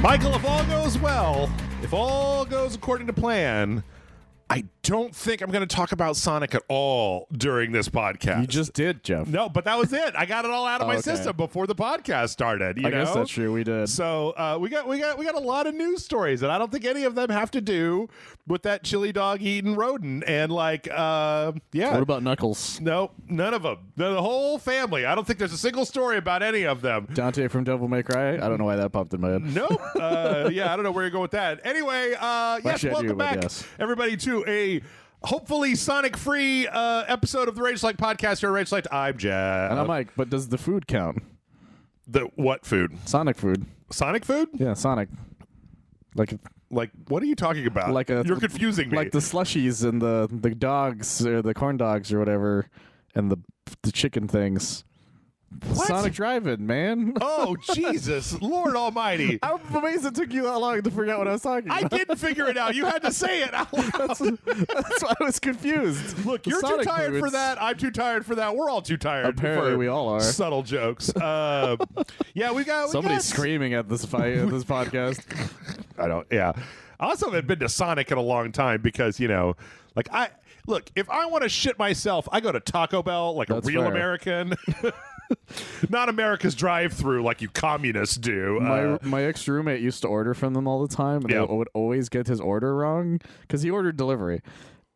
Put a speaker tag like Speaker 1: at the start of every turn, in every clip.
Speaker 1: Michael, if all goes well, if all goes according to plan, I don't think I'm going to talk about Sonic at all during this podcast.
Speaker 2: You just did, Jeff.
Speaker 1: No, but that was it. I got it all out of my system before the podcast started. You
Speaker 2: I
Speaker 1: know?
Speaker 2: guess that's true. We did.
Speaker 1: So we got a lot of news stories, and I don't think any of them have to do with that chili dog eating rodent. And yeah.
Speaker 2: What about Knuckles?
Speaker 1: No, none of them. The whole family. I don't think there's a single story about any of them.
Speaker 2: Dante from Devil May Cry? I don't know why that popped in my head.
Speaker 1: Nope. Yeah, I don't know where you're going with that. Anyway, yes,
Speaker 2: Actually,
Speaker 1: welcome back, everybody, to a hopefully Sonic-free episode of the RageSelect podcast here at RageSelect. I'm Jeff.
Speaker 2: And I'm Mike, but does the food count?
Speaker 1: The what food?
Speaker 2: Sonic food.
Speaker 1: Sonic food?
Speaker 2: Yeah, Sonic. Like,
Speaker 1: what are you talking about? You're confusing me.
Speaker 2: Like the slushies and the dogs, or the corn dogs or whatever, and the chicken things.
Speaker 1: What?
Speaker 2: Sonic Drive-In, man.
Speaker 1: Oh, Jesus. Lord almighty.
Speaker 2: I'm amazed it took you that long to figure out what I was talking about.
Speaker 1: I didn't figure it out. You had to say it out loud.
Speaker 2: That's why I was confused.
Speaker 1: Look, you're too tired for that. I'm too tired for that. We're all too tired.
Speaker 2: Apparently, we all are.
Speaker 1: Subtle jokes. Yeah, we got
Speaker 2: somebody's screaming at this fight at this podcast.
Speaker 1: I don't. Yeah. I also haven't been to Sonic in a long time because, look, if I want to shit myself, I go to Taco Bell like
Speaker 2: That's
Speaker 1: a real
Speaker 2: fair.
Speaker 1: American. Not America's drive-through like you communists do.
Speaker 2: My ex-roommate used to order from them all the time, and
Speaker 1: Yeah.
Speaker 2: would always get his order wrong because he ordered delivery.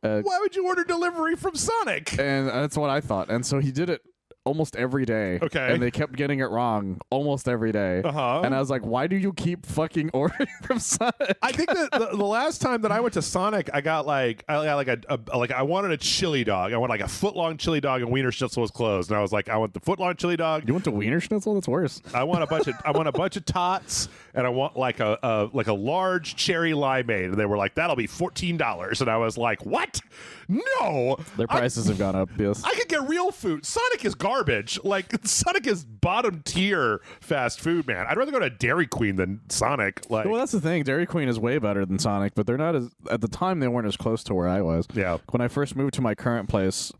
Speaker 1: Why would you order delivery from Sonic?
Speaker 2: And that's what I thought. And so he did it almost every day.
Speaker 1: Okay.
Speaker 2: And they kept getting it wrong almost every day.
Speaker 1: Uh-huh.
Speaker 2: And I was like, why do you keep fucking ordering from Sonic?
Speaker 1: I think that the last time that I went to Sonic, I got I wanted a chili dog. I wanted like a foot-long chili dog, and Wiener Schnitzel was closed. And I was like, I want the foot-long chili dog.
Speaker 2: You went to Wiener Schnitzel? That's worse.
Speaker 1: I want a bunch of tots, and I want like a large cherry limeade. And they were like, that'll be $14. And I was like, what? No.
Speaker 2: Their prices have gone up, yes.
Speaker 1: I could get real food. Sonic is garbage. Like, Sonic is bottom tier fast food, man. I'd rather go to Dairy Queen than Sonic. Like,
Speaker 2: Well, that's the thing. Dairy Queen is way better than Sonic, but they're not as... At the time, they weren't as close to where I was.
Speaker 1: Yeah.
Speaker 2: When I first moved to my current place,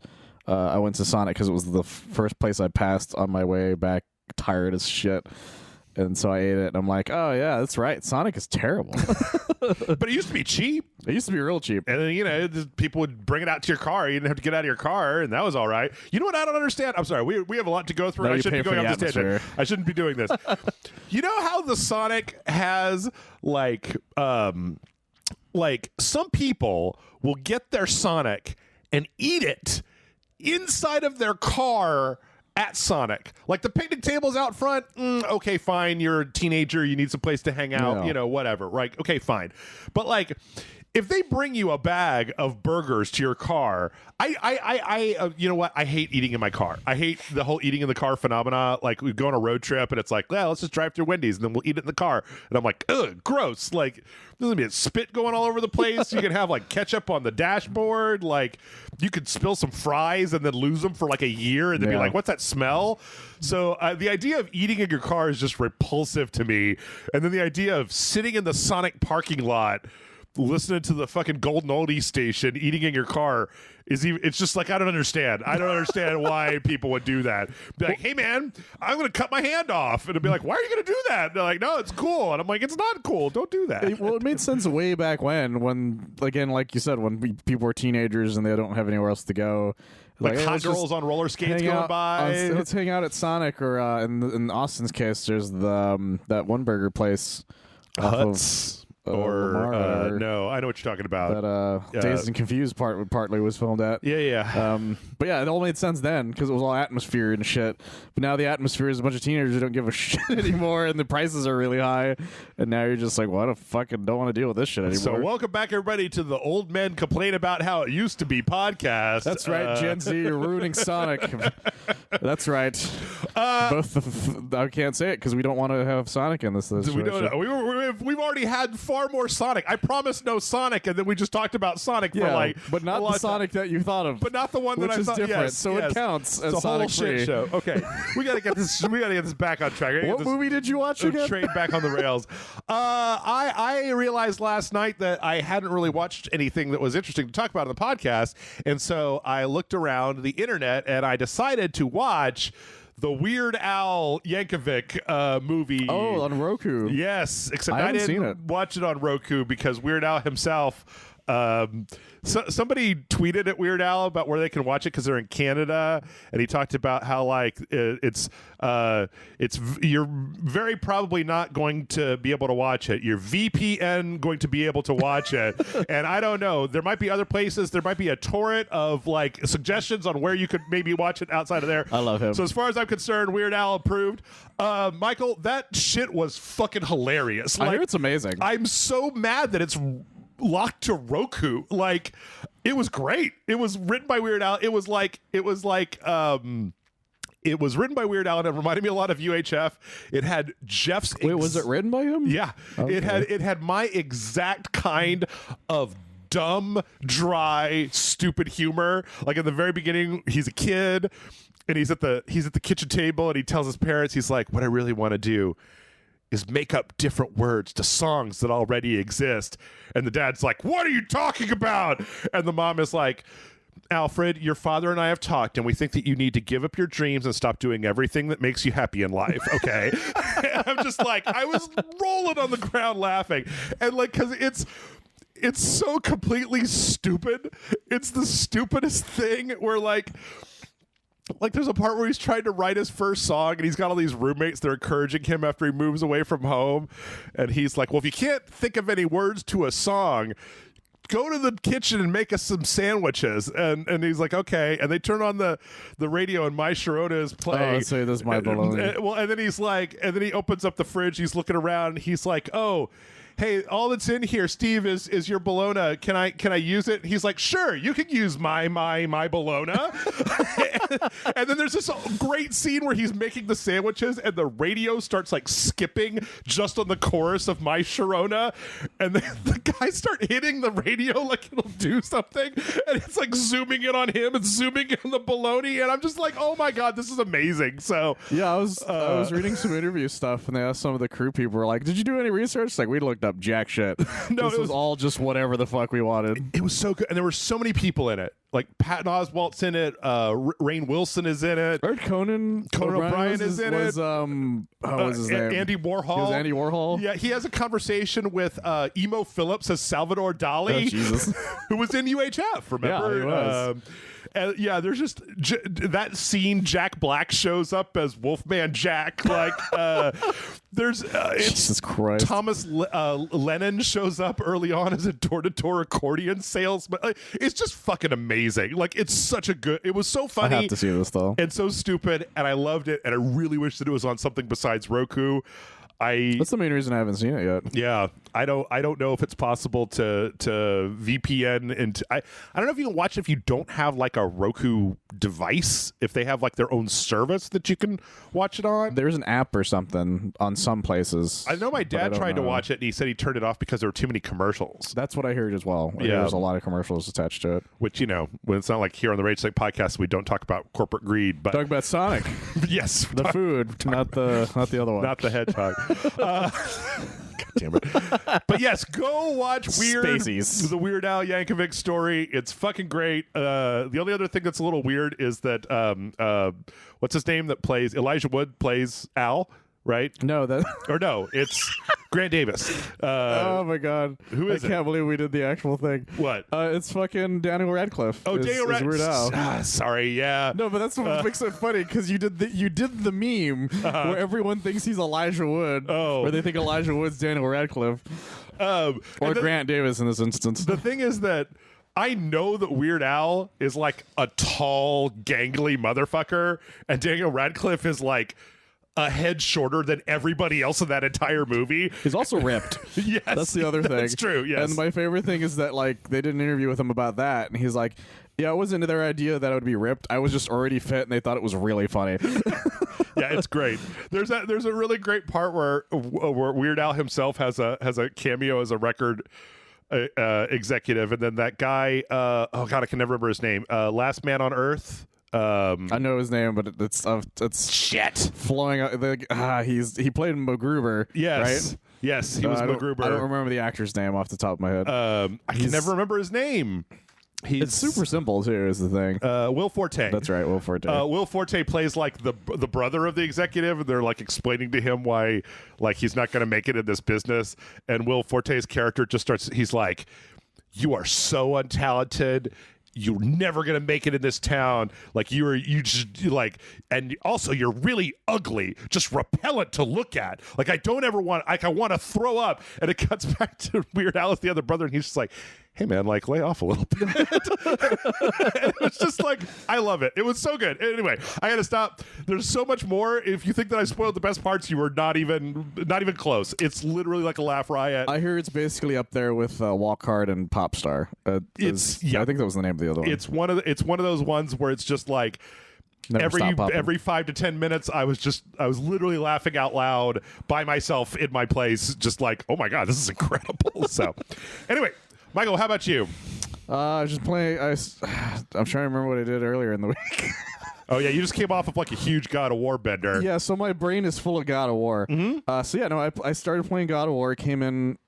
Speaker 2: I went to Sonic because it was the first place I passed on my way back, tired as shit. And so I ate it, and I'm like, oh, yeah, that's right. Sonic is terrible.
Speaker 1: but it used to be cheap.
Speaker 2: It used to be real cheap.
Speaker 1: And then, people would bring it out to your car. You didn't have to get out of your car, and that was all right. You know what I don't understand? I'm sorry. We have a lot to go through.
Speaker 2: No,
Speaker 1: I shouldn't be going off this tangent.
Speaker 2: atmosphere.
Speaker 1: I shouldn't be doing this. You know how the Sonic has, like some people will get their Sonic and eat it inside of their car at Sonic. Like the picnic table's out front. Okay, fine. You're a teenager. You need some place to hang out.
Speaker 2: Yeah.
Speaker 1: Whatever. Right? Okay, fine. But like, if they bring you a bag of burgers to your car, you know what? I hate eating in my car. I hate the whole eating in the car phenomena. Like, we go on a road trip and it's like, well, let's just drive through Wendy's and then we'll eat it in the car. And I'm like, ugh, gross. Like, there's gonna be spit going all over the place. You can have like ketchup on the dashboard. Like, you could spill some fries and then lose them for like a year and then be like, what's that smell? So the idea of eating in your car is just repulsive to me. And then the idea of sitting in the Sonic parking lot listening to the fucking golden oldie station, eating in your car it's just like, I don't understand. I don't understand why people would do that. Be like, hey man, I'm going to cut my hand off. And it'd be like, why are you going to do that? And they're like, no, it's cool. And I'm like, it's not cool. Don't do that.
Speaker 2: Well, it made sense way back when, again, like you said, when people were teenagers and they don't have anywhere else to go.
Speaker 1: Like
Speaker 2: hey,
Speaker 1: hot girls on roller skates going by.
Speaker 2: Let's hang out at Sonic, or in Austin's case, there's the that one burger place.
Speaker 1: Huts. No, I know what you're talking about.
Speaker 2: That Dazed and Confused partly was filmed at.
Speaker 1: Yeah.
Speaker 2: But yeah, it all made sense then because it was all atmosphere and shit. But now the atmosphere is a bunch of teenagers who don't give a shit anymore, and the prices are really high. And now you're just like, well, I don't want to deal with this shit anymore.
Speaker 1: So welcome back, everybody, to the Old Men Complain About How It Used to Be podcast.
Speaker 2: That's right, Gen Z, you're ruining Sonic. That's right. I can't say it because we don't want to have Sonic in this situation.
Speaker 1: We've already had far more Sonic. I promised no Sonic, and then we just talked about Sonic for
Speaker 2: but not the Sonic that you thought of,
Speaker 1: but not the one that I thought.
Speaker 2: Which is different,
Speaker 1: yes,
Speaker 2: so
Speaker 1: yes.
Speaker 2: It counts as
Speaker 1: it's a
Speaker 2: Sonic
Speaker 1: whole shit show. Okay, we gotta get this. We gotta get this back on track.
Speaker 2: What movie did you watch again?
Speaker 1: Train back on the rails. I realized last night that I hadn't really watched anything that was interesting to talk about on the podcast, and so I looked around the internet and I decided to watch the Weird Al Yankovic movie.
Speaker 2: Oh, on Roku.
Speaker 1: Yes, except
Speaker 2: I
Speaker 1: I
Speaker 2: haven't
Speaker 1: didn't
Speaker 2: seen it.
Speaker 1: watch it on Roku because Weird Al himself. Somebody tweeted at Weird Al about where they can watch it because they're in Canada, and he talked about how like it's you're very probably not going to be able to watch it. Your VPN going to be able to watch it, and I don't know. There might be other places. There might be a torrent of like suggestions on where you could maybe watch it outside of there.
Speaker 2: I love him.
Speaker 1: So as far as I'm concerned, Weird Al approved. Michael, that shit was fucking hilarious.
Speaker 2: I hear it's amazing.
Speaker 1: I'm so mad that it's locked to Roku. Like, it was great. It was written by Weird Al. It was written by Weird Al, and it reminded me a lot of UHF. It had Jeff's.
Speaker 2: Wait, was it written by him?
Speaker 1: Yeah,
Speaker 2: Okay.
Speaker 1: It had my exact kind of dumb, dry, stupid humor. Like in the very beginning, he's a kid, and he's at the kitchen table, and he tells his parents, he's like, "What I really want to do is make up different words to songs that already exist." And the dad's like, "What are you talking about?" And the mom is like, "Alfred, your father and I have talked, and we think that you need to give up your dreams and stop doing everything that makes you happy in life, okay?" And I'm just like, I was rolling on the ground laughing. And like, because it's so completely stupid. It's the stupidest thing where like there's a part where he's trying to write his first song, and he's got all these roommates that are encouraging him after he moves away from home, and he's like, "Well, if you can't think of any words to a song, go to the kitchen and make us some sandwiches." And he's like, "Okay." And they turn on the radio, and My Sharona is playing.
Speaker 2: Oh, let's say this is my baloney.
Speaker 1: Well, and then he's like, and then he opens up the fridge, he's looking around, and he's like, "Oh, hey, all that's in here, Steve, is your bologna. Can I use it?" And he's like, "Sure, you can use my bologna." And then there's this great scene where he's making the sandwiches, and the radio starts like skipping just on the chorus of My Sharona, and then the guys start hitting the radio like it'll do something, and it's like zooming in on him and zooming in on the bologna, and I'm just like, oh my god, this is amazing. So
Speaker 2: yeah, I was reading some interview stuff, and they asked some of the crew people, were like, "Did you do any research?" Like, we looked up jack shit.
Speaker 1: No,
Speaker 2: this was all just whatever the fuck we wanted.
Speaker 1: It was so good, and there were so many people in it. Like Patton Oswalt's in it. Rainn Wilson is in it.
Speaker 2: Conan
Speaker 1: O'Brien is in it.
Speaker 2: What was his name?
Speaker 1: Andy Warhol.
Speaker 2: He was Andy Warhol.
Speaker 1: Yeah, he has a conversation with Emo Phillips as Salvador Dali,
Speaker 2: Oh, Jesus.
Speaker 1: who was in UHF. Remember?
Speaker 2: Yeah, he was.
Speaker 1: Yeah, there's just that scene. Jack Black shows up as Wolfman Jack. Like, there's
Speaker 2: Jesus Christ.
Speaker 1: Thomas Lennon shows up early on as a door-to-door accordion salesman. Like, it's just fucking amazing. Like, it's such a good. It was so funny.
Speaker 2: I have to see this though.
Speaker 1: And so stupid, and I loved it, and I really wish that it was on something besides Roku.
Speaker 2: That's the main reason I haven't seen it yet.
Speaker 1: Yeah, I don't know if it's possible to VPN into. I don't know if you can watch it if you don't have like a Roku device. If they have like their own service that you can watch it on.
Speaker 2: There's an app or something on some places.
Speaker 1: I know my dad tried to
Speaker 2: know.
Speaker 1: watch it, and he said he turned it off because there were too many commercials.
Speaker 2: That's what I heard as well.
Speaker 1: Yeah.
Speaker 2: There's a lot of commercials attached to it.
Speaker 1: Which, you know, when it's not like here on the RageSelect podcast, we don't talk about corporate greed. But
Speaker 2: Talk about Sonic,
Speaker 1: yes,
Speaker 2: the food, not the other one.
Speaker 1: not the hedgehog. God damn it. But yes, go watch
Speaker 2: Spaceys.
Speaker 1: the Weird Al Yankovic story. It's fucking great. The only other thing that's a little weird is that what's his name that plays Elijah Wood plays Al, right?
Speaker 2: No, that.
Speaker 1: Or no, it's Grant Davis.
Speaker 2: Oh my god,
Speaker 1: who is
Speaker 2: I can't believe we did the actual thing.
Speaker 1: What?
Speaker 2: It's fucking Daniel Radcliffe.
Speaker 1: Oh,
Speaker 2: is-
Speaker 1: Daniel
Speaker 2: is Weird Al.
Speaker 1: Radcliffe. Sorry, yeah.
Speaker 2: No, but that's what makes it funny because you did the meme where everyone thinks he's Elijah Wood,
Speaker 1: Oh.
Speaker 2: where they think Elijah Wood's Daniel Radcliffe or
Speaker 1: and
Speaker 2: Grant Davis in this instance.
Speaker 1: The thing is that I know that Weird Al is like a tall, gangly motherfucker, and Daniel Radcliffe is like a head shorter than everybody else in that entire movie.
Speaker 2: He's also ripped.
Speaker 1: Yes,
Speaker 2: That's the other thing.
Speaker 1: That's true. Yes,
Speaker 2: And my favorite thing is that like they did an interview with him about that, and he's like, "Yeah, it wasn't their idea that I would be ripped. I was just already fit, and they thought it was really funny."
Speaker 1: yeah, it's great. There's a really great part where Weird Al himself has a cameo as a record executive, and then that guy. Oh god, I can never remember his name. Last Man on Earth.
Speaker 2: I know his name, but it's
Speaker 1: Shit.
Speaker 2: flowing out. He played MacGruber.
Speaker 1: Yes.
Speaker 2: Right?
Speaker 1: Yes, he was
Speaker 2: I
Speaker 1: MacGruber.
Speaker 2: don't remember the actor's name off the top of my head.
Speaker 1: I can never remember his name.
Speaker 2: It's super simple too. Is the thing.
Speaker 1: Will Forte.
Speaker 2: That's right, Will Forte.
Speaker 1: Will Forte plays like the brother of the executive, and they're like explaining to him why like he's not going to make it in this business. And Will Forte's character just starts. He's like, "You are so untalented. You're never gonna make it in this town. Like and also you're really ugly, just repellent to look at. Like I don't ever want. Like I want to throw up." And it cuts back to Weird Al's the other brother, and he's just like, "Hey man, like lay off a little bit." And it's just like I love it. It was so good. Anyway, I gotta stop. There's so much more. If you think that I spoiled the best parts, you were not even close. It's literally like a laugh riot.
Speaker 2: I hear it's basically up there with Walk Hard and Popstar. I think that was the name of the other one.
Speaker 1: It's one of those ones where it's just like every 5 to 10 minutes I was literally laughing out loud by myself in my place, just like, oh my god, this is incredible. So anyway, Michael, how about you?
Speaker 2: I was just playing. I'm trying to remember what I did earlier in the week.
Speaker 1: Oh yeah, you just came off of like a huge God of War bender.
Speaker 2: Yeah, so my brain is full of God of War. Mm-hmm. I started playing God of War. I came in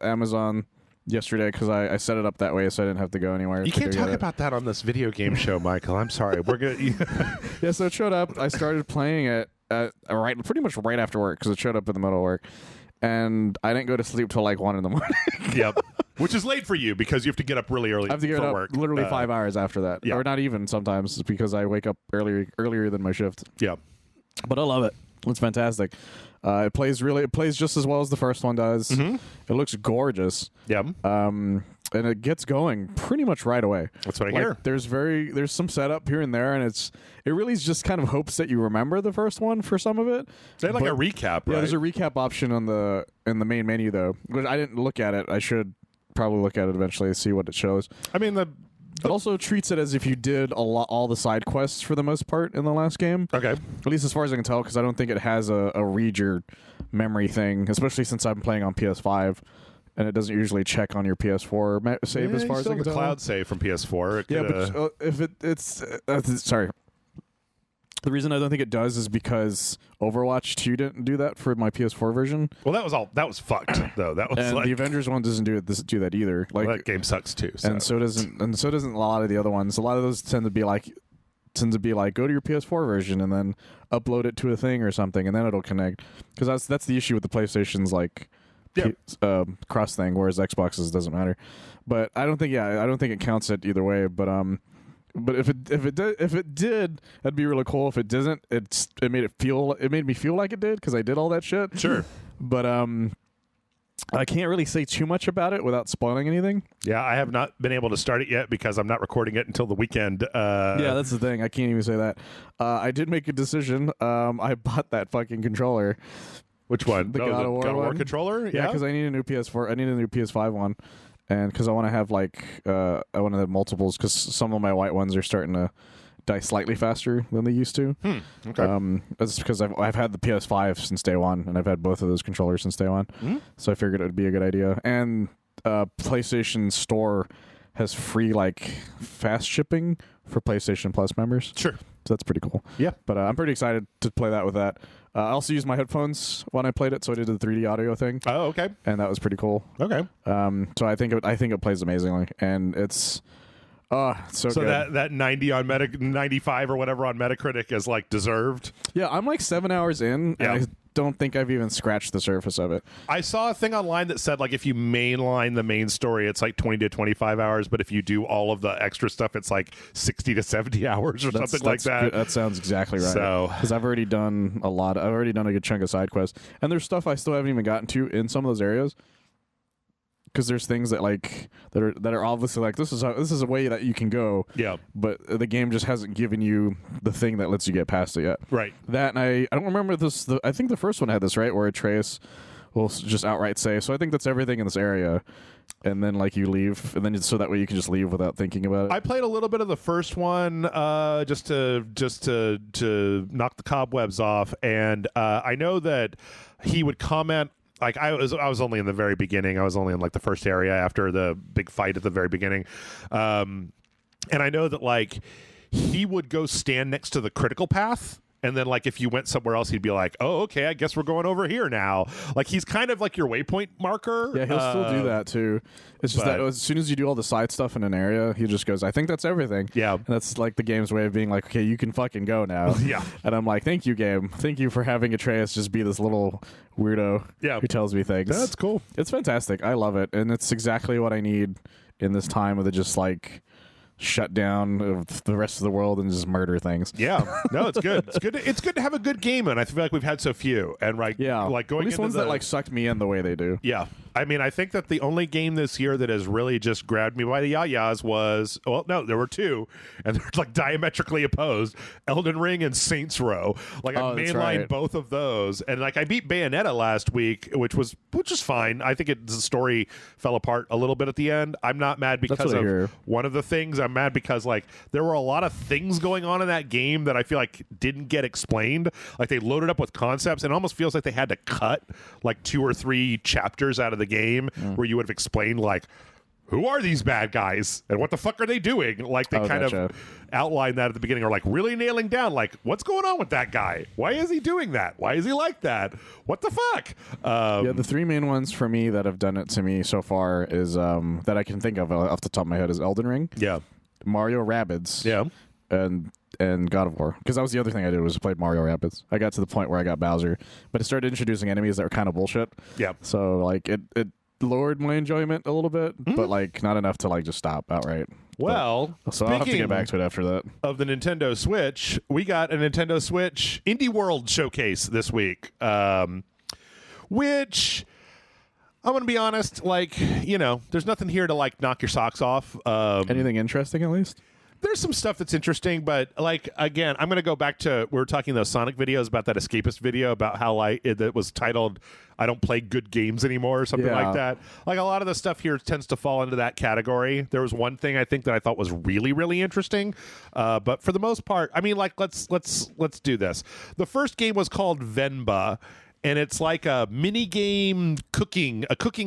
Speaker 2: Amazon yesterday because I set it up that way so I didn't have to go anywhere.
Speaker 1: You can't talk about that on this video game show, Michael. I'm sorry. We're gonna.
Speaker 2: Yeah, so it showed up. I started playing it pretty much right after work because it showed up in the middle of work. And I didn't go to sleep till like 1 in the morning.
Speaker 1: Yep. Which is late for you because you have to get up really early.
Speaker 2: I have to get
Speaker 1: for
Speaker 2: up
Speaker 1: work.
Speaker 2: literally 5 hours after that.
Speaker 1: Yeah.
Speaker 2: Or not even sometimes because I wake up earlier than my shift.
Speaker 1: Yeah.
Speaker 2: But I love it. It's fantastic. It plays just as well as the first one does. Mm-hmm. It looks gorgeous.
Speaker 1: Yeah.
Speaker 2: And it gets going pretty much right away.
Speaker 1: That's what I hear.
Speaker 2: There's some setup here and there, and it really is just kind of hopes that you remember the first one for some of it.
Speaker 1: They had like a recap, right?
Speaker 2: Yeah, there's a recap option in the main menu though. But I didn't look at it. I should probably look at it eventually to see what it shows.
Speaker 1: I mean
Speaker 2: it also treats it as if you did all the side quests for the most part in the last game.
Speaker 1: Okay.
Speaker 2: At least as far as I can tell, because I don't think it has a read your memory thing, especially since I'm playing on PS5. And it doesn't usually check on your PS4 save as far as I can tell.
Speaker 1: Cloud save from PS4.
Speaker 2: But if it's sorry. The reason I don't think it does is because Overwatch 2 didn't do that for my PS4 version.
Speaker 1: Well, that was fucked though. That was
Speaker 2: and the Avengers one doesn't do that either. Like
Speaker 1: that game sucks too. So.
Speaker 2: And so doesn't a lot of the other ones. A lot of those tend to be like go to your PS4 version and then upload it to a thing or something, and then it'll connect. Because that's the issue with the PlayStation's like. Cross thing, whereas Xbox's doesn't matter. But I don't think it counts it either way. But if it did, that'd be really cool. If it doesn't, it made me feel like it did because I did all that shit.
Speaker 1: Sure.
Speaker 2: But I can't really say too much about it without spoiling anything.
Speaker 1: Yeah, I have not been able to start it yet because I'm not recording it until the weekend.
Speaker 2: Yeah, that's the thing. I can't even say that. I did make a decision. I bought that fucking controller.
Speaker 1: Which one?
Speaker 2: The God of War
Speaker 1: controller?
Speaker 2: Yeah, because I need a new PS4. I need a new PS5 one, and because I want to have I want to have multiples because some of my white ones are starting to die slightly faster than they used to.
Speaker 1: Okay.
Speaker 2: That's because I've had the PS5 since day one, and I've had both of those controllers since day one. Mm-hmm. So I figured it would be a good idea. And PlayStation Store has free fast shipping for PlayStation Plus members.
Speaker 1: Sure.
Speaker 2: So that's pretty cool.
Speaker 1: Yeah.
Speaker 2: But I'm pretty excited to play that with that. I also used my headphones when I played it, so I did the 3D audio thing.
Speaker 1: Oh, okay.
Speaker 2: And that was pretty cool.
Speaker 1: Okay.
Speaker 2: So I think it plays amazingly, and it's so good.
Speaker 1: that 90 on 95 or whatever on Metacritic is deserved.
Speaker 2: Yeah, I'm 7 hours in, and I don't think I've even scratched the surface of it.
Speaker 1: I saw a thing online that said if you mainline the main story, it's 20 to 25 hours, but if you do all of the extra stuff, it's 60 to 70 hours or something like that.
Speaker 2: Good. That sounds exactly right.
Speaker 1: So,
Speaker 2: because I've already done a lot. I've already done a good chunk of side quests, and there's stuff I still haven't even gotten to in some of those areas. Because there's things that that are obviously this is a way that you can go.
Speaker 1: Yeah.
Speaker 2: But the game just hasn't given you the thing that lets you get past it yet.
Speaker 1: Right.
Speaker 2: That, and I don't remember this. I think the first one had this, right, where Atreus will just outright say, "So I think that's everything in this area," and then you leave, and then so that way you can just leave without thinking about it.
Speaker 1: I played a little bit of the first one just to knock the cobwebs off, and I know that he would comment. I was only in the very beginning. I was only in the first area after the big fight at the very beginning. And I know that he would go stand next to the critical path and then like if you went somewhere else, he'd be like, oh, okay, I guess we're going over here now. Like he's kind of like your waypoint marker.
Speaker 2: Yeah, he'll still do that too. It's just that as soon as you do all the side stuff in an area, he just goes, I think that's everything.
Speaker 1: Yeah.
Speaker 2: And that's like the game's way of being like, okay, you can fucking go now.
Speaker 1: Yeah.
Speaker 2: And I'm like, thank you, game. Thank you for having Atreus just be this little weirdo who tells me things.
Speaker 1: That's cool.
Speaker 2: It's fantastic. I love it. And it's exactly what I need in this time of the just like shut down of the rest of the world and just murder things.
Speaker 1: Yeah, no, it's good. It's good to have a good game, and I feel like we've had so few. And like, like going
Speaker 2: at least
Speaker 1: into
Speaker 2: ones that like sucked me in the way they do.
Speaker 1: Yeah, I mean, I think that the only game this year that has really just grabbed me by the yayas was there were two, and they're like diametrically opposed: Elden Ring and Saints Row. Like I mainlined both of those, and like I beat Bayonetta last week, which is fine. I think the story fell apart a little bit at the end. I'm not mad because of one of the things. I'm mad because like there were a lot of things going on in that game that I feel like didn't get explained. Like they loaded up with concepts, and it almost feels like they had to cut like 2 or 3 chapters out of the game where you would have explained like, who are these bad guys and what the fuck are they doing? Like they of outlined that at the beginning, or like really nailing down like what's going on with that guy? Why is he doing that? Why is he like that? What the fuck?
Speaker 2: The 3 main ones for me that have done it to me so far is that I can think of off the top of my head is Elden Ring.
Speaker 1: Yeah.
Speaker 2: Mario Rabbids.
Speaker 1: Yeah.
Speaker 2: And God of War, because that was the other thing I did was played Mario Rabbids. I got to the point where I got Bowser, but it started introducing enemies that were kind of bullshit.
Speaker 1: Yeah.
Speaker 2: So like it lowered my enjoyment a little bit, but like not enough to like just stop outright.
Speaker 1: Well,
Speaker 2: so I'll have to get back to it after that.
Speaker 1: Of the Nintendo Switch, we got a Nintendo Switch Indie World showcase this week, which I'm going to be honest, like, you know, there's nothing here to like knock your socks off.
Speaker 2: Anything interesting at least?
Speaker 1: There's some stuff that's interesting, but like, again, I'm going to go back to, we were talking those Sonic videos about that Escapist video about how like it was titled, I don't play good games anymore or something like that. Like a lot of the stuff here tends to fall into that category. There was one thing I think that I thought was really, really interesting. But for the most part, I mean, like, let's do this. The first game was called Venba. And it's like a mini game cooking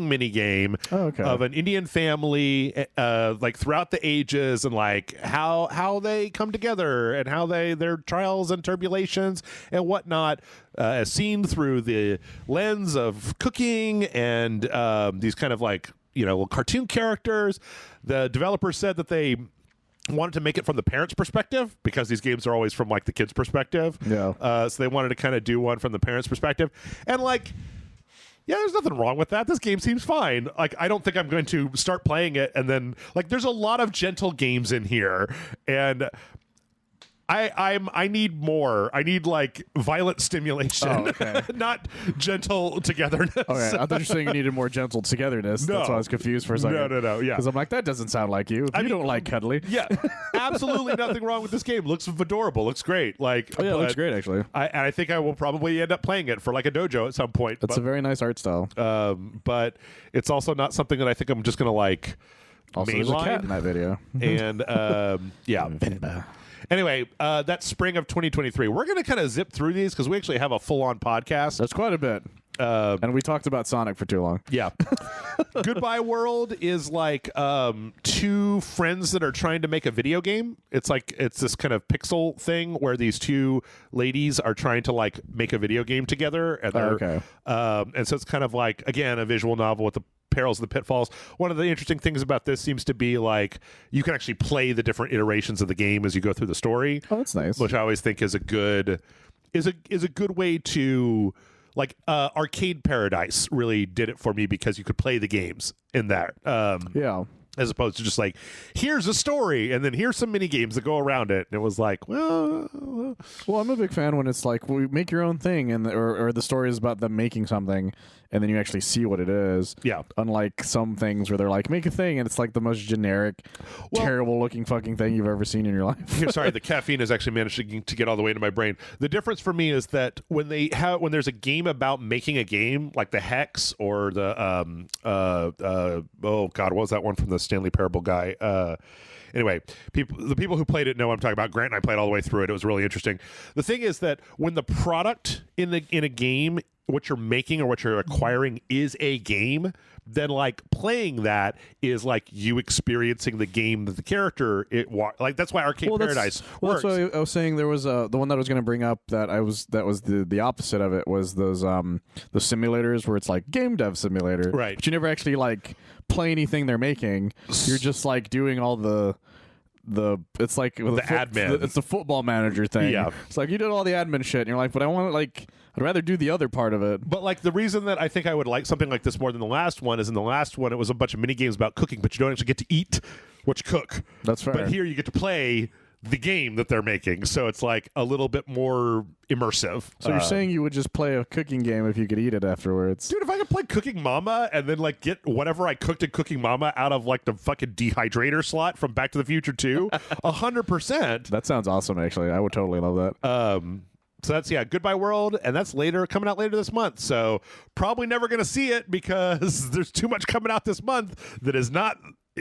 Speaker 1: mini game of an Indian family, like throughout the ages, and like how they come together and how their trials and tribulations and whatnot, seen through the lens of cooking and these kind of like, you know, cartoon characters. The developer said that they wanted to make it from the parents' perspective because these games are always from like the kids' perspective.
Speaker 2: Yeah.
Speaker 1: So they wanted to kind of do one from the parents' perspective. And like, yeah, there's nothing wrong with that. This game seems fine. Like, I don't think I'm going to start playing it and then like there's a lot of gentle games in here, and I need more. I need like violent stimulation, not gentle togetherness.
Speaker 2: Okay, I thought you were saying you needed more gentle togetherness.
Speaker 1: No.
Speaker 2: That's why I was confused for a second.
Speaker 1: No. Yeah,
Speaker 2: because I'm like, that doesn't sound like you. You don't like cuddly.
Speaker 1: Yeah, absolutely nothing wrong with this game. Looks adorable. Looks great. Like,
Speaker 2: it looks great actually.
Speaker 1: I think I will probably end up playing it for like a dojo at some point.
Speaker 2: It's a very nice art style.
Speaker 1: But it's also not something that I think I'm just gonna like.
Speaker 2: Also, there's a cat in that video.
Speaker 1: And yeah. Anyway, that's spring of 2023. We're going to kind of zip through these because we actually have a full-on podcast.
Speaker 2: That's quite a bit. And we talked about Sonic for too long.
Speaker 1: Yeah. Goodbye World is like 2 friends that are trying to make a video game. It's like it's this kind of pixel thing where these 2 ladies are trying to like make a video game together. And they're, and so it's kind of like, again, a visual novel with the perils and the pitfalls. One of the interesting things about this seems to be like you can actually play the different iterations of the game as you go through the story.
Speaker 2: Oh, that's nice.
Speaker 1: Which I always think is a good way to like Arcade Paradise really did it for me because you could play the games in that. As opposed to just like, here's a story and then here's some mini games that go around it. And it was like, well,
Speaker 2: I'm a big fan when it's like, well, make your own thing, and or the story is about them making something, and then you actually see what it is. Yeah. Unlike some things where they're like, make a thing, and it's like the most generic, terrible looking fucking thing you've ever seen in your life.
Speaker 1: Sorry, the caffeine has actually managed to get all the way into my brain. The difference for me is that when there's a game about making a game, like the Hex or the oh god, what was that one from the Stanley Parable guy? Anyway, the people who played it know what I'm talking about. Grant and I played all the way through it. It was really interesting. The thing is that when the product in a game what you're making or what you're acquiring is a game, then like playing that is like you experiencing the game that the character like that's why Arcade Paradise works.
Speaker 2: That's what I was saying. There was the one that I was going to bring up that was the opposite of it was those the simulators where it's like game dev simulator,
Speaker 1: right?
Speaker 2: But you never actually like play anything they're making. You're just like doing all the it's like the
Speaker 1: admin.
Speaker 2: It's the football manager thing.
Speaker 1: Yeah,
Speaker 2: it's like you did all the admin shit, and you're like, but I want to like. I'd rather do the other part of it.
Speaker 1: But like the reason that I think I would like something like this more than the last one is in the last one it was a bunch of mini games about cooking, but you don't actually get to eat what you cook.
Speaker 2: That's fair.
Speaker 1: But here you get to play the game that they're making, so it's like a little bit more immersive.
Speaker 2: So you're saying you would just play a cooking game if you could eat it afterwards?
Speaker 1: Dude, if I could play Cooking Mama and then like get whatever I cooked in Cooking Mama out of like the fucking dehydrator slot from Back to the Future 2, 100%.
Speaker 2: That sounds awesome. Actually, I would totally love that.
Speaker 1: So that's Goodbye World, and that's coming out later this month. So probably never going to see it because there's too much coming out this month that is not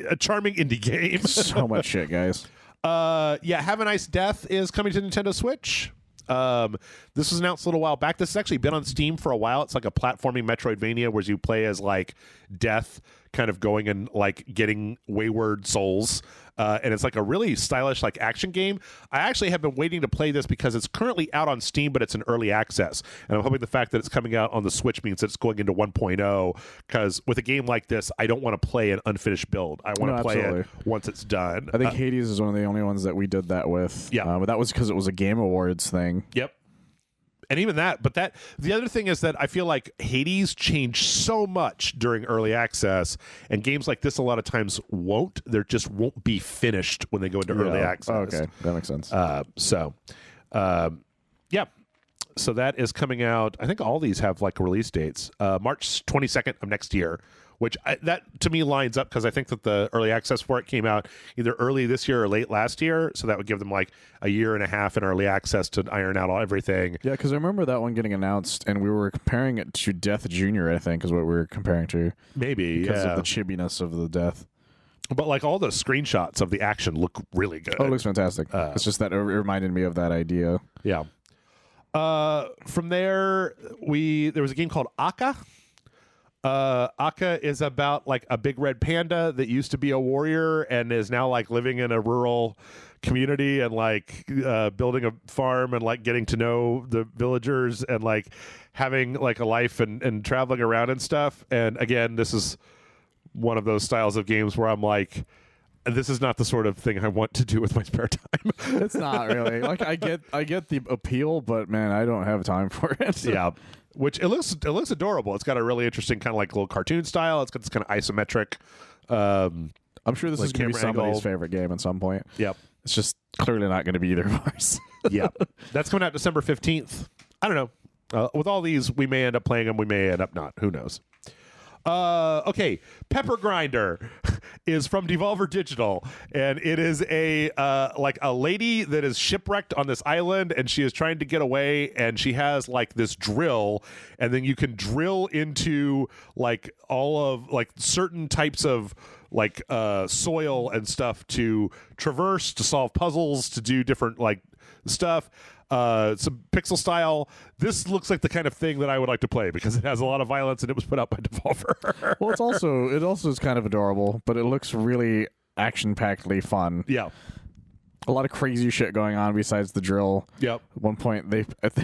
Speaker 1: a charming indie game.
Speaker 2: So much shit, guys.
Speaker 1: Have a Nice Death is coming to Nintendo Switch. This was announced a little while back. This has actually been on Steam for a while. It's like a platforming Metroidvania where you play as like Death, kind of going and like getting wayward souls. And it's like a really stylish like action game. I actually have been waiting to play this because it's currently out on Steam, but it's in early access. And I'm hoping the fact that it's coming out on the Switch means that it's going into 1.0, because with a game like this, I don't want to play an unfinished build. I want to play it once it's done.
Speaker 2: I think Hades is one of the only ones that we did that with.
Speaker 1: Yeah.
Speaker 2: But that was because it was a Game Awards thing.
Speaker 1: Yep. And even that, but the other thing is that I feel like Hades changed so much during early access, and games like this a lot of times won't. They just won't be finished when they go into early access.
Speaker 2: Oh, okay, that makes sense.
Speaker 1: So that is coming out. I think all these have like release dates. March 22nd of next year, which that to me lines up because I think that the early access for it came out either early this year or late last year. So that would give them like a year and a half in early access to iron out everything.
Speaker 2: Yeah, because I remember that one getting announced, and we were comparing it to Death Jr., I think, is what we were comparing to.
Speaker 1: Maybe,
Speaker 2: because of the chibbiness of the death.
Speaker 1: But like all the screenshots of the action look really good.
Speaker 2: Oh, it looks fantastic. It's just that it reminded me of that idea.
Speaker 1: Yeah. From there, there was a game called Aka. Aka is about like a big red panda that used to be a warrior and is now like living in a rural community and like building a farm and like getting to know the villagers and like having like a life and traveling around and stuff. And again, this is one of those styles of games where I'm like, this is not the sort of thing I want to do with my spare time.
Speaker 2: It's not really. Like I get the appeal, but man, I don't have time for it.
Speaker 1: Yeah. Which it looks adorable. It's got a really interesting kind of like little cartoon style. It's got this kind of isometric.
Speaker 2: I'm sure this
Speaker 1: like
Speaker 2: is going to be somebody's
Speaker 1: angle.
Speaker 2: favorite game at some point.
Speaker 1: Yep.
Speaker 2: It's just clearly not going to be either of ours.
Speaker 1: Yeah. That's coming out December 15th. I don't know. With all these, we may end up playing them. We may end up not. Who knows? Okay, Pepper Grinder is from Devolver Digital, and it is a lady that is shipwrecked on this island, and she is trying to get away, and she has like this drill, and then you can drill into like all of like certain types of like soil and stuff to traverse, to solve puzzles, to do different like stuff. Some pixel style. This looks like the kind of thing that I would like to play because it has a lot of violence and it was put out by Devolver.
Speaker 2: Well, it also is kind of adorable, but it looks really action-packedly fun.
Speaker 1: Yeah.
Speaker 2: A lot of crazy shit going on besides the drill.
Speaker 1: Yep.
Speaker 2: At one point they put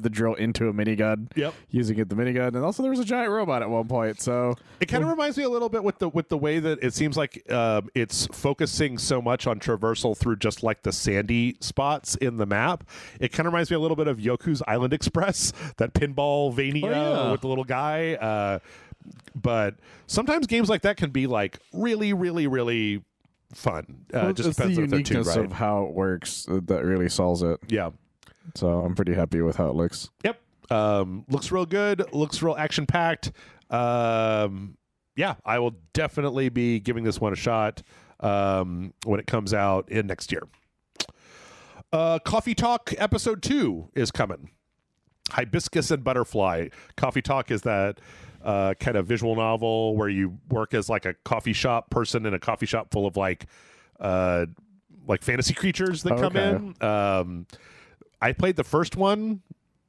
Speaker 2: the drill into a minigun.
Speaker 1: Yep.
Speaker 2: Using it the minigun, and also there was a giant robot at one point. So
Speaker 1: it kind of reminds me a little bit with the way that it seems like it's focusing so much on traversal through just like the sandy spots in the map. It kind of reminds me a little bit of Yoku's Island Express, that pinball Vania with the little guy. But sometimes games like that can be like really, really, really fun. Just
Speaker 2: it's
Speaker 1: depends
Speaker 2: the
Speaker 1: on if they're tuned
Speaker 2: uniqueness
Speaker 1: right.
Speaker 2: of how it works that really sells it.
Speaker 1: Yeah.
Speaker 2: So I'm pretty happy with how it looks.
Speaker 1: Yep. Looks real good. Looks real action packed. Yeah, I will definitely be giving this one a shot when it comes out in next year. Coffee Talk Episode 2 is coming. Hibiscus and Butterfly. Coffee Talk is that kind of visual novel where you work as like a coffee shop person in a coffee shop full of like fantasy creatures that come in. I played the first one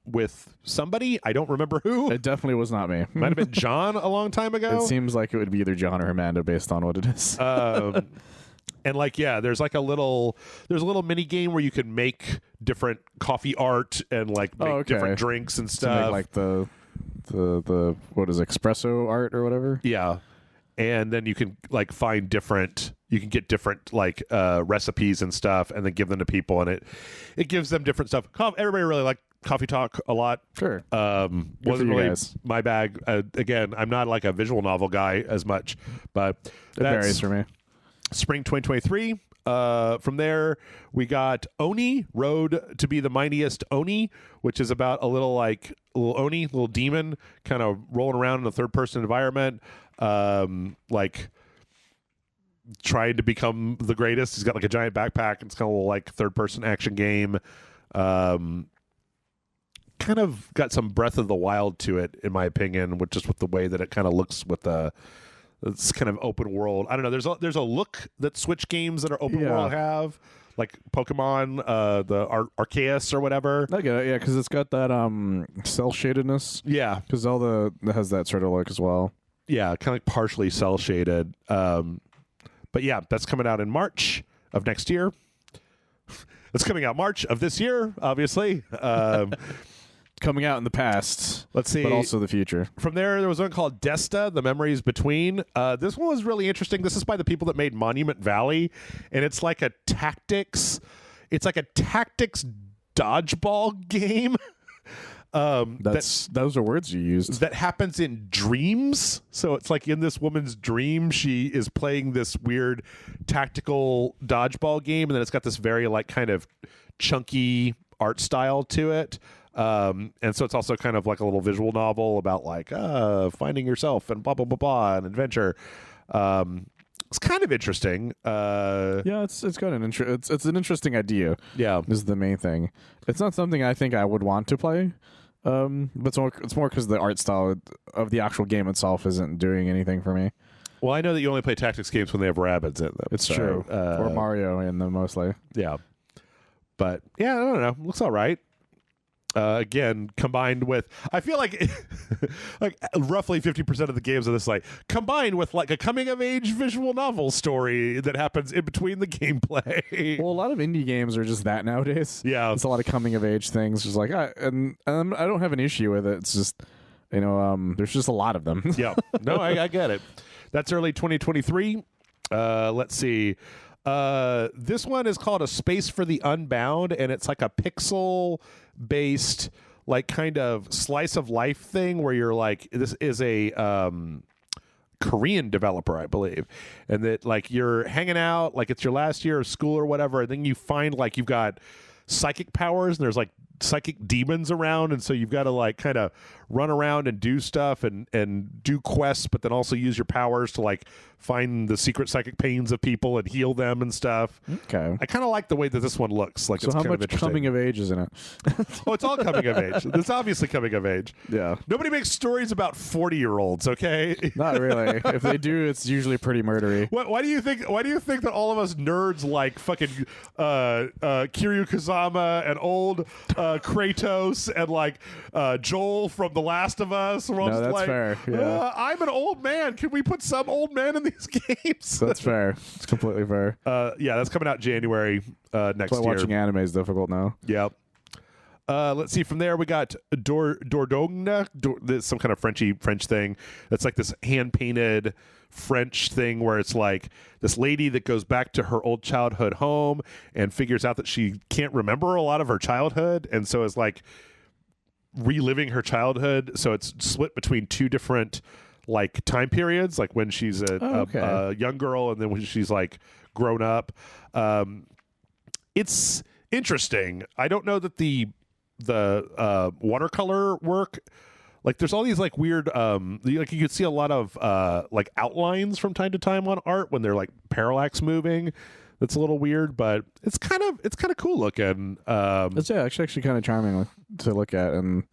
Speaker 1: with somebody. I don't remember who.
Speaker 2: It definitely was not me.
Speaker 1: Might have been John a long time ago.
Speaker 2: It seems like it would be either John or Amanda based on what it is.
Speaker 1: And like, yeah, there's a little mini game where you can make different coffee art and like make different drinks and stuff.
Speaker 2: To make like the what is espresso art or whatever.
Speaker 1: Yeah. And then you can like you can get different like recipes and stuff and then give them to people, and it gives them different stuff. Everybody really liked Coffee Talk a lot.
Speaker 2: Sure.
Speaker 1: Wasn't really my bag. Again, I'm not like a visual novel guy as much, but
Speaker 2: it varies for me. Spring
Speaker 1: 2023. From there, we got Oni, Road to be the Mightiest Oni, which is about a little Oni, little demon, kind of rolling around in a third-person environment, like trying to become the greatest. He's got like a giant backpack. It's kind of a little like third-person action game. Kind of got some Breath of the Wild to it, in my opinion, with the way that it kind of looks with the. It's kind of open world. I don't know. There's a look that Switch games that are open world have, like Pokemon, the Arceus or whatever.
Speaker 2: I get it, yeah, because it's got that cell shadedness.
Speaker 1: Yeah,
Speaker 2: because it has that sort of look as well.
Speaker 1: Yeah, kind of like partially cell shaded. But yeah, that's coming out in March of next year. It's coming out March of this year, obviously.
Speaker 2: Coming out in the past.
Speaker 1: Let's see.
Speaker 2: But also the future.
Speaker 1: From there was one called Desta, The Memories Between. This one was really interesting. This is by the people that made Monument Valley, and it's like a tactics. It's like a tactics dodgeball game.
Speaker 2: Those are words you used.
Speaker 1: That happens in dreams. So it's like in this woman's dream, she is playing this weird tactical dodgeball game, and then it's got this very like kind of chunky art style to it. And so it's also kind of like a little visual novel about like finding yourself and blah blah blah blah and adventure. It's kind of interesting.
Speaker 2: Yeah, it's got it's an interesting idea.
Speaker 1: Yeah,
Speaker 2: is the main thing. It's not something I think I would want to play. But it's more because the art style of the actual game itself isn't doing anything for me.
Speaker 1: Well, I know that you only play tactics games when they have rabbits in them.
Speaker 2: It's true, or Mario in them mostly.
Speaker 1: Yeah, but yeah, I don't know. Looks all right. Again, combined with, I feel like like roughly 50% of the games of this like combined with like a coming of age visual novel story that happens in between the gameplay.
Speaker 2: Well, a lot of indie games are just that nowadays.
Speaker 1: Yeah,
Speaker 2: it's a lot of coming of age things. Just like and I don't have an issue with it. It's just there's just a lot of them.
Speaker 1: Yeah, no, I get it. That's early 2023. Let's see. This one is called A Space for the Unbound, and it's like a pixel-based, like kind of slice of life thing where you're like, this is a Korean developer, I believe, and that like you're hanging out, like it's your last year of school or whatever, and then you find like you've got psychic powers, and there's like psychic demons around, and so you've got to like kind of run around and do stuff and do quests, but then also use your powers to like find the secret psychic pains of people and heal them and stuff.
Speaker 2: Okay,
Speaker 1: I kind of like the way that this one looks. Like,
Speaker 2: so
Speaker 1: it's
Speaker 2: how
Speaker 1: kind
Speaker 2: much
Speaker 1: of interesting.
Speaker 2: Coming of age is in it?
Speaker 1: Oh, it's all coming of age. It's obviously coming of age.
Speaker 2: Yeah,
Speaker 1: nobody makes stories about 40-year-olds. Okay,
Speaker 2: not really. If they do, it's usually pretty murdery.
Speaker 1: Why do you think that all of us nerds like fucking Kiryu Kazama and old Kratos and like Joel from The Last of Us? We're all
Speaker 2: no,
Speaker 1: just
Speaker 2: that's
Speaker 1: like,
Speaker 2: fair. Yeah.
Speaker 1: I'm an old man. Can we put some old men in these games?
Speaker 2: That's fair. It's completely fair.
Speaker 1: Yeah, that's coming out January next year.
Speaker 2: Watching anime is difficult now.
Speaker 1: Yep. Let's see. From there, we got Dordogne. There's some kind of French thing. That's like this hand-painted French thing where it's like this lady that goes back to her old childhood home and figures out that she can't remember a lot of her childhood, and so is like reliving her childhood. So it's split between two different like time periods, like when she's a young girl and then when she's like grown up. It's interesting. I don't know that the watercolor work, like there's all these like weird like you could see a lot of like outlines from time to time on art when they're like parallax moving. That's a little weird, but it's kind of cool looking.
Speaker 2: It's actually kind of charming to look at, and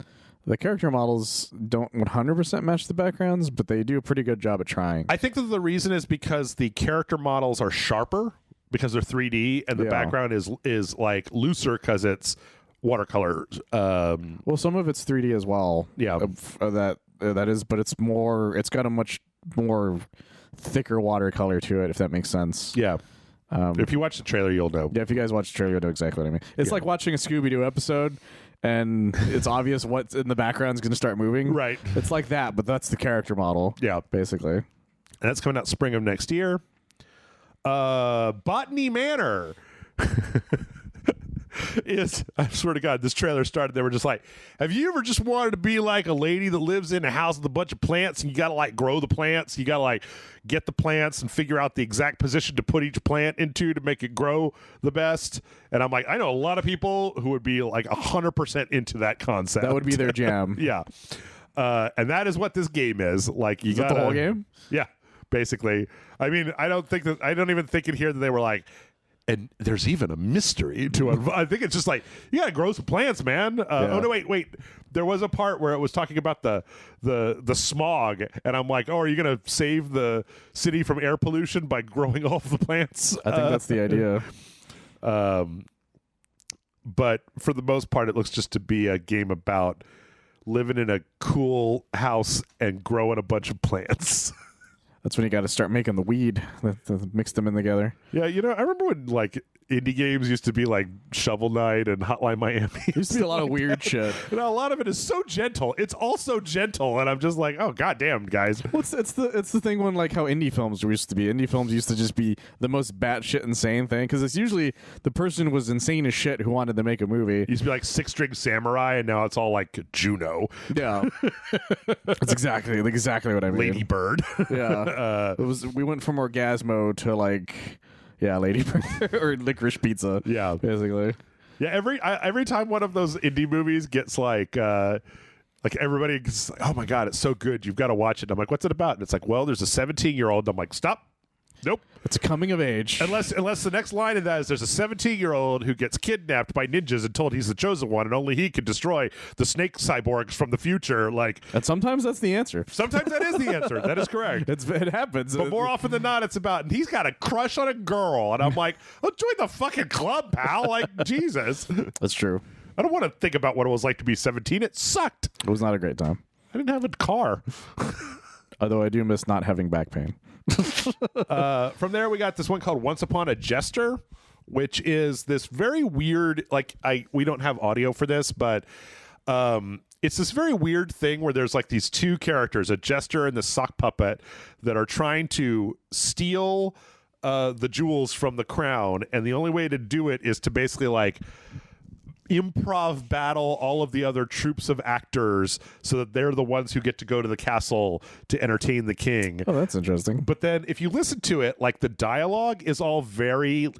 Speaker 2: the character models don't 100% match the backgrounds, but they do a pretty good job at trying.
Speaker 1: I think that the reason is because the character models are sharper because they're 3D, and the background is like looser because it's watercolor.
Speaker 2: Well, some of it's 3D as well.
Speaker 1: Yeah.
Speaker 2: That is, but it's more. It's got a much more thicker watercolor to it, if that makes sense.
Speaker 1: Yeah. If you watch the trailer, you'll know.
Speaker 2: Yeah, if you guys watch the trailer, you'll know exactly what I mean. It's like watching a Scooby-Doo episode, and it's obvious what's in the background is going to start moving.
Speaker 1: Right.
Speaker 2: It's like that, but that's the character model.
Speaker 1: Yeah.
Speaker 2: Basically.
Speaker 1: And that's coming out spring of next year. Botany Manor is, I swear to God, this trailer started, they were just like, have you ever just wanted to be like a lady that lives in a house with a bunch of plants, and you got to like grow the plants, you got to like get the plants and figure out the exact position to put each plant into to make it grow the best? And I'm like, I know a lot of people who would be like 100% into that concept.
Speaker 2: That would be their jam.
Speaker 1: Yeah. And that is what this game is. Like, you
Speaker 2: got the whole game?
Speaker 1: Yeah, basically. I mean, I don't even think in here that they were like, and there's even a mystery to it. I think it's just like, you gotta grow some plants, man. Oh no, wait. There was a part where it was talking about the smog, and I'm like, oh, are you gonna save the city from air pollution by growing all of the plants?
Speaker 2: I think that's the idea.
Speaker 1: But for the most part, it looks just to be a game about living in a cool house and growing a bunch of plants.
Speaker 2: That's when you got to start making the weed, mix them in together.
Speaker 1: Yeah, you know, I remember when like indie games used to be like Shovel Knight and Hotline Miami.
Speaker 2: There used to be a lot of weird shit.
Speaker 1: You know, a lot of it is so gentle. It's all so gentle, and I'm just like, oh goddamn, guys.
Speaker 2: Well, it's the thing when like how indie films used to be. Indie films used to just be the most batshit insane thing, because it's usually the person was insane as shit who wanted to make a movie.
Speaker 1: It used to be like Six String Samurai, and now it's all like Juno.
Speaker 2: Yeah, that's exactly what I mean.
Speaker 1: Lady Bird.
Speaker 2: Yeah, we went from Orgasmo to like. Yeah, Lady Bird or Licorice Pizza.
Speaker 1: Yeah,
Speaker 2: basically.
Speaker 1: Yeah, every time one of those indie movies gets like everybody gets like, oh my god, it's so good, you've got to watch it. I'm like, what's it about? And it's like, well, there's a 17-year-old. I'm like, stop. Nope.
Speaker 2: It's coming of age.
Speaker 1: Unless the next line of that is there's a 17-year-old who gets kidnapped by ninjas and told he's the chosen one and only he can destroy the snake cyborgs from the future. Like,
Speaker 2: and sometimes that's the answer.
Speaker 1: Sometimes that is the answer. That is correct.
Speaker 2: It happens.
Speaker 1: But more often than not, it's about, and he's got a crush on a girl. And I'm like, oh, join the fucking club, pal. Like, Jesus.
Speaker 2: That's true.
Speaker 1: I don't want to think about what it was like to be 17. It sucked.
Speaker 2: It was not a great time.
Speaker 1: I didn't have a car.
Speaker 2: Although I do miss not having back pain.
Speaker 1: From there, we got this one called Once Upon a Jester, which is this very weird, like, we don't have audio for this, but it's this very weird thing where there's like these two characters, a jester and the sock puppet, that are trying to steal the jewels from the crown, and the only way to do it is to basically like improv battle all of the other troops of actors so that they're the ones who get to go to the castle to entertain the king.
Speaker 2: Oh, that's interesting.
Speaker 1: But then if you listen to it, like, the dialogue is all very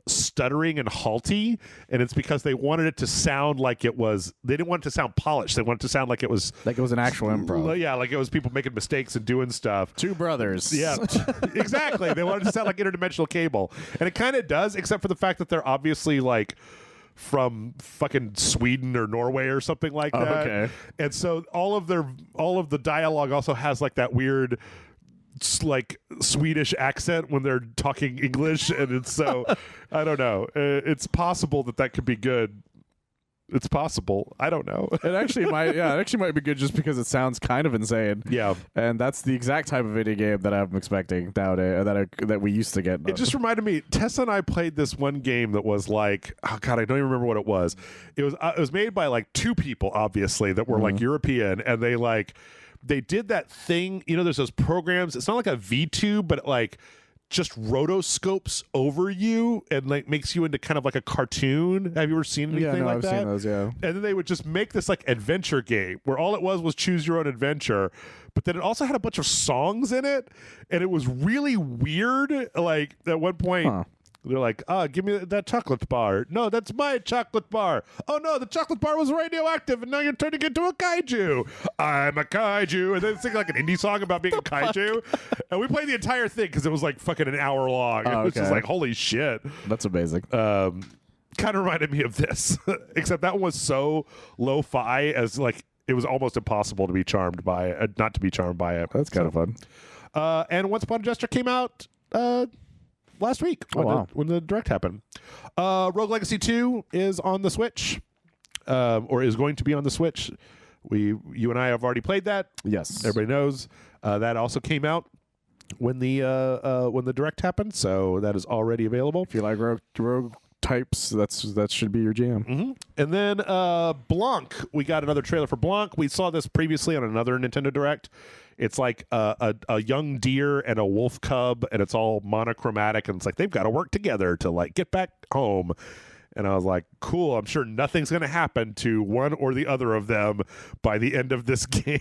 Speaker 1: stuttering and halty, and it's because they wanted it to sound like it was, they didn't want it to sound polished. They wanted it to sound like it was
Speaker 2: an actual improv.
Speaker 1: Yeah, like it was people making mistakes and doing stuff.
Speaker 2: Two brothers.
Speaker 1: Yeah, exactly. They wanted it to sound like interdimensional cable, and it kind of does, except for the fact that they're obviously like from fucking Sweden or Norway or something like that.
Speaker 2: Okay.
Speaker 1: And so all of the dialogue also has like that weird like Swedish accent when they're talking English, and it's so I don't know. It's possible that could be good. It's possible. I don't know.
Speaker 2: It actually might be good just because it sounds kind of insane.
Speaker 1: Yeah.
Speaker 2: And that's the exact type of video game that I'm expecting nowadays, that we used to get.
Speaker 1: It just reminded me, Tessa and I played this one game that was like, oh god, I don't even remember what it was. It was made by like two people, obviously, that were like European, and they did that thing, you know, there's those programs, it's not like a VTube, but like just rotoscopes over you and like makes you into kind of like a cartoon. Have you ever seen anything like
Speaker 2: I've
Speaker 1: that?
Speaker 2: seen those, yeah.
Speaker 1: And then they would just make this like adventure game where all it was choose your own adventure, but then it also had a bunch of songs in it, and it was really weird. Like at one point they're like, give me that chocolate bar. No, that's my chocolate bar. Oh no, the chocolate bar was radioactive and now you're turning into a kaiju. I'm a kaiju. And then sing like an indie song about being a kaiju. And we played the entire thing because it was like fucking an hour long. It was just like, holy shit.
Speaker 2: That's amazing.
Speaker 1: Kind of reminded me of this, except that one was so lo-fi as like it was almost impossible to be charmed by it, not to be charmed by it.
Speaker 2: That's kind of fun.
Speaker 1: And Once Upon a Jester came out last week when the direct happened. Rogue Legacy 2 is on the Switch. or is going to be on the Switch. You and I have already played that.
Speaker 2: Yes.
Speaker 1: Everybody knows. That also came out when the direct happened, so that is already available.
Speaker 2: If you like rogue types, that should be your jam.
Speaker 1: Mm-hmm. And then Blanc, we got another trailer for Blanc. We saw this previously on another Nintendo Direct. It's like a young deer and a wolf cub, and it's all monochromatic, and it's like they've got to work together to like get back home. And I was like, cool, I'm sure nothing's going to happen to one or the other of them by the end of this game.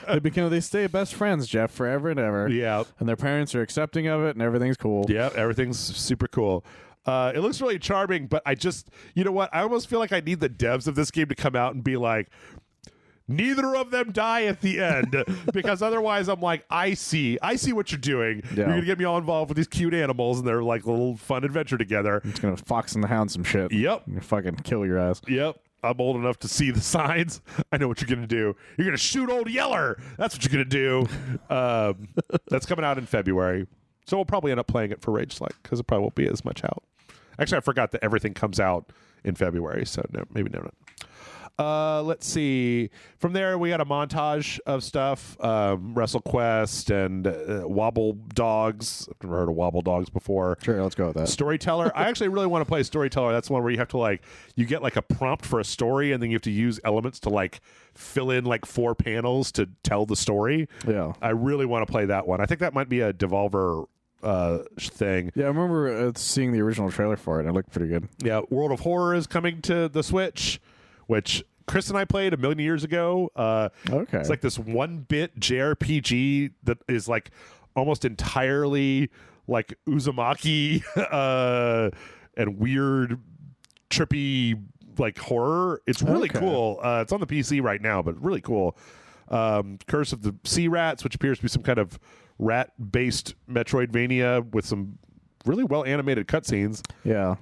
Speaker 2: They stay best friends, Jeff, forever and ever.
Speaker 1: Yeah.
Speaker 2: And their parents are accepting of it, and everything's cool.
Speaker 1: Yeah, everything's super cool. It looks really charming, but I just, you know what? I almost feel like I need the devs of this game to come out and be like, neither of them die at the end, because otherwise I'm like, I see what you're doing.
Speaker 2: Yeah.
Speaker 1: You're going to get me all involved with these cute animals, and they're like a little fun adventure together.
Speaker 2: It's going to Fox and the Hound some shit.
Speaker 1: Yep.
Speaker 2: You fucking kill your ass.
Speaker 1: Yep. I'm old enough to see the signs. I know what you're going to do. You're going to shoot old Yeller. That's what you're going to do. That's coming out in February. So we'll probably end up playing it for RageSelect, because it probably won't be as much out. Actually, I forgot that everything comes out in February, so maybe not. Let's see. From there, we got a montage of stuff. WrestleQuest and Wobble Dogs. I've never heard of Wobble Dogs before.
Speaker 2: Sure, let's go with that.
Speaker 1: Storyteller. I actually really want to play Storyteller. That's one where you have to you get like a prompt for a story, and then you have to use elements to like fill in like 4 panels to tell the story.
Speaker 2: Yeah.
Speaker 1: I really want to play that one. I think that might be a Devolver thing.
Speaker 2: Yeah, I remember seeing the original trailer for it. It looked pretty good.
Speaker 1: Yeah, World of Horror is coming to the Switch, which Chris and I played a million years ago.
Speaker 2: Okay.
Speaker 1: It's like this 1-bit JRPG that is like almost entirely like Uzumaki and weird, trippy like horror. It's really cool. It's on the PC right now, but really cool. Curse of the Sea Rats, which appears to be some kind of rat-based Metroidvania with some really well-animated cutscenes.
Speaker 2: Yeah.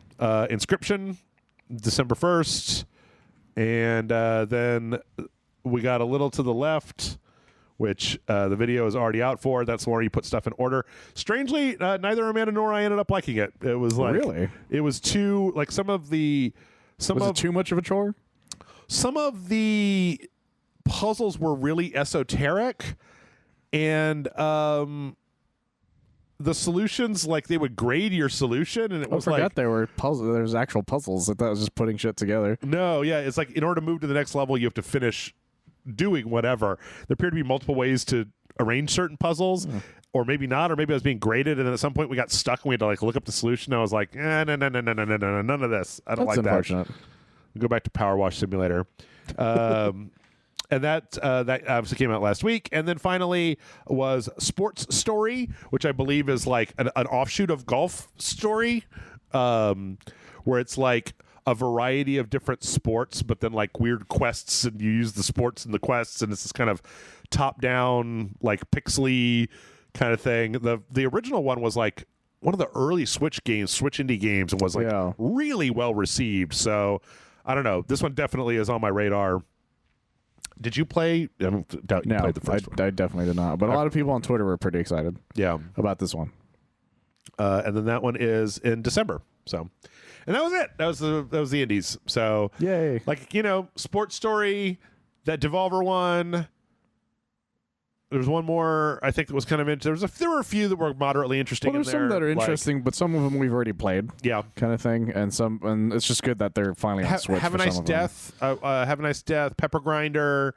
Speaker 1: Inscription, December 1st. And then we got a little to the left, which the video is already out for. That's where you put stuff in order. Strangely, neither Amanda nor I ended up liking it. It was like
Speaker 2: really,
Speaker 1: it was too like was it
Speaker 2: too much of a chore?
Speaker 1: Some of the puzzles were really esoteric, and the solutions, like they would grade your solution, and it was like
Speaker 2: there were puzzles. There's actual puzzles. I thought it was just putting shit together.
Speaker 1: No, yeah, it's like in order to move to the next level, you have to finish doing whatever. There appear to be multiple ways to arrange certain puzzles, or maybe not, or maybe I was being graded, and then at some point we got stuck and we had to like look up the solution. I was like, no, none of this. I don't like that.
Speaker 2: That's unfortunate.
Speaker 1: Go back to Power Wash Simulator. And that obviously came out last week. And then finally was Sports Story, which I believe is like an offshoot of Golf Story, where it's like a variety of different sports, but then like weird quests, and you use the sports and the quests, and it's this kind of top-down, like pixely kind of thing. The original one was like one of the early Switch indie games, and was like really well received. So I don't know. This one definitely is on my radar. Did you play? I don't doubt you played the first one.
Speaker 2: I definitely did not. But a lot of people on Twitter were pretty excited.
Speaker 1: Yeah,
Speaker 2: about this one.
Speaker 1: And then that one is in December. So, and that was it. That was the indies. So,
Speaker 2: yay!
Speaker 1: Like, Sports Story, that Devolver one. There was one more I think that was kind of interesting. There were a few that were moderately interesting.
Speaker 2: Well, there's some that are interesting, but some of them we've already played.
Speaker 1: Yeah,
Speaker 2: kind of thing, and it's just good that they're finally on Switch.
Speaker 1: Have a Nice Death. Have a Nice Death. Pepper Grinder.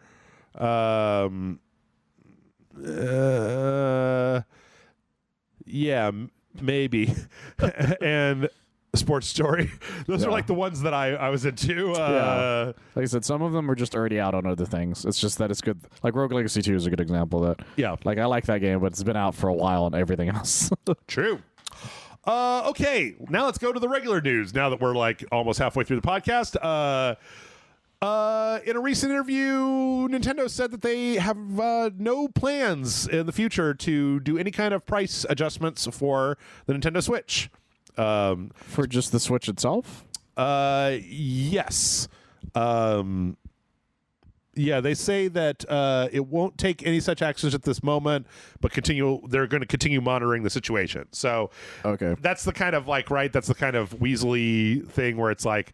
Speaker 1: Yeah, maybe, and Sports Story. Those are like the ones that I was into.
Speaker 2: Like I said, some of them are just already out on other things. It's just that it's good. Like Rogue Legacy 2 is a good example of that.
Speaker 1: Yeah.
Speaker 2: Like I like that game, but it's been out for a while and everything else.
Speaker 1: True. Okay, now let's go to the regular news. Now that we're like almost halfway through the podcast. In a recent interview, Nintendo said that they have no plans in the future to do any kind of price adjustments for the Nintendo Switch.
Speaker 2: For just the Switch itself?
Speaker 1: Yes. Yeah, they say that it won't take any such actions at this moment, but they're going to continue monitoring the situation. So
Speaker 2: okay,
Speaker 1: that's the kind of that's the kind of Weasley thing where it's like,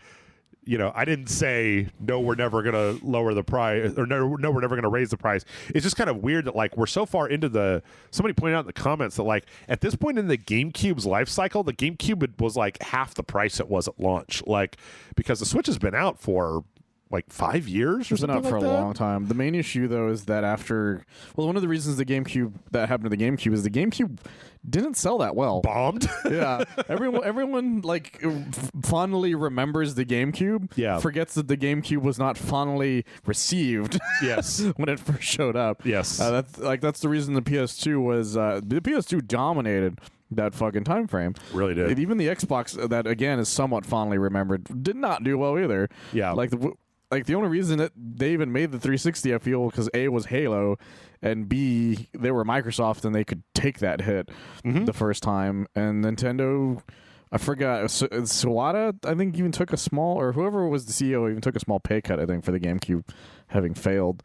Speaker 1: I didn't say no, we're never going to lower the price, or no, we're never going to raise the price. It's just kind of weird that like we're so far into somebody pointed out in the comments that like at this point in the GameCube's life cycle, the GameCube was like half the price it was at launch, like because the Switch has been out for like 5 years or
Speaker 2: It's been
Speaker 1: something
Speaker 2: out for
Speaker 1: like
Speaker 2: a
Speaker 1: that.
Speaker 2: long time. The main issue, though, is that one of the reasons that happened to the GameCube is the GameCube didn't sell that well.
Speaker 1: Bombed.
Speaker 2: Yeah, everyone like fondly remembers the GameCube.
Speaker 1: Yeah.
Speaker 2: Forgets that the GameCube was not fondly received.
Speaker 1: Yes.
Speaker 2: When it first showed up.
Speaker 1: Yes.
Speaker 2: That's the reason the PS2 was the PS2 dominated that fucking time frame.
Speaker 1: Really did.
Speaker 2: And even the Xbox, that again is somewhat fondly remembered, did not do well either.
Speaker 1: Yeah.
Speaker 2: Like the only reason that they even made the 360, I feel, because A, was Halo, and B, they were Microsoft and they could take that hit the first time. And Nintendo, I forgot, Sawada, I think, even took a small, or whoever was the CEO, even took a small pay cut, I think, for the GameCube having failed.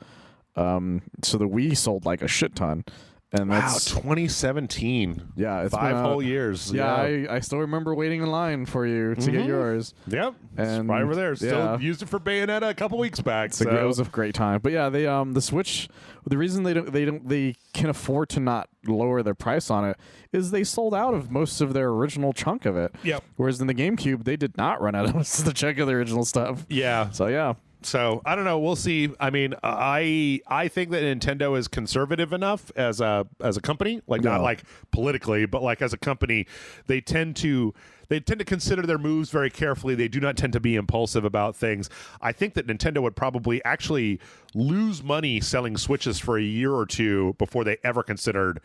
Speaker 2: So the Wii sold like a shit ton. And
Speaker 1: Wow,
Speaker 2: that's
Speaker 1: 2017.
Speaker 2: Yeah, it's
Speaker 1: 5
Speaker 2: been
Speaker 1: whole years.
Speaker 2: Yeah, I still remember waiting in line for you to get yours.
Speaker 1: Yep.
Speaker 2: And
Speaker 1: it's right over there. Still
Speaker 2: yeah.
Speaker 1: used it for Bayonetta a couple weeks back.
Speaker 2: It was a great time. But yeah, they the Switch, the reason they can afford to not lower their price on it is they sold out of most of their original chunk of it.
Speaker 1: Yep.
Speaker 2: Whereas in the GameCube, they did not run out of most of the chunk of the original stuff.
Speaker 1: Yeah.
Speaker 2: So yeah.
Speaker 1: So I don't know. We'll see. I mean, I think that Nintendo is conservative enough as a company, like not like politically, but like as a company, they tend to consider their moves very carefully. They do not tend to be impulsive about things. I think that Nintendo would probably actually lose money selling Switches for a year or two before they ever considered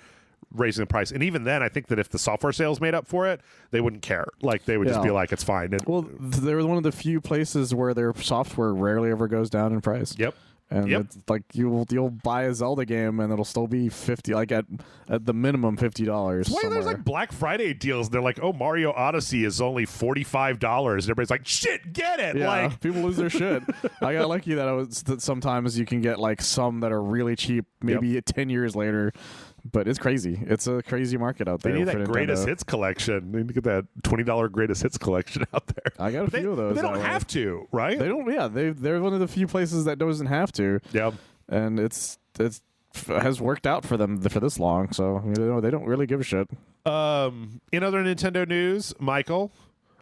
Speaker 1: raising the price. And even then, I think that if the software sales made up for it, they wouldn't care. Like they would just be like, it's fine. And,
Speaker 2: well, they're one of the few places where their software rarely ever goes down in price.
Speaker 1: Yep.
Speaker 2: And it's like you'll buy a Zelda game and it'll still be $50, like at the minimum $50.
Speaker 1: Why there's like Black Friday deals? They're like, oh, Mario Odyssey is only $45, and everybody's like, shit, get it!
Speaker 2: Yeah,
Speaker 1: Like
Speaker 2: people lose their shit. I got lucky that sometimes you can get like some that are really cheap, maybe 10 years later. But it's crazy. It's a crazy market out there.
Speaker 1: They need
Speaker 2: for
Speaker 1: that
Speaker 2: Nintendo.
Speaker 1: greatest hits collection. They need to get that $20 greatest hits collection out there.
Speaker 2: I got a few of those.
Speaker 1: But they don't have to, right?
Speaker 2: They don't. Yeah, they're one of the few places that doesn't have to.
Speaker 1: Yeah.
Speaker 2: And it's has worked out for them for this long. So they don't really give a shit.
Speaker 1: In other Nintendo news, Michael,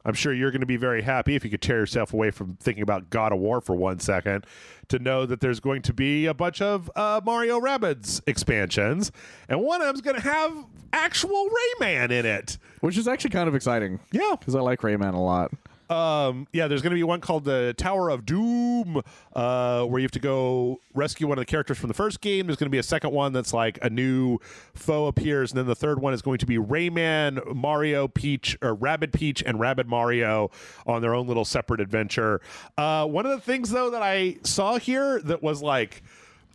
Speaker 1: I'm sure you're going to be very happy if you could tear yourself away from thinking about God of War for 1 second to know that there's going to be a bunch of Mario Rabbids expansions, and one of them's going to have actual Rayman in it.
Speaker 2: Which is actually kind of exciting.
Speaker 1: Yeah.
Speaker 2: Because I like Rayman a lot.
Speaker 1: Yeah, there's going to be one called the Tower of Doom, where you have to go rescue one of the characters from the first game. There's going to be a second one that's like a new foe appears, and then the third one is going to be Rayman, Mario, Peach, or Rabid Peach, and Rabid Mario on their own little separate adventure. One of the things, though, that I saw here that was like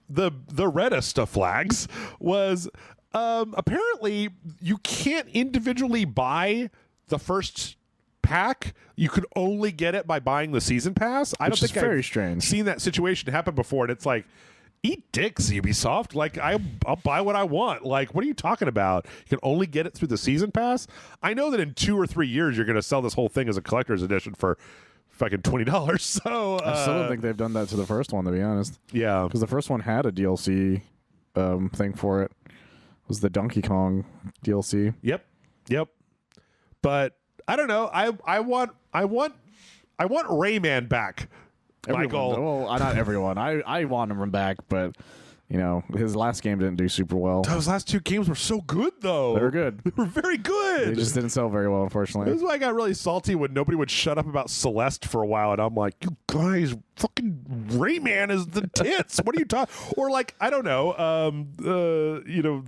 Speaker 1: the reddest of flags was apparently you can't individually buy the first pack. You can only get it by buying the season pass. I don't think
Speaker 2: very
Speaker 1: I've
Speaker 2: strange.
Speaker 1: seen that situation happen before, and it's like, eat dicks, Ubisoft. Like I'll buy what I want. Like, what are you talking about? You can only get it through the season pass. I know that in 2 or 3 years you're going to sell this whole thing as a collector's edition for fucking $20. So
Speaker 2: I still don't think they've done that to the first one, to be honest.
Speaker 1: Yeah,
Speaker 2: Because the first one had a DLC thing for it. It was the Donkey Kong DLC.
Speaker 1: Yep. But I don't know. I want Rayman back. Michael.
Speaker 2: Well, not everyone. I want him back, but his last game didn't do super well.
Speaker 1: Those last 2 games were so good, though.
Speaker 2: They were good.
Speaker 1: They were very good.
Speaker 2: They just didn't sell very well, unfortunately.
Speaker 1: This is why I got really salty when nobody would shut up about Celeste for a while, and I'm like, you guys, fucking Rayman is the tits. What are you talking? Or like, I don't know.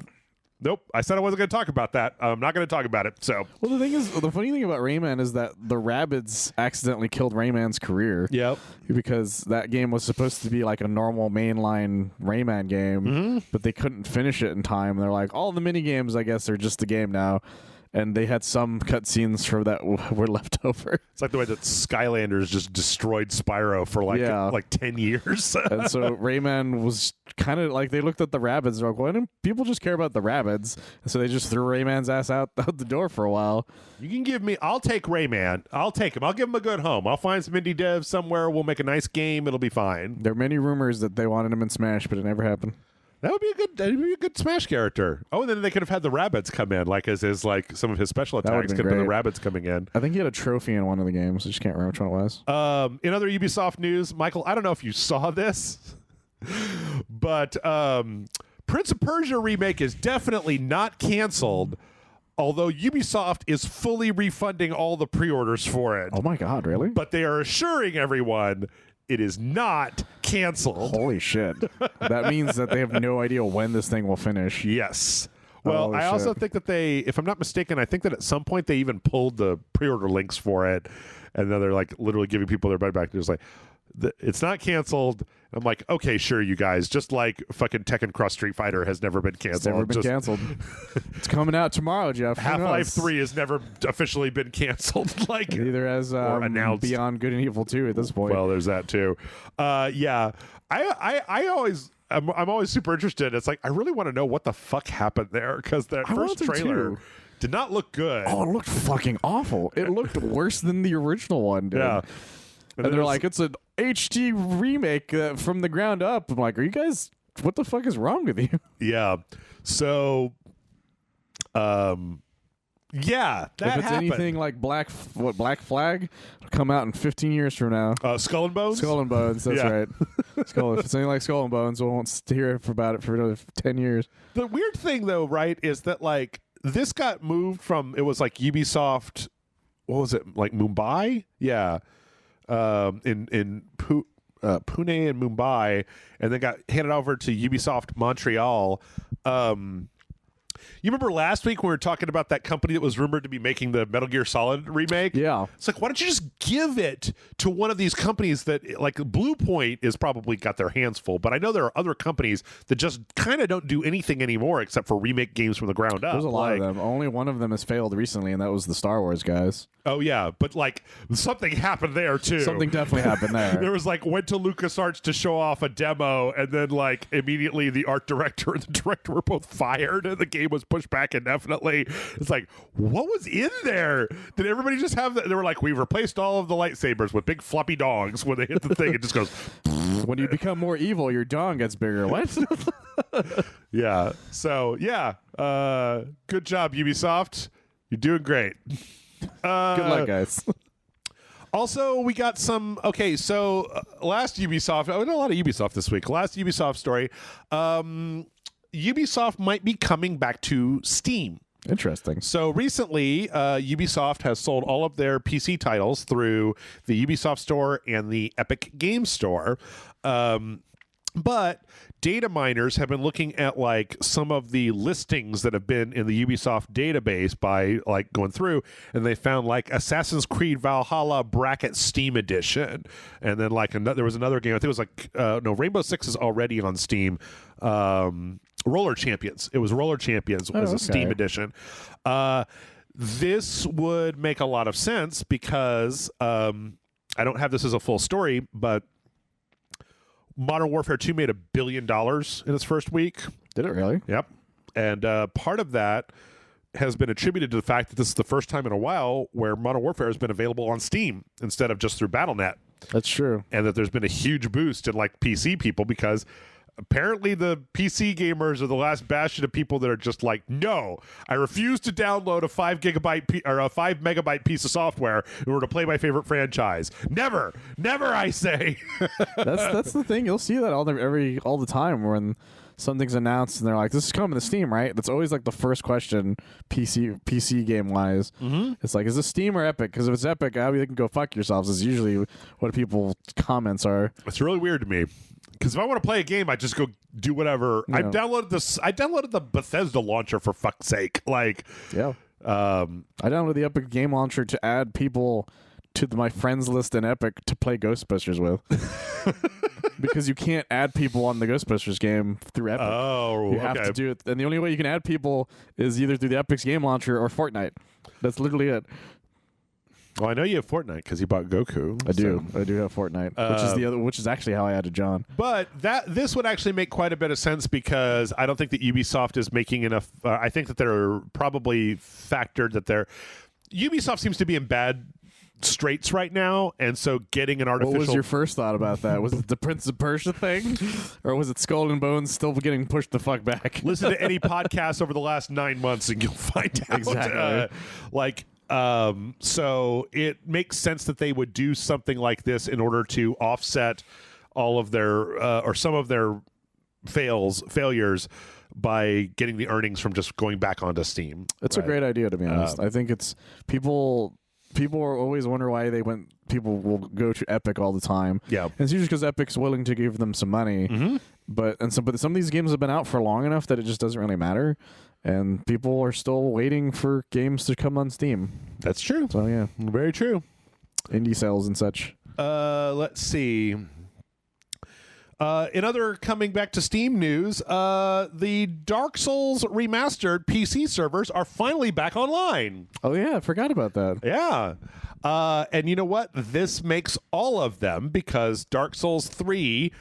Speaker 1: Nope. I said I wasn't going to talk about that. I'm not going to talk about it. So,
Speaker 2: Well, the thing is, the funny thing about Rayman is that the Rabbids accidentally killed Rayman's career.
Speaker 1: yep.
Speaker 2: Because that game was supposed to be like a normal mainline Rayman game, but they couldn't finish it in time. They're like, all the mini games, I guess, are just the game now. and they had some cutscenes from that were left over.
Speaker 1: It's like the way that Skylanders just destroyed Spyro for like 10 years.
Speaker 2: And so Rayman was kind of like, they looked at the rabbits and were like, why don't people just care about the rabbits? And so they just threw Rayman's ass out the door for a while.
Speaker 1: You can give me, I'll take Rayman. I'll take him. I'll give him a good home. I'll find some indie devs somewhere. We'll make a nice game. It'll be fine.
Speaker 2: There are many rumors that they wanted him in Smash, but it never happened.
Speaker 1: That'd be a good Smash character. Oh, and then they could have had the rabbits come in, like as his like some of his special attacks could have been the rabbits coming in.
Speaker 2: I think he had a trophy in one of the games. I just can't remember which one it was.
Speaker 1: In other Ubisoft news, Michael, I don't know if you saw this, but Prince of Persia remake is definitely not canceled, although Ubisoft is fully refunding all the pre-orders for it.
Speaker 2: Oh my God, really?
Speaker 1: But they are assuring everyone it is not canceled.
Speaker 2: Holy shit. That means that they have no idea when this thing will finish.
Speaker 1: Yes. Well, I also think that they, if I'm not mistaken, I think that at some point they even pulled the pre-order links for it, and then they're like literally giving people their money back. They're just like, it's not canceled. I'm like, okay, sure, you guys. Just like fucking Tekken Cross Street Fighter has never been canceled.
Speaker 2: It's never been canceled. It's coming out tomorrow, Jeff.
Speaker 1: Half-Life 3 has never officially been canceled. Like
Speaker 2: neither has
Speaker 1: announced.
Speaker 2: Beyond Good and Evil 2 at this point.
Speaker 1: Well, there's that too. Yeah, I'm always super interested. It's like I really want to know what the fuck happened there, because that first trailer did not look good.
Speaker 2: Oh, it looked fucking awful. It looked worse than the original one did.
Speaker 1: Yeah.
Speaker 2: And they're like, it's an HD remake from the ground up. I'm like, are you guys, what the fuck is wrong with you?
Speaker 1: Yeah. So, yeah, that
Speaker 2: if it's
Speaker 1: happened.
Speaker 2: anything like Black Flag, it'll come out in 15 years from now.
Speaker 1: Skull and Bones?
Speaker 2: Skull and Bones, that's
Speaker 1: Yeah.
Speaker 2: right. If it's anything like Skull and Bones, we won't hear about it for another 10 years.
Speaker 1: The weird thing, though, right, is that, like, this got moved from, it was like Ubisoft, what was it, like Mumbai? Yeah. In Pune and Mumbai, and then got handed over to Ubisoft Montreal. You remember last week when we were talking about that company that was rumored to be making the Metal Gear Solid remake?
Speaker 2: Yeah.
Speaker 1: It's like, why don't you just give it to one of these companies that, like, Blue Point is probably got their hands full, but I know there are other companies that just kind of don't do anything anymore except for remake games from the ground up.
Speaker 2: There's a lot of them. Only one of them has failed recently, and that was the Star Wars guys.
Speaker 1: Oh, yeah, but, like, something happened there, too.
Speaker 2: Something definitely happened there.
Speaker 1: There was, like, went to LucasArts to show off a demo, and then, like, immediately the art director and the director were both fired, and the game was pushed back indefinitely. It's like, what was in there? Did everybody just have that? They were like, we've replaced all of the lightsabers with big floppy dongs. When they hit the thing, it just goes...
Speaker 2: When you become more evil, your dong gets bigger. What?
Speaker 1: Yeah. So, yeah. Good job, Ubisoft. You're doing great.
Speaker 2: Good luck, guys.
Speaker 1: Also, we got some... Okay, so last Ubisoft... I did a lot of Ubisoft this week. Last Ubisoft story. Ubisoft might be coming back to Steam.
Speaker 2: Interesting.
Speaker 1: So recently, Ubisoft has sold all of their PC titles through the Ubisoft Store and the Epic Games Store. But data miners have been looking at like some of the listings that have been in the Ubisoft database by like going through, and they found like Assassin's Creed Valhalla bracket Steam edition, and then like there was another game, I think it was like Rainbow Six is already on Steam. Roller Champions. It was Roller Champions was a Steam edition. This would make a lot of sense because I don't have this as a full story, but Modern Warfare 2 made $1 billion in its first week.
Speaker 2: Did it really?
Speaker 1: Yep. And part of that has been attributed to the fact that this is the first time in a while where Modern Warfare has been available on Steam instead of just through Battle.net.
Speaker 2: That's true.
Speaker 1: And that there's been a huge boost in like PC people because apparently the PC gamers are the last bastion of people that are just like, no, I refuse to download a 5 megabyte piece of software in order to play my favorite franchise. Never, I say.
Speaker 2: That's the thing. You'll see that all the time when something's announced and they're like, this is coming to Steam, right? That's always like the first question PC game wise. Mm-hmm. It's like, is this Steam or Epic? Because if it's Epic, you can go fuck yourselves is usually what people's comments are.
Speaker 1: It's really weird to me. Because if I want to play a game, I just go do whatever. Yeah. I downloaded the Bethesda launcher for fuck's sake. Like,
Speaker 2: yeah. I downloaded the Epic game launcher to add people to my friends list in Epic to play Ghostbusters with. because you can't add people on the Ghostbusters game through Epic.
Speaker 1: Oh,
Speaker 2: you have to do it, and the only way you can add people is either through the Epic's game launcher or Fortnite. That's literally it.
Speaker 1: Well, I know you have Fortnite because you bought Goku.
Speaker 2: I do have Fortnite, which is actually how I added John.
Speaker 1: But this would actually make quite a bit of sense because I don't think that Ubisoft is making enough. I think that they're probably factored that Ubisoft seems to be in bad straits right now, and so getting an artificial.
Speaker 2: What was your first thought about that? Was it the Prince of Persia thing, or was it Skull and Bones still getting pushed the fuck back?
Speaker 1: Listen to any podcast over the last 9 months, and you'll find out.
Speaker 2: Exactly.
Speaker 1: So it makes sense that they would do something like this in order to offset all of their or some of their failures by getting the earnings from just going back onto Steam.
Speaker 2: It's a great idea, to be honest. I think it's people are always wonder why people will go to Epic all the time.
Speaker 1: Yeah.
Speaker 2: And it's usually because Epic's willing to give them some money.
Speaker 1: Mm-hmm.
Speaker 2: But some of these games have been out for long enough that it just doesn't really matter. And people are still waiting for games to come on Steam.
Speaker 1: That's true.
Speaker 2: So yeah.
Speaker 1: Very true.
Speaker 2: Indie sales and such.
Speaker 1: Let's see. In other coming back to Steam news, the Dark Souls remastered PC servers are finally back online.
Speaker 2: Oh yeah, I forgot about that.
Speaker 1: Yeah. And you know what? This makes all of them because Dark Souls 3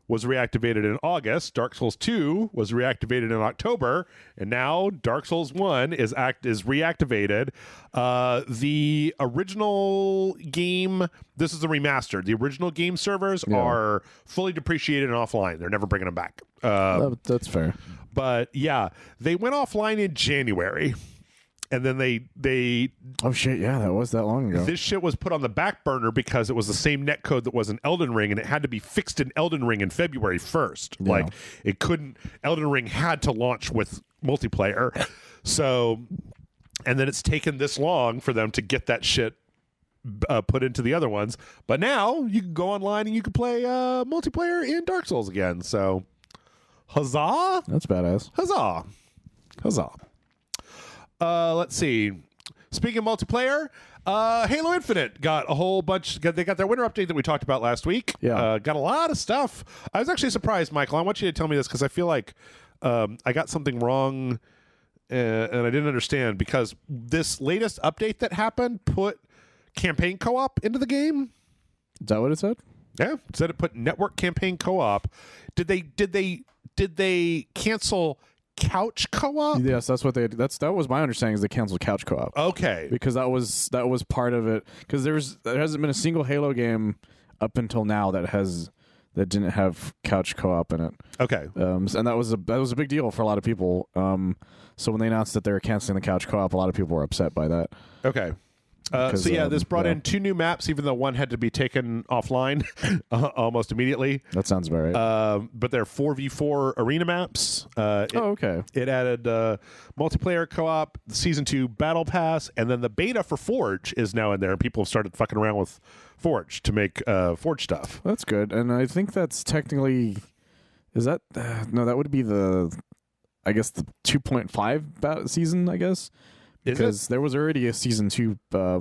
Speaker 1: was reactivated in August, Dark Souls 2 was reactivated in October, and now Dark Souls 1 is reactivated. The original game, this is a remaster. The original game servers are fully depreciated and offline. They're never bringing them back.
Speaker 2: That's fair.
Speaker 1: But yeah, they went offline in January. And then they
Speaker 2: oh shit, yeah, that was that long ago.
Speaker 1: This shit was put on the back burner because it was the same netcode that was in Elden Ring, and it had to be fixed in Elden Ring in February 1st.
Speaker 2: Yeah.
Speaker 1: Like it couldn't. Elden Ring had to launch with multiplayer, so and then it's taken this long for them to get that shit put into the other ones. But now you can go online and you can play multiplayer in Dark Souls again. So huzzah!
Speaker 2: That's badass.
Speaker 1: Huzzah! Huzzah! Let's see. Speaking of multiplayer, Halo Infinite got a whole bunch. They got their winter update that we talked about last week.
Speaker 2: Yeah.
Speaker 1: Got a lot of stuff. I was actually surprised, Michael. I want you to tell me this because I feel like I got something wrong and I didn't understand because this latest update that happened put campaign co-op into the game.
Speaker 2: Is that what it said?
Speaker 1: Yeah, it said it put network campaign co-op. Did they cancel couch co-op?
Speaker 2: Yes, that's what that was my understanding is they canceled couch co-op.
Speaker 1: Okay.
Speaker 2: Because that was part of it. Because there hasn't been a single Halo game up until now that didn't have couch co-op in it.
Speaker 1: Okay.
Speaker 2: And that was a big deal for a lot of people. So when they announced that they were canceling the couch co-op, a lot of people were upset by that.
Speaker 1: Okay. So yeah, this brought in 2 new maps, even though one had to be taken offline almost immediately.
Speaker 2: That sounds about right.
Speaker 1: But they're 4v4 arena maps.
Speaker 2: Okay.
Speaker 1: It added multiplayer co-op, the Season 2 Battle Pass, and then the beta for Forge is now in there. People have started fucking around with Forge to make Forge stuff.
Speaker 2: That's good. And I think that's technically... Is that... no, that would be the 2.5 season, I guess. Because there was already a Season 2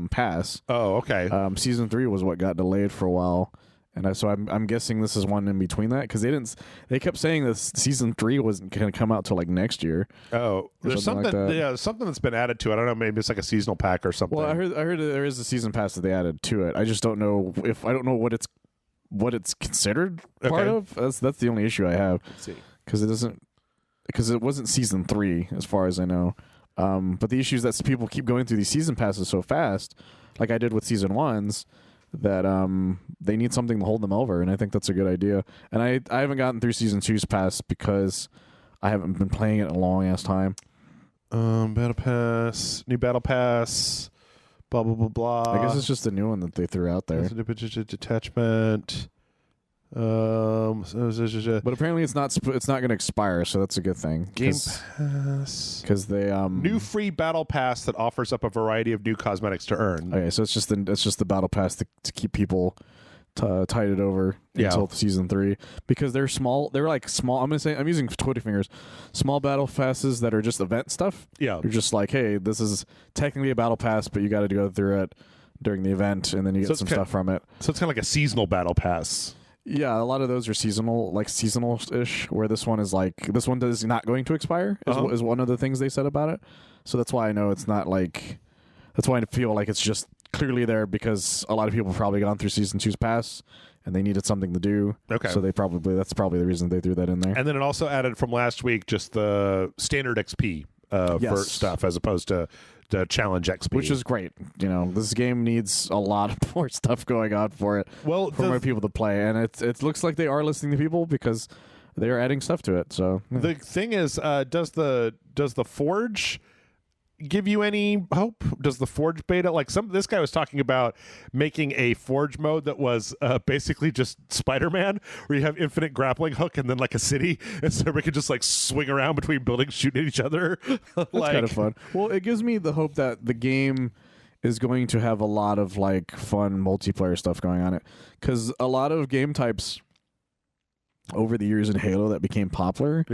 Speaker 2: pass.
Speaker 1: Oh, okay.
Speaker 2: Season 3 was what got delayed for a while. And so I'm guessing this is one in between that because they kept saying this Season 3 wasn't going to come out till like next year.
Speaker 1: Oh, there's something like something that's been added to it. I don't know, maybe it's like a seasonal pack or something.
Speaker 2: Well, I heard there is a season pass that they added to it. I just don't know what it's considered part of. That's the only issue I have.
Speaker 1: Let's see.
Speaker 2: Because it wasn't Season 3 as far as I know. But the issue is that people keep going through these season passes so fast, like I did with Season 1s, that they need something to hold them over, and I think that's a good idea. And I haven't gotten through Season 2's pass because I haven't been playing it in a long-ass time.
Speaker 1: Battle Pass, new Battle Pass, blah, blah, blah, blah.
Speaker 2: I guess it's just a new one that they threw out there.
Speaker 1: Detachment.
Speaker 2: But apparently it's not going to expire, so that's a good thing.
Speaker 1: Game Pass.
Speaker 2: Because they
Speaker 1: new free battle pass that offers up a variety of new cosmetics to earn.
Speaker 2: Okay, so it's just the battle pass to keep people tided over until Season 3 because they're small. They're like small. I'm using 20 fingers. Small battle passes that are just event stuff.
Speaker 1: Yeah,
Speaker 2: you're just like, hey, this is technically a battle pass, but you got to go through it during the event, and then you get some stuff from it.
Speaker 1: So it's kind of like a seasonal battle pass.
Speaker 2: Yeah, a lot of those are seasonal-ish, where this one is not going to expire, is one of the things they said about it. So that's why I know it's not like, that's why I feel like it's just clearly there because a lot of people have probably gone through Season 2's pass, and they needed something to do.
Speaker 1: Okay.
Speaker 2: So that's probably the reason they threw that in there.
Speaker 1: And then it also added from last week just the standard XP for stuff as opposed to the challenge XP,
Speaker 2: which is great. This game needs a lot more stuff going on for it.
Speaker 1: Well,
Speaker 2: for more people to play, and it looks like they are listening to people because they are adding stuff to it. So
Speaker 1: the thing is, does the Forge give you any hope? Does the Forge beta, like this guy was talking about making a Forge mode that was basically just Spider-Man, where you have infinite grappling hook and then like a city, and so we could just like swing around between buildings shooting at each other.
Speaker 2: That's kind of fun. Well, it gives me the hope that the game is going to have a lot of like fun multiplayer stuff going on it, because a lot of game types over the years in Halo that became popular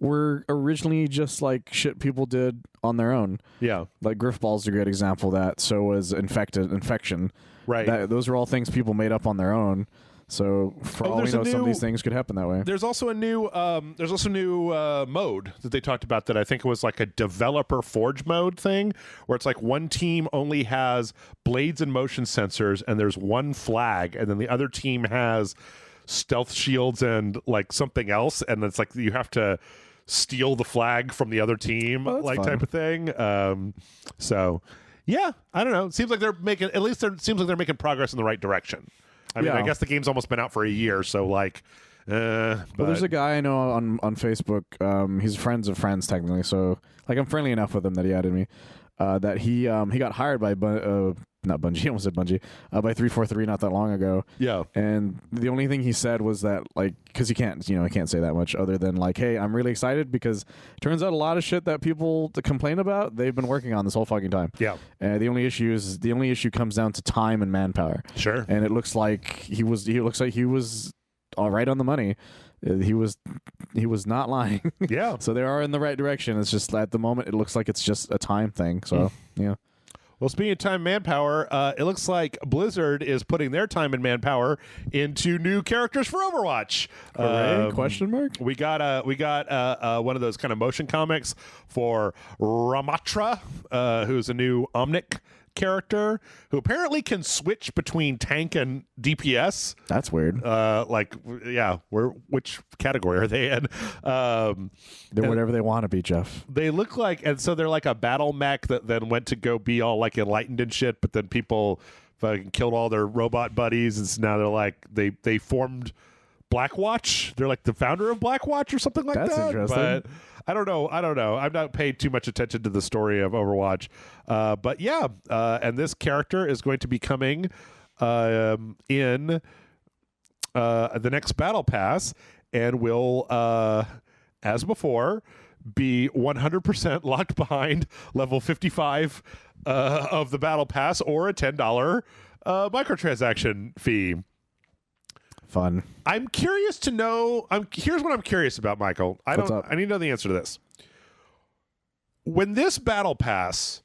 Speaker 2: were originally just like shit people did on their own. Yeah. Like Griffball's a great example of that. So was Infection. Right. Those are all things people made up on their own. So for all we know, some of these things could happen that way.
Speaker 1: There's also a new mode that they talked about that I think was like a developer Forge mode thing, where it's like one team only has blades and motion sensors and there's one flag, and then the other team has stealth shields and like something else, and it's like you have to steal the flag from the other team, like fun. Type of thing. So yeah, I don't know. It seems like they're making making progress in the right direction. I mean, I guess the game's almost been out for a year, so like well,
Speaker 2: there's a guy I know on Facebook, he's friends of friends technically, so like I'm friendly enough with him that he added me, that he got hired by not Bungie, I almost said Bungie, by 343 not that long ago. Yeah. And the only thing he said was that, like, because he can't say that much other than, like, hey, I'm really excited because it turns out a lot of shit that people complain about, they've been working on this whole fucking time. Yeah. And the only issue comes down to time and manpower. Sure. And it looks like he was all right on the money. He was not lying. Yeah. So they are in the right direction. It's just at the moment it looks like it's just a time thing. So, yeah.
Speaker 1: Well, speaking of time and manpower, it looks like Blizzard is putting their time and manpower into new characters for Overwatch.
Speaker 2: Question mark?
Speaker 1: We got one of those kind of motion comics for Ramatra, who's a new Omnic character who apparently can switch between tank and DPS.
Speaker 2: That's weird.
Speaker 1: Which category are they in?
Speaker 2: They're whatever they want to be, Jeff.
Speaker 1: They look like, and so they're like a battle mech that then went to go be all like enlightened and shit, but then people fucking killed all their robot buddies, and so now they're like they formed Blackwatch. They're like the founder of Blackwatch or something like that.
Speaker 2: That's interesting.
Speaker 1: But I don't know. I've not paid too much attention to the story of Overwatch. But yeah, and this character is going to be coming in the next Battle Pass and will, as before, be 100% locked behind level 55 of the Battle Pass or a $10 microtransaction fee.
Speaker 2: Fun.
Speaker 1: I'm curious to know. Here's what I'm curious about, Michael. I need to know the answer to this. When this Battle Pass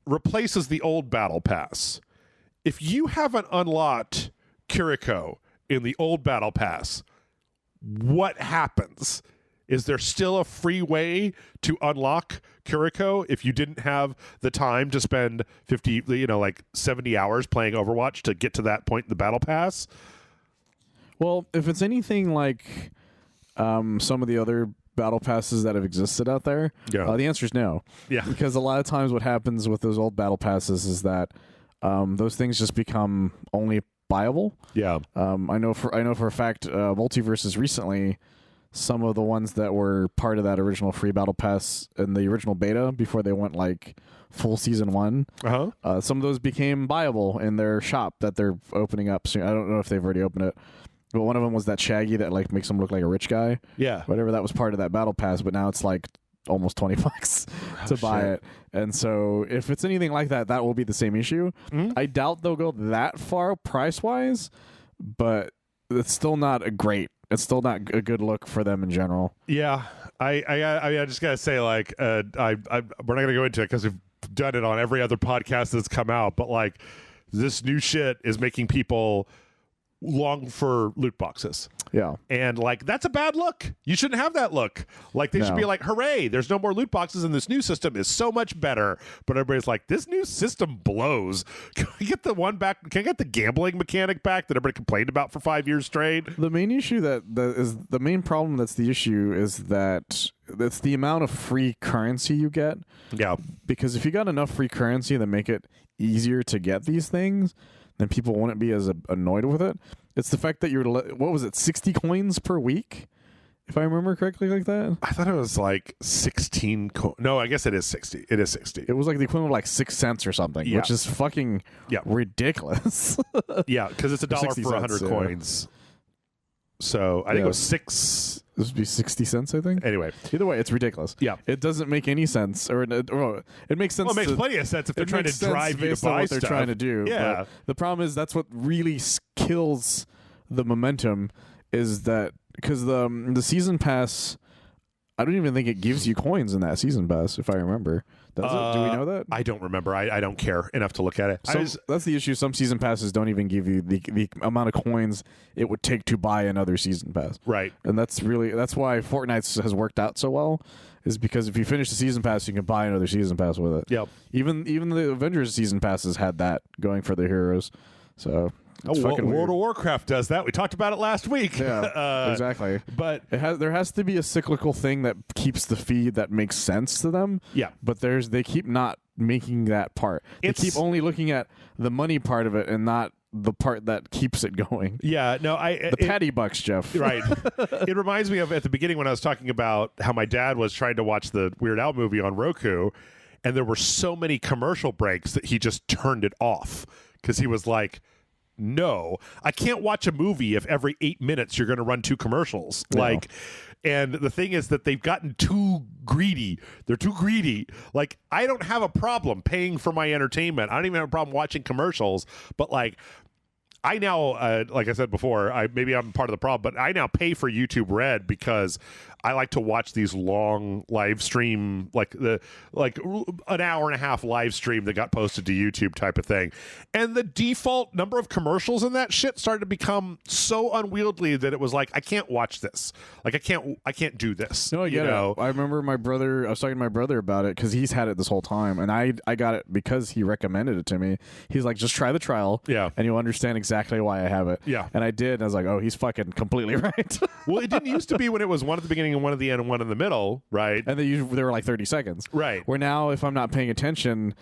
Speaker 1: replaces the old Battle Pass, if you haven't unlocked Kiriko in the old Battle Pass, what happens? Is there still a free way to unlock Kiriko if you didn't have the time to spend 70 hours playing Overwatch to get to that point in the Battle Pass?
Speaker 2: Well, if it's anything like some of the other battle passes that have existed out there, the answer is no. Yeah. Because a lot of times what happens with those old battle passes is that those things just become only buyable. Yeah. I know for a fact, Multiverses recently, some of the ones that were part of that original free battle pass in the original beta before they went like full season 1, some of those became buyable in their shop that they're opening up soon. I don't know if they've already opened it. But one of them was that Shaggy that like makes him look like a rich guy. Yeah. Whatever, that was part of that battle pass, but now it's like almost $20 to buy it. And so if it's anything like that, that will be the same issue. Mm-hmm. I doubt they'll go that far price-wise, but it's still not a good look for them in general.
Speaker 1: Yeah. I just got to say, like, we're not going to go into it because we've done it on every other podcast that's come out, but like this new shit is making people long for loot boxes.
Speaker 2: Yeah.
Speaker 1: And like that's a bad look. You shouldn't have that look. Like they should be like, hooray, there's no more loot boxes and this new system is so much better. But everybody's like, this new system blows. Can I get the one back? Can I get the gambling mechanic back that everybody complained about for 5 years straight?
Speaker 2: The main issue that is the main problem that's the issue is that it's the amount of free currency you get.
Speaker 1: Yeah.
Speaker 2: Because if you got enough free currency that make it easier to get these things, then people wouldn't be as annoyed with it. It's the fact that you're, what was it, 60 coins per week? If I remember correctly like that?
Speaker 1: I thought it was like 16. No, I guess it is 60. It is 60.
Speaker 2: It was like the equivalent of like 6 cents or something, which is fucking ridiculous.
Speaker 1: Yeah, because it's $1 for 100 coins. So I think it was 6.
Speaker 2: This would be 60 cents, I think.
Speaker 1: Anyway.
Speaker 2: Either way, it's ridiculous.
Speaker 1: Yeah.
Speaker 2: It doesn't make any sense. Or it makes sense.
Speaker 1: Well, it makes plenty of sense if they're trying to drive you to buy
Speaker 2: what
Speaker 1: stuff.
Speaker 2: they're trying to do.
Speaker 1: Yeah.
Speaker 2: But the problem is that's what really kills the momentum is that because the season pass, I don't even think it gives you coins in that season pass, if I remember. Does it? Do we know that?
Speaker 1: I don't remember. I don't care enough to look at it.
Speaker 2: That's the issue. Some season passes don't even give you the amount of coins it would take to buy another season pass.
Speaker 1: Right.
Speaker 2: And that's why Fortnite has worked out so well, is because if you finish the season pass, you can buy another season pass with it.
Speaker 1: Yep.
Speaker 2: Even the Avengers season passes had that going for the heroes. So
Speaker 1: World of Warcraft does that. We talked about it last week.
Speaker 2: Yeah, exactly.
Speaker 1: But
Speaker 2: there has to be a cyclical thing that keeps the feed that makes sense to them.
Speaker 1: Yeah.
Speaker 2: But they keep not making that part. They keep only looking at the money part of it and not the part that keeps it going.
Speaker 1: Yeah, no,
Speaker 2: the patty bucks, Jeff.
Speaker 1: Right. It reminds me of at the beginning when I was talking about how my dad was trying to watch the Weird Al movie on Roku, and there were so many commercial breaks that he just turned it off because he was like, no, I can't watch a movie if every 8 minutes you're going to run 2 commercials.
Speaker 2: No.
Speaker 1: Like, and the thing is that they've gotten too greedy. They're too greedy. Like, I don't have a problem paying for my entertainment. I don't even have a problem watching commercials. But like, I now, like I said before, maybe I'm part of the problem, but I now pay for YouTube Red because I like to watch these long live stream, like an hour and a half live stream that got posted to YouTube type of thing. And the default number of commercials in that shit started to become so unwieldy that it was like, I can't watch this. Like I can't do this.
Speaker 2: No, you know? I remember I was talking to my brother about it because he's had it this whole time, and I got it because he recommended it to me. He's like, just try the trial, and you'll understand exactly why I have it.
Speaker 1: Yeah.
Speaker 2: And I did, and I was like, oh, he's fucking completely right.
Speaker 1: Well, it didn't used to be when it was one at the beginning and one at the end and one in the middle, right?
Speaker 2: And they were like 30 seconds.
Speaker 1: Right.
Speaker 2: Where now, if I'm not paying attention,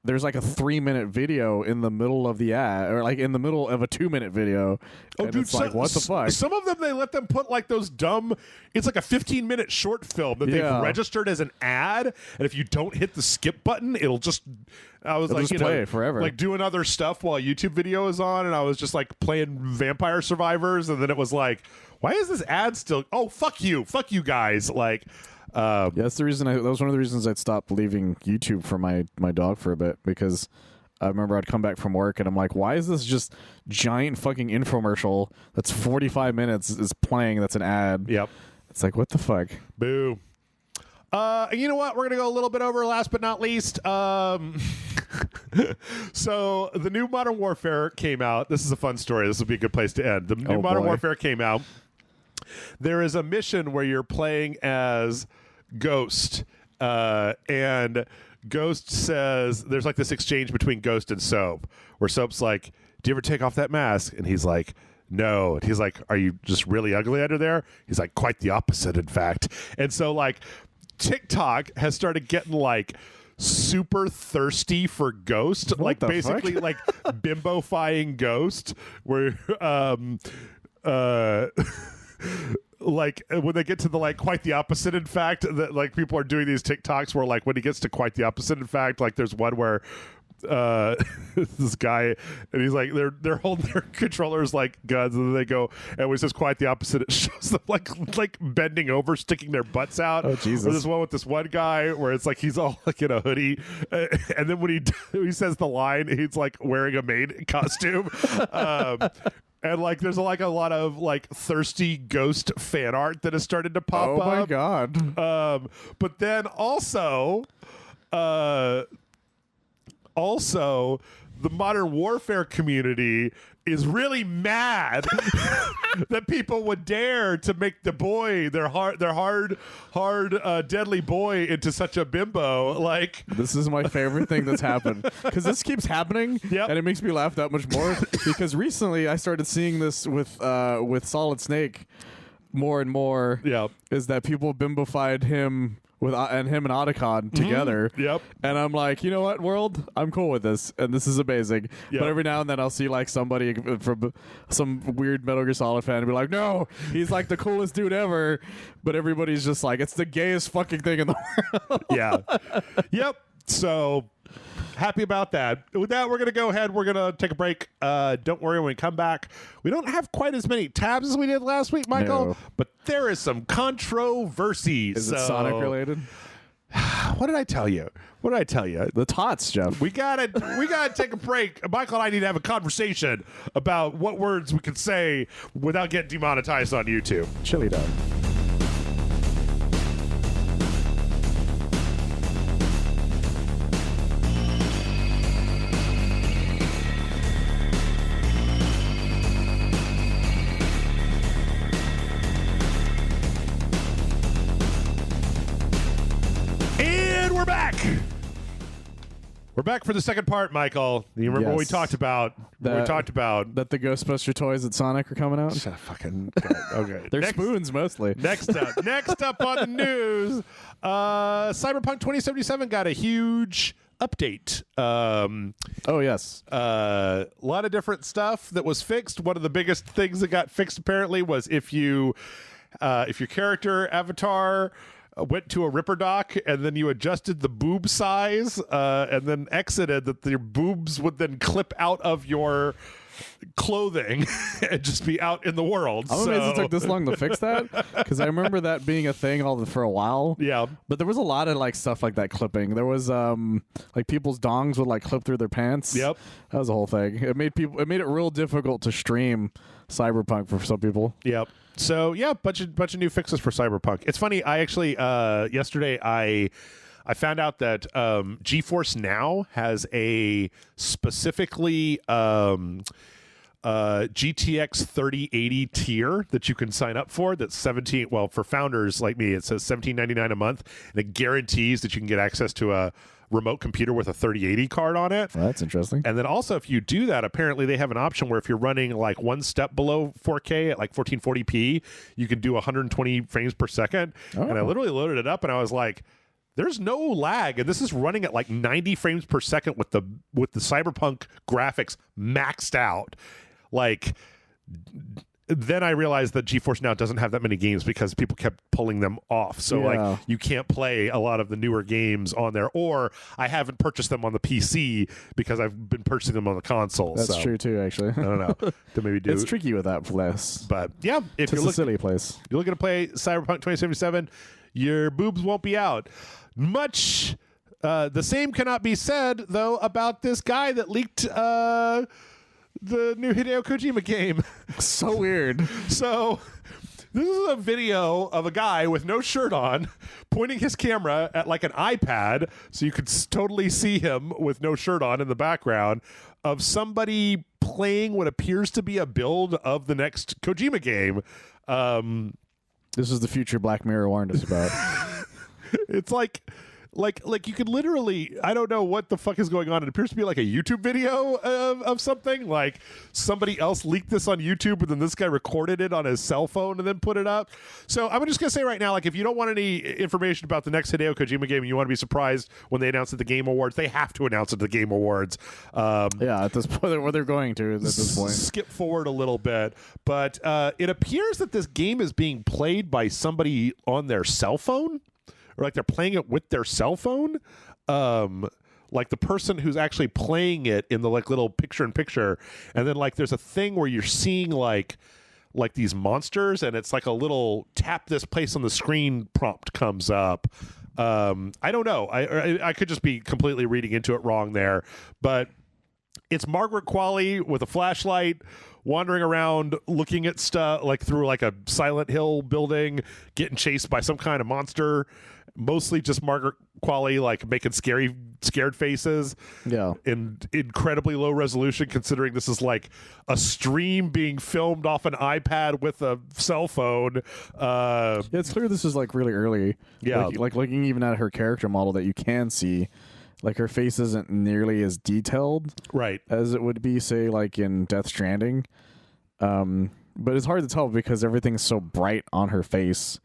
Speaker 2: there's like a 3-minute video in the middle of the ad, or like in the middle of a 2-minute video.
Speaker 1: Oh,
Speaker 2: and
Speaker 1: dude,
Speaker 2: it's like, what the fuck?
Speaker 1: Some of them, they let them put like those dumb, it's like a 15-minute short film that they've registered as an ad. And if you don't hit the skip button, it'll just, it'll just
Speaker 2: play it forever.
Speaker 1: Like doing other stuff while YouTube video is on. And I was just like playing Vampire Survivors. And then it was like, why is this ad still, oh, fuck you guys. Like,
Speaker 2: that's the reason that was one of the reasons I'd stopped leaving YouTube for my dog for a bit, because I remember I'd come back from work and I'm like, why is this just giant fucking infomercial that's 45 minutes is playing that's an ad?
Speaker 1: Yep.
Speaker 2: It's like, what the fuck?
Speaker 1: Boo. You know what? We're going to go a little bit over last but not least. So the new Modern Warfare came out. This is a fun story. This will be a good place to end. The new Modern Warfare came out. There is a mission where you're playing as Ghost, and Ghost says there's like this exchange between Ghost and Soap, where Soap's like, "Do you ever take off that mask?" And he's like, "No." And he's like, "Are you just really ugly under there?" He's like, "Quite the opposite, in fact." And so like TikTok has started getting like super thirsty for Ghost, like basically like bimbofying Ghost, where like when they get to the like quite the opposite in fact, that like people are doing these TikToks where like when he gets to quite the opposite in fact, like there's one where this guy and he's like they're holding their controllers like guns, and then they go, and when he says quite the opposite, it shows them like bending over, sticking their butts out.
Speaker 2: Oh Jesus.
Speaker 1: Or this one with this one guy where it's like he's all like in a hoodie, and then when he says the line, he's like wearing a maid costume. And like there's like a lot of like thirsty Ghost fan art that has started to pop up.
Speaker 2: Oh my god.
Speaker 1: But then also the Modern Warfare community is really mad that people would dare to make the boy, their hard, deadly boy, into such a bimbo. Like,
Speaker 2: this is my favorite thing that's happened, because this keeps happening, and it makes me laugh that much more. Because recently I started seeing this with Solid Snake more and more.
Speaker 1: Yeah,
Speaker 2: is that people bimbofied him and Otacon together.
Speaker 1: Yep.
Speaker 2: And I'm like, you know what, world? I'm cool with this, and this is amazing.
Speaker 1: Yep.
Speaker 2: But every now and then I'll see like somebody from some weird Metal Gear Solid fan and be like, no, he's like the coolest dude ever. But everybody's just like, it's the gayest fucking thing in the world.
Speaker 1: Yeah. Yep. So happy about that. With that, we're going to go ahead. We're going to take a break. Don't worry, when we come back, we don't have quite as many tabs as we did last week, Michael,
Speaker 2: No.
Speaker 1: but there is some controversy.
Speaker 2: Is it Sonic related?
Speaker 1: What did I tell you? What did I tell you?
Speaker 2: The tots, Jeff.
Speaker 1: We gotta take a break. Michael and I need to have a conversation about what words we can say without getting demonetized on YouTube.
Speaker 2: Chili dog.
Speaker 1: And we're back. We're back for the second part, Michael. You remember what we
Speaker 2: Yes.
Speaker 1: talked about? We talked about
Speaker 2: that the Ghostbuster toys at Sonic are coming out.
Speaker 1: Shut up, fucking okay.
Speaker 2: They're spoons mostly.
Speaker 1: Next up on the news, Cyberpunk 2077 got a huge update.
Speaker 2: Oh yes,
Speaker 1: a lot of different stuff that was fixed. One of the biggest things that got fixed apparently was if your character avatar went to a ripper dock and then you adjusted the boob size and then exited, that your boobs would then clip out of your clothing and just be out in the world.
Speaker 2: I'm amazed it took this long to fix that, because I remember that being a thing for a while.
Speaker 1: Yeah,
Speaker 2: but there was a lot of like stuff like that clipping. There was like people's dongs would like clip through their pants.
Speaker 1: Yep,
Speaker 2: that was a whole thing. It made it real difficult to stream Cyberpunk for some people.
Speaker 1: Yep. So yeah, bunch of new fixes for Cyberpunk. It's funny. I actually yesterday I found out that GeForce Now has a specifically GTX 3080 tier that you can sign up for. That's 17. Well, for founders like me, it says $17.99 a month, and it guarantees that you can get access to a remote computer with a 3080 card on it.
Speaker 2: Well, that's interesting.
Speaker 1: And then also, if you do that, apparently they have an option where if you're running like one step below 4K at like 1440p, you can do 120 frames per second.
Speaker 2: Oh.
Speaker 1: And I literally loaded it up and I was like, there's no lag, and this is running at like 90 frames per second with the Cyberpunk graphics maxed out. Like, then I realized that GeForce Now doesn't have that many games because people kept pulling them off. So like you can't play a lot of the newer games on there, or I haven't purchased them on the PC because I've been purchasing them on the console.
Speaker 2: That's
Speaker 1: so
Speaker 2: true too, actually.
Speaker 1: I don't know. To maybe do
Speaker 2: it's tricky with that place.
Speaker 1: But yeah, if
Speaker 2: It's a silly place.
Speaker 1: you're looking to play Cyberpunk 2077, your boobs won't be out. Much the same cannot be said though about this guy that leaked the new Hideo Kojima game.
Speaker 2: So weird.
Speaker 1: So this is a video of a guy with no shirt on pointing his camera at like an iPad, so you could totally see him with no shirt on in the background, of somebody playing what appears to be a build of the next Kojima game.
Speaker 2: This is the future Black Mirror warned us about.
Speaker 1: It's like you could literally, I don't know what the fuck is going on. It appears to be like a YouTube video of something. Like somebody else leaked this on YouTube, and then this guy recorded it on his cell phone and then put it up. So I'm just gonna say right now, like, if you don't want any information about the next Hideo Kojima game and you want to be surprised when they announce at the Game Awards, they have to announce at the Game Awards.
Speaker 2: Yeah, at this point, where they're going to at this point.
Speaker 1: Skip forward a little bit, but it appears that this game is being played by somebody on their cell phone. Or like they're playing it with their cell phone, like the person who's actually playing it in the like little picture-in-picture, and then like there's a thing where you're seeing like these monsters, and it's like a little tap this place on the screen prompt comes up. I don't know. I could just be completely reading into it wrong there, but it's Margaret Qualley with a flashlight wandering around looking at stuff like through like a Silent Hill building, getting chased by some kind of monster. mostly just Margaret Qualley like making scared faces.
Speaker 2: Yeah.
Speaker 1: In incredibly low resolution, considering this is like a stream being filmed off an iPad with a cell phone.
Speaker 2: Yeah, it's clear this is like really early.
Speaker 1: Yeah.
Speaker 2: Like looking even at her character model that you can see, like her face isn't nearly as detailed
Speaker 1: Right.
Speaker 2: as it would be, say, like in Death Stranding. But it's hard to tell because everything's so bright on her face.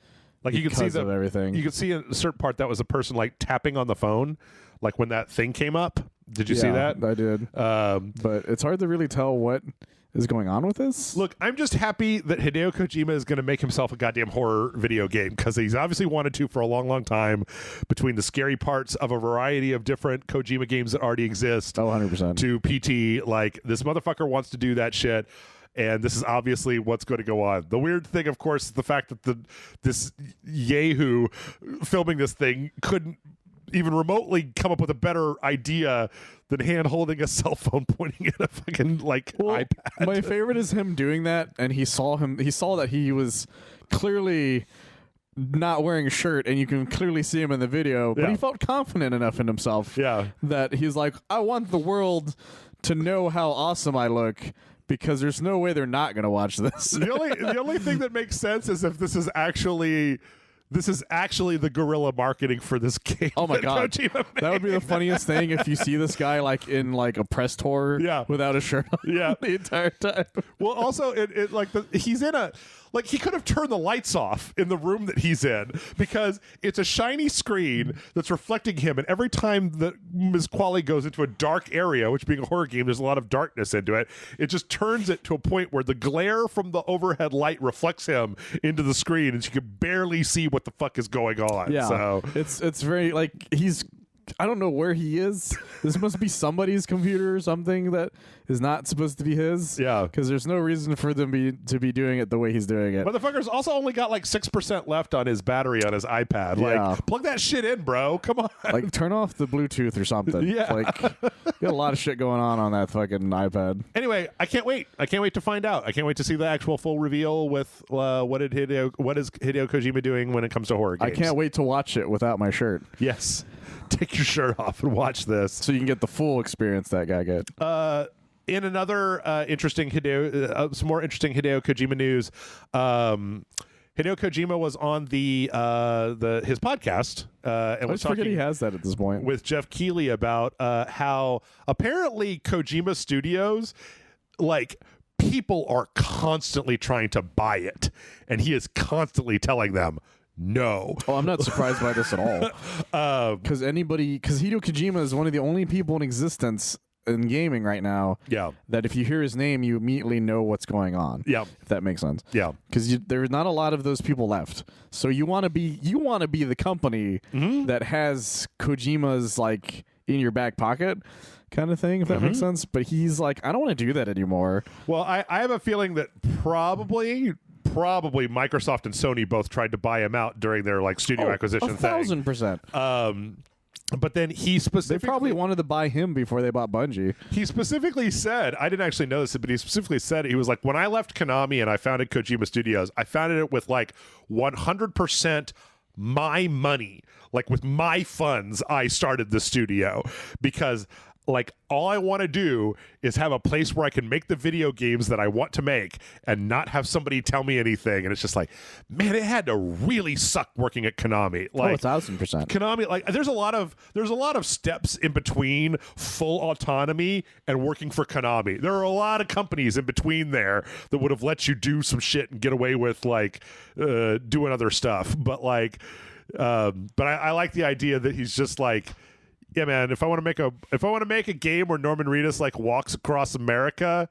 Speaker 1: Like you can see
Speaker 2: everything.
Speaker 1: You could see in a certain part that was a person like tapping on the phone, like when that thing came up. Did you see that?
Speaker 2: I did. But it's hard to really tell what is going on with this.
Speaker 1: Look, I'm just happy that Hideo Kojima is going to make himself a goddamn horror video game, because he's obviously wanted to for a long, long time, between the scary parts of a variety of different Kojima games that already exist.
Speaker 2: 100%.
Speaker 1: To PT. Like, this motherfucker wants to do that shit. And this is obviously what's going to go on. The weird thing, of course, is the fact that this Yahoo filming this thing couldn't even remotely come up with a better idea than hand holding a cell phone pointing at a fucking iPad.
Speaker 2: My favorite is him doing that, and he saw that he was clearly not wearing a shirt, and you can clearly see him in the video, but he felt confident enough in himself that he's like, I want the world to know how awesome I look, because there's no way they're not going to watch this.
Speaker 1: The only thing that makes sense is if this is actually the guerrilla marketing for this game.
Speaker 2: Oh my god, that would be the funniest thing if you see this guy like in like a press tour, without a shirt on, the entire time.
Speaker 1: Well, also, he's in a he could have turned the lights off in the room that he's in, because it's a shiny screen that's reflecting him, and every time that Ms. Qualley goes into a dark area, which being a horror game, there's a lot of darkness into it, it just turns it to a point where the glare from the overhead light reflects him into the screen, and you can barely see what the fuck is going on.
Speaker 2: Yeah,
Speaker 1: so
Speaker 2: it's very like I don't know where he is. This must be somebody's computer or something that is not supposed to be his.
Speaker 1: Yeah.
Speaker 2: Because there's no reason for them to be doing it the way he's doing it.
Speaker 1: Motherfucker's also only got like 6% left on his battery on his iPad. Like, plug that shit in, bro. Come on.
Speaker 2: Like, turn off the Bluetooth or something.
Speaker 1: Yeah.
Speaker 2: Like, you got a lot of shit going on that fucking iPad.
Speaker 1: Anyway, I can't wait. I can't wait to find out. I can't wait to see the actual full reveal with what is Hideo Kojima doing when it comes to horror games.
Speaker 2: I can't wait to watch it without my shirt.
Speaker 1: Yes. Take your shirt off and watch this,
Speaker 2: so you can get the full experience that guy get.
Speaker 1: In another interesting some more interesting Hideo Kojima news. Hideo Kojima was on his podcast and was talking.
Speaker 2: He has that at this point
Speaker 1: with Jeff Keighley about how apparently Kojima Studios, like, people are constantly trying to buy it, and he is constantly telling them no.
Speaker 2: Oh, I'm not surprised by this at all. Because Hideo Kojima is one of the only people in existence in gaming right now.
Speaker 1: Yeah.
Speaker 2: That if you hear his name, you immediately know what's going on.
Speaker 1: Yeah.
Speaker 2: If that makes sense.
Speaker 1: Yeah.
Speaker 2: Because there's not a lot of those people left. So you want to be the company that has Kojima's like in your back pocket kind of thing, if that makes sense. But he's like, I don't want to do that anymore.
Speaker 1: Well, I have a feeling that probably Microsoft and Sony both tried to buy him out during their like studio acquisition thing.
Speaker 2: 1,000%.
Speaker 1: But then they
Speaker 2: probably wanted to buy him before they bought Bungie.
Speaker 1: He specifically said, I didn't actually know this, but he specifically said, he was like, when I left Konami and I founded Kojima Studios, I founded it with like 100% my money, like with my funds. I started the studio because, like, all I want to do is have a place where I can make the video games that I want to make and not have somebody tell me anything. And it's just like, man, it had to really suck working at Konami. Like,
Speaker 2: 1,000%.
Speaker 1: Konami, like, there's a lot of steps in between full autonomy and working for Konami. There are a lot of companies in between there that would have let you do some shit and get away with like doing other stuff. But like, but I like the idea that he's just like, yeah, man, if I want to make a game where Norman Reedus like walks across America,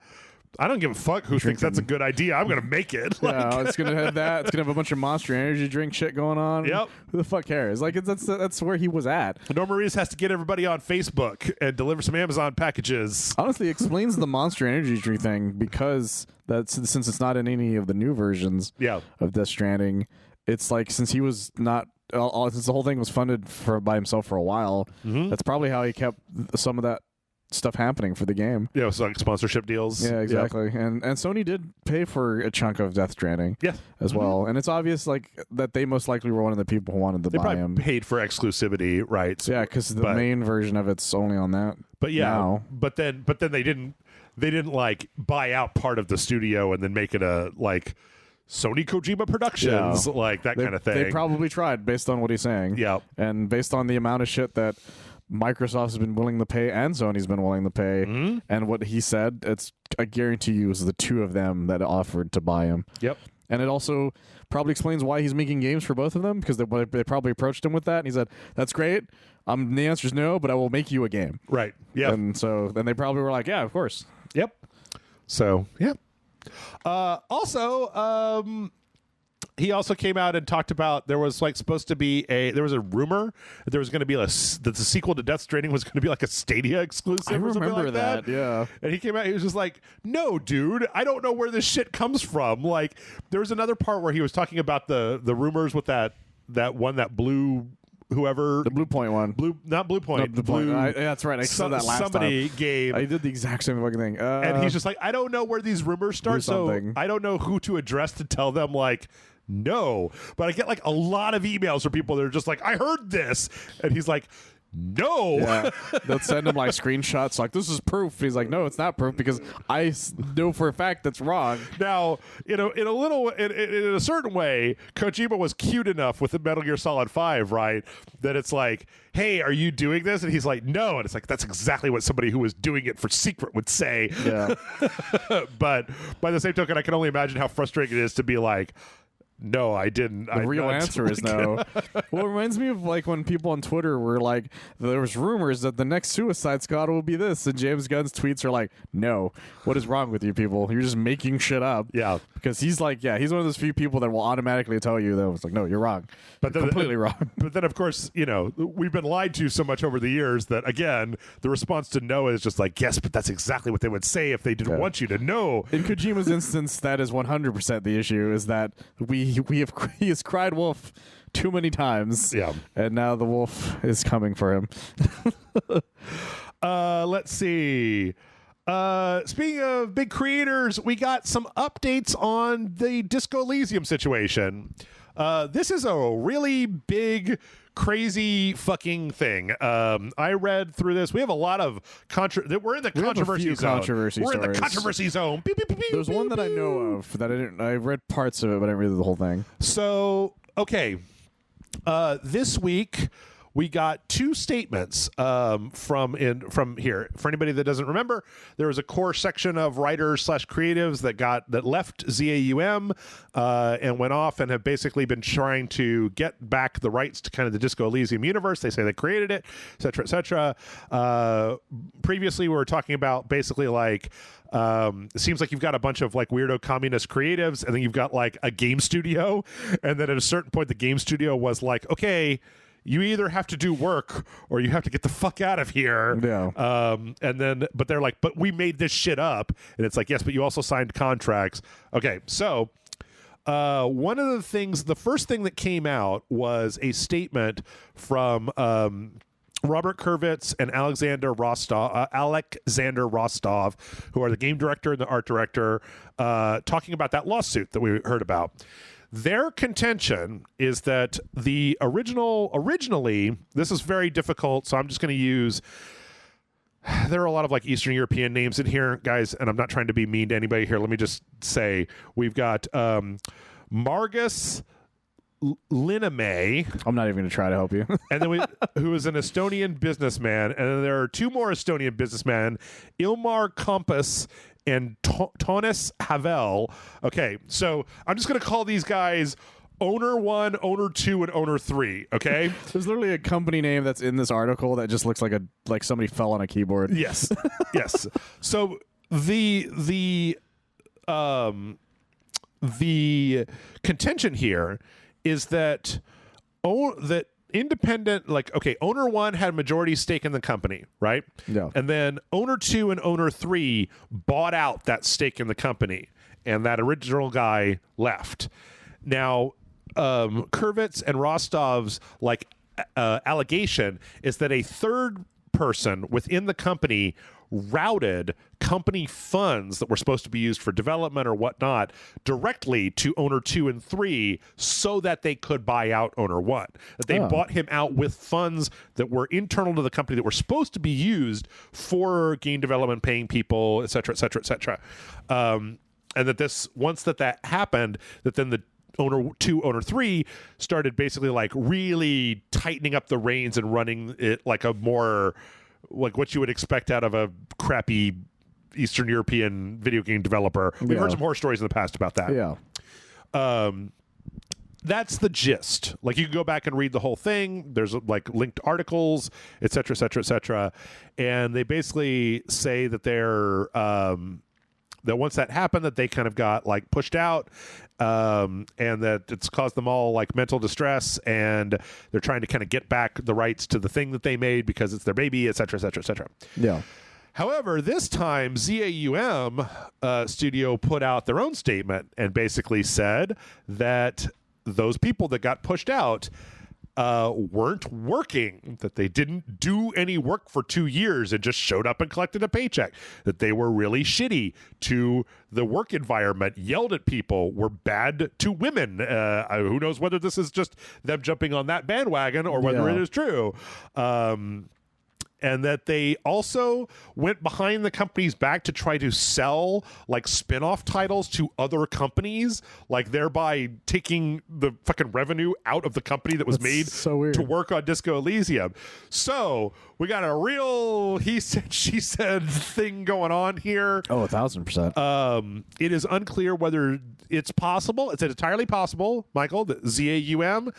Speaker 1: I don't give a fuck who thinks that's a good idea. I'm gonna make it.
Speaker 2: Yeah, it's gonna have that. It's gonna have a bunch of Monster Energy drink shit going on.
Speaker 1: Yep.
Speaker 2: Who the fuck cares? Like, that's where he was at.
Speaker 1: Norman Reedus has to get everybody on Facebook and deliver some Amazon packages.
Speaker 2: Honestly, it explains the Monster Energy drink thing, because since it's not in any of the new versions of Death Stranding, it's like, since he was not. Since the whole thing was funded by himself for a while, that's probably how he kept some of that stuff happening for the game.
Speaker 1: Yeah, so like sponsorship deals.
Speaker 2: Yeah, exactly. And Sony did pay for a chunk of Death Stranding.
Speaker 1: Yeah.
Speaker 2: As well. And it's obvious like that they most likely were one of the people who wanted to
Speaker 1: They
Speaker 2: buy
Speaker 1: probably
Speaker 2: him.
Speaker 1: paid for exclusivity rights.
Speaker 2: Yeah, because the main version of it's only on that.
Speaker 1: But yeah,
Speaker 2: now.
Speaker 1: but then they didn't like buy out part of the studio and then make it a like Sony Kojima Productions, like that kind of thing.
Speaker 2: They probably tried based on what he's saying.
Speaker 1: Yeah.
Speaker 2: And based on the amount of shit that Microsoft's been willing to pay and Sony's been willing to pay, and what he said, I guarantee you, it was the two of them that offered to buy him.
Speaker 1: Yep.
Speaker 2: And it also probably explains why he's making games for both of them, because they probably approached him with that, and he said, "That's great. The answer is no, but I will make you a game."
Speaker 1: Right. Yeah.
Speaker 2: And so then they probably were like, "Yeah, of course."
Speaker 1: Yep. So yeah. Also, he also came out and talked about there was like supposed to be there was a rumor that there was going to be that the sequel to Death Stranding was going to be like a Stadia exclusive.
Speaker 2: I
Speaker 1: or something
Speaker 2: remember
Speaker 1: like
Speaker 2: that. Yeah.
Speaker 1: And he came out. He was just like, "No, dude, I don't know where this shit comes from." Like, there was another part where he was talking about the rumors with that blue. Whoever
Speaker 2: The Blue Point one.
Speaker 1: not Blue Point.
Speaker 2: No, the
Speaker 1: blue,
Speaker 2: Point. That's right. I said that last
Speaker 1: somebody
Speaker 2: time.
Speaker 1: gave.
Speaker 2: I did the exact same fucking thing.
Speaker 1: And he's just like, I don't know where these rumors start, so
Speaker 2: something.
Speaker 1: I don't know who to address to tell them, like, no. But I get, like, a lot of emails from people that are just like, I heard this. And he's like, no.
Speaker 2: Yeah. They'll send him like screenshots like, this is proof. He's like, no, it's not proof because I know for a fact that's wrong.
Speaker 1: Now, in a certain way, Kojima was cute enough with the Metal Gear Solid 5, right? That it's like, hey, are you doing this? And he's like, no. And it's like, that's exactly what somebody who was doing it for secret would say.
Speaker 2: Yeah.
Speaker 1: But by the same token, I can only imagine how frustrating it is to be like, no, I didn't.
Speaker 2: The real answer is no. Well, it reminds me of like when people on Twitter were like, there was rumors that the next Suicide Squad will be this, and James Gunn's tweets are like, no. What is wrong with you people? You're just making shit up.
Speaker 1: Yeah.
Speaker 2: Because he's like, he's one of those few people that will automatically tell you that it's like, no, you're wrong.
Speaker 1: But
Speaker 2: You're completely wrong.
Speaker 1: But then, of course, we've been lied to so much over the years that, again, the response to no is just like, yes, but that's exactly what they would say if they didn't want you to know.
Speaker 2: In Kojima's instance, that is 100% the issue, is that he has cried wolf too many times.
Speaker 1: Yeah.
Speaker 2: And now the wolf is coming for him.
Speaker 1: Let's see. Speaking of big creators, we got some updates on the Disco Elysium situation. This is a really big, crazy fucking thing. I read through this. We have a lot of we're in the controversy zone. We're in the controversy zone. Pew, pew, pew, pew,
Speaker 2: There's one that I know of that I read parts of it, but I didn't read the whole thing.
Speaker 1: So, okay. This week we got two statements from here. For anybody that doesn't remember, there was a core section of writers / creatives that left ZAUM and went off and have basically been trying to get back the rights to kind of the Disco Elysium universe. They say they created it, et cetera, et cetera. Previously, we were talking about basically like it seems like you've got a bunch of like weirdo communist creatives, and then you've got like a game studio, and then at a certain point, the game studio was like, okay, you either have to do work or you have to get the fuck out of here.
Speaker 2: Yeah.
Speaker 1: And then, but they're like, but we made this shit up. And it's like, yes, but you also signed contracts. Okay. So, one of the first thing that came out was a statement from, Robert Kurvitz and Alexander Rostov, who are the game director and the art director, talking about that lawsuit that we heard about. Their contention is that the originally, this is very difficult, so I'm just going to use, there are a lot of like Eastern European names in here, guys, and I'm not trying to be mean to anybody here. Let me just say, we've got Margus Linnamäe.
Speaker 2: I'm not even going to try to help you.
Speaker 1: And then who is an Estonian businessman, and then there are two more Estonian businessmen, Ilmar Kompas and Tonis Havel. Okay, so I'm just going to call these guys Owner 1, Owner 2, and Owner 3, okay?
Speaker 2: There's literally a company name that's in this article that just looks like somebody fell on a keyboard.
Speaker 1: Yes. Yes. So the contention here is that independent, like, okay, Owner 1 had majority stake in the company, right?
Speaker 2: Yeah.
Speaker 1: And then Owner 2 and Owner 3 bought out that stake in the company, and that original guy left. Now, Kurvitz and Rostov's like allegation is that a third person within the company routed company funds that were supposed to be used for development or whatnot directly to owner 2 and 3 so that they could buy out owner 1. That they bought him out with funds that were internal to the company that were supposed to be used for game development, paying people, et cetera, et cetera, et cetera. And that this, once that happened, that then the owner 2, owner 3 started basically like really tightening up the reins and running it like a more, like what you would expect out of a crappy Eastern European video game developer. We've heard some horror stories in the past about that.
Speaker 2: Yeah.
Speaker 1: That's the gist. Like, you can go back and read the whole thing. There's like linked articles, et cetera, et cetera, et cetera. And they basically say that they're, that once that happened, that they kind of got like pushed out, and that it's caused them all like mental distress, and they're trying to kind of get back the rights to the thing that they made because it's their baby, et cetera, et cetera, et cetera.
Speaker 2: Yeah.
Speaker 1: However, this time ZAUM studio put out their own statement and basically said that those people that got pushed out weren't working, that they didn't do any work for 2 years and just showed up and collected a paycheck, that they were really shitty to the work environment, yelled at people, were bad to women. Who knows whether this is just them jumping on that bandwagon or whether it is true. And that they also went behind the company's back to try to sell like spin-off titles to other companies, like thereby taking the fucking revenue out of the company that was made to work on Disco Elysium. So we got a real he said, she said thing going on here.
Speaker 2: Oh, 1,000%.
Speaker 1: It is unclear whether it's possible. It's entirely possible, Michael, that ZAUM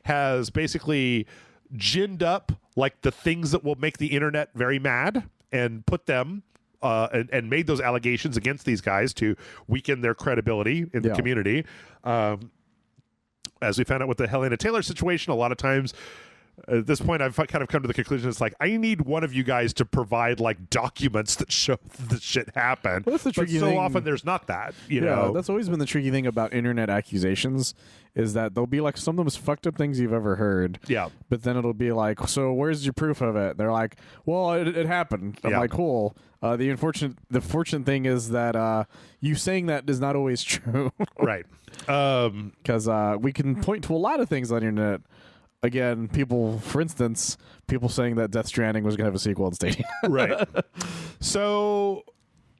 Speaker 1: has basically ginned up like the things that will make the internet very mad and put them and made those allegations against these guys to weaken their credibility in the community. As we found out with the Helena Taylor situation, a lot of times at this point, I've kind of come to the conclusion it's like, I need one of you guys to provide like documents that show the shit happened.
Speaker 2: Well, that's the tricky thing.
Speaker 1: So often there's not that, you know.
Speaker 2: That's always been the tricky thing about internet accusations, is that they'll be like some of the most fucked up things you've ever heard. Yeah. But then it'll be like, so where's your proof of it? They're like, well, it happened. I'm like, cool. The fortunate thing is that you saying that is not always true.
Speaker 1: Right.
Speaker 2: Because we can point to a lot of things on the internet. Again, for instance, people saying that Death Stranding was going to have a sequel in Stadia.
Speaker 1: Right. So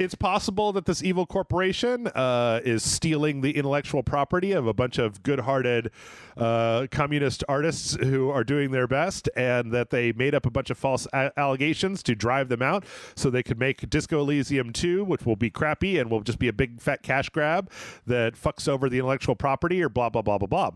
Speaker 1: it's possible that this evil corporation is stealing the intellectual property of a bunch of good-hearted communist artists who are doing their best, and that they made up a bunch of false allegations to drive them out so they could make Disco Elysium 2, which will be crappy and will just be a big fat cash grab that fucks over the intellectual property or blah, blah, blah, blah, blah.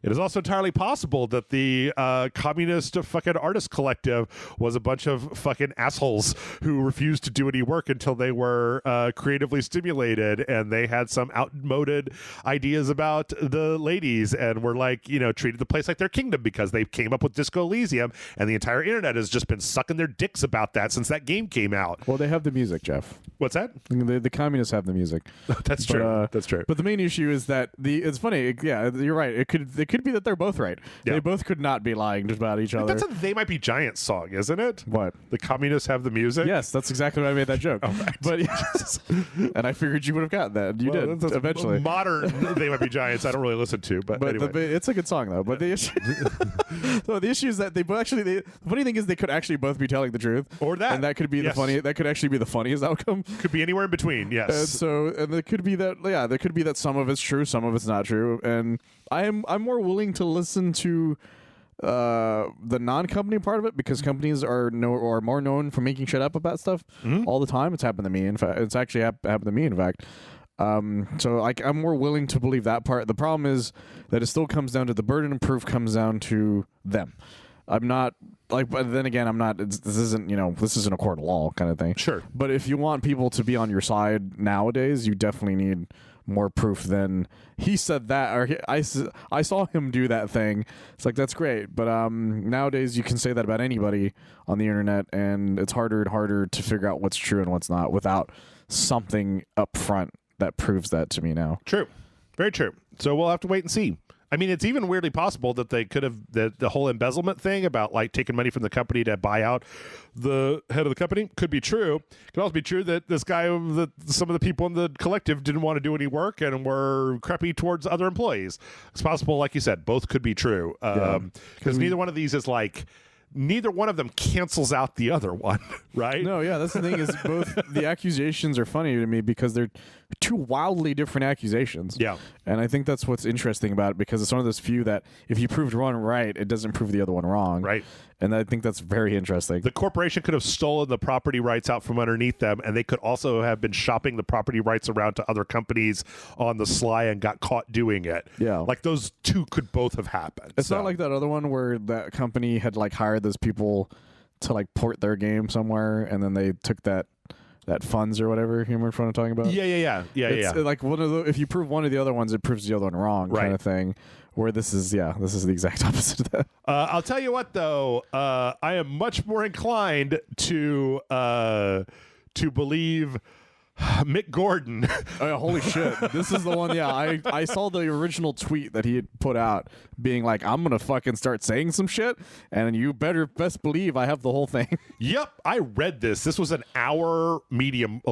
Speaker 1: It is also entirely possible that the communist fucking artist collective was a bunch of fucking assholes who refused to do any work until they were creatively stimulated, and they had some outmoded ideas about the ladies and were like, you know, treated the place like their kingdom because they came up with Disco Elysium, and the entire internet has just been sucking their dicks about that since that game came out.
Speaker 2: Well, they have the music, Jeff.
Speaker 1: What's that?
Speaker 2: The communists have the music.
Speaker 1: That's true. That's true.
Speaker 2: But the main issue is that it's funny. Yeah, you're right. It could be that they're both right. Yeah. They both could not be lying about each other.
Speaker 1: That's a They Might Be Giants song, isn't it?
Speaker 2: What?
Speaker 1: The communists have the music?
Speaker 2: Yes, that's exactly why I made that joke.
Speaker 1: Oh, right.
Speaker 2: But and I figured you would have gotten that. You did eventually.
Speaker 1: Modern They Might Be Giants I don't really listen to, but anyway.
Speaker 2: It's a good song though. But the issue so the issue is that the funny thing is they could actually both be telling the truth.
Speaker 1: Or that.
Speaker 2: And that could be that could actually be the funniest outcome.
Speaker 1: Could be anywhere in between, yes.
Speaker 2: And it could be that there could be that some of it's true, some of it's not true. And I'm more willing to listen to the non-company part of it, because companies are more known for making shit up about stuff all the time. It's happened to me. In fact, it's actually happened to me. In fact, so like I'm more willing to believe that part. The problem is that it still comes down to the burden of proof comes down to them. I'm not like, but then again, I'm not. This isn't a court of law kind of thing.
Speaker 1: Sure.
Speaker 2: But if you want people to be on your side nowadays, you definitely need more proof than he said that, or I saw him do that thing. It's like, that's great, but nowadays you can say that about anybody on the internet, and it's harder and harder to figure out what's true and what's not without something up front that proves that to me now.
Speaker 1: True. Very true. So we'll have to wait and see. I mean, it's even weirdly possible that they could have the whole embezzlement thing about like taking money from the company to buy out the head of the company could be true. It could also be true that this guy, some of the people in the collective didn't want to do any work and were crappy towards other employees. It's possible, like you said, both could be true. Because neither one of these is like, neither one of them cancels out the other one, right?
Speaker 2: No, yeah, that's the thing is both the accusations are funny to me because they're two wildly different accusations.
Speaker 1: Yeah.
Speaker 2: And I think that's what's interesting about it because it's one of those few that if you proved one right, it doesn't prove the other one wrong.
Speaker 1: Right.
Speaker 2: And I think that's very interesting.
Speaker 1: The corporation could have stolen the property rights out from underneath them, and they could also have been shopping the property rights around to other companies on the sly and got caught doing it.
Speaker 2: Yeah.
Speaker 1: Like those two could both have happened.
Speaker 2: It's not like that other one where that company had like hired those people to like port their game somewhere, and then they took that funds or whatever. You remember what I'm talking about?
Speaker 1: Yeah.
Speaker 2: It's like one of the, if you prove one of the other ones, it proves the other one wrong, kind of thing. Where this is the exact opposite of that.
Speaker 1: I'll tell you what, though, I am much more inclined to believe Mick Gordon.
Speaker 2: Oh, yeah, holy shit. This is the one, yeah. I saw the original tweet that he had put out being like, I'm going to fucking start saying some shit, and you better best believe I have the whole thing.
Speaker 1: Yep, I read this. This was an hour-long Medium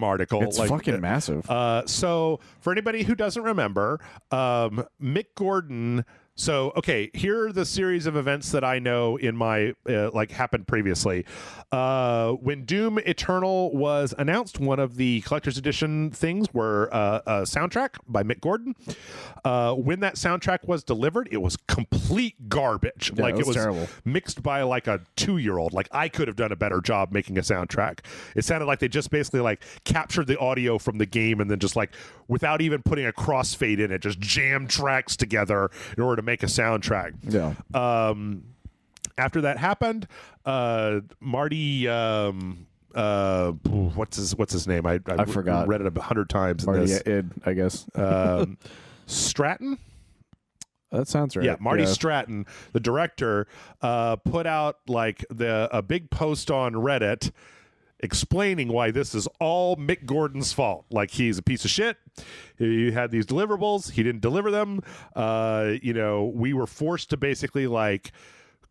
Speaker 1: article.
Speaker 2: It's like, fucking massive.
Speaker 1: So, for anybody who doesn't remember, Mick Gordon... So, okay, here are the series of events that I know in my, happened previously. When Doom Eternal was announced, one of the collector's edition things were a soundtrack by Mick Gordon. When that soundtrack was delivered, it was complete garbage.
Speaker 2: Yeah,
Speaker 1: like, it was
Speaker 2: terrible.
Speaker 1: Mixed by, like, a 2-year-old. Like, I could have done a better job making a soundtrack. It sounded like they just basically, like, captured the audio from the game and then just, like, without even putting a crossfade in it, just jammed tracks together in order to make a soundtrack.
Speaker 2: Yeah.
Speaker 1: After that happened, Marty, what's his name? I
Speaker 2: forgot.
Speaker 1: Read it 100 times.
Speaker 2: Marty Id, I guess.
Speaker 1: Stratton.
Speaker 2: That sounds right.
Speaker 1: Yeah, Marty Stratton, the director, put out like a big post on Reddit explaining why this is all Mick Gordon's fault. Like, he's a piece of shit. He had these deliverables. He didn't deliver them. We were forced to basically like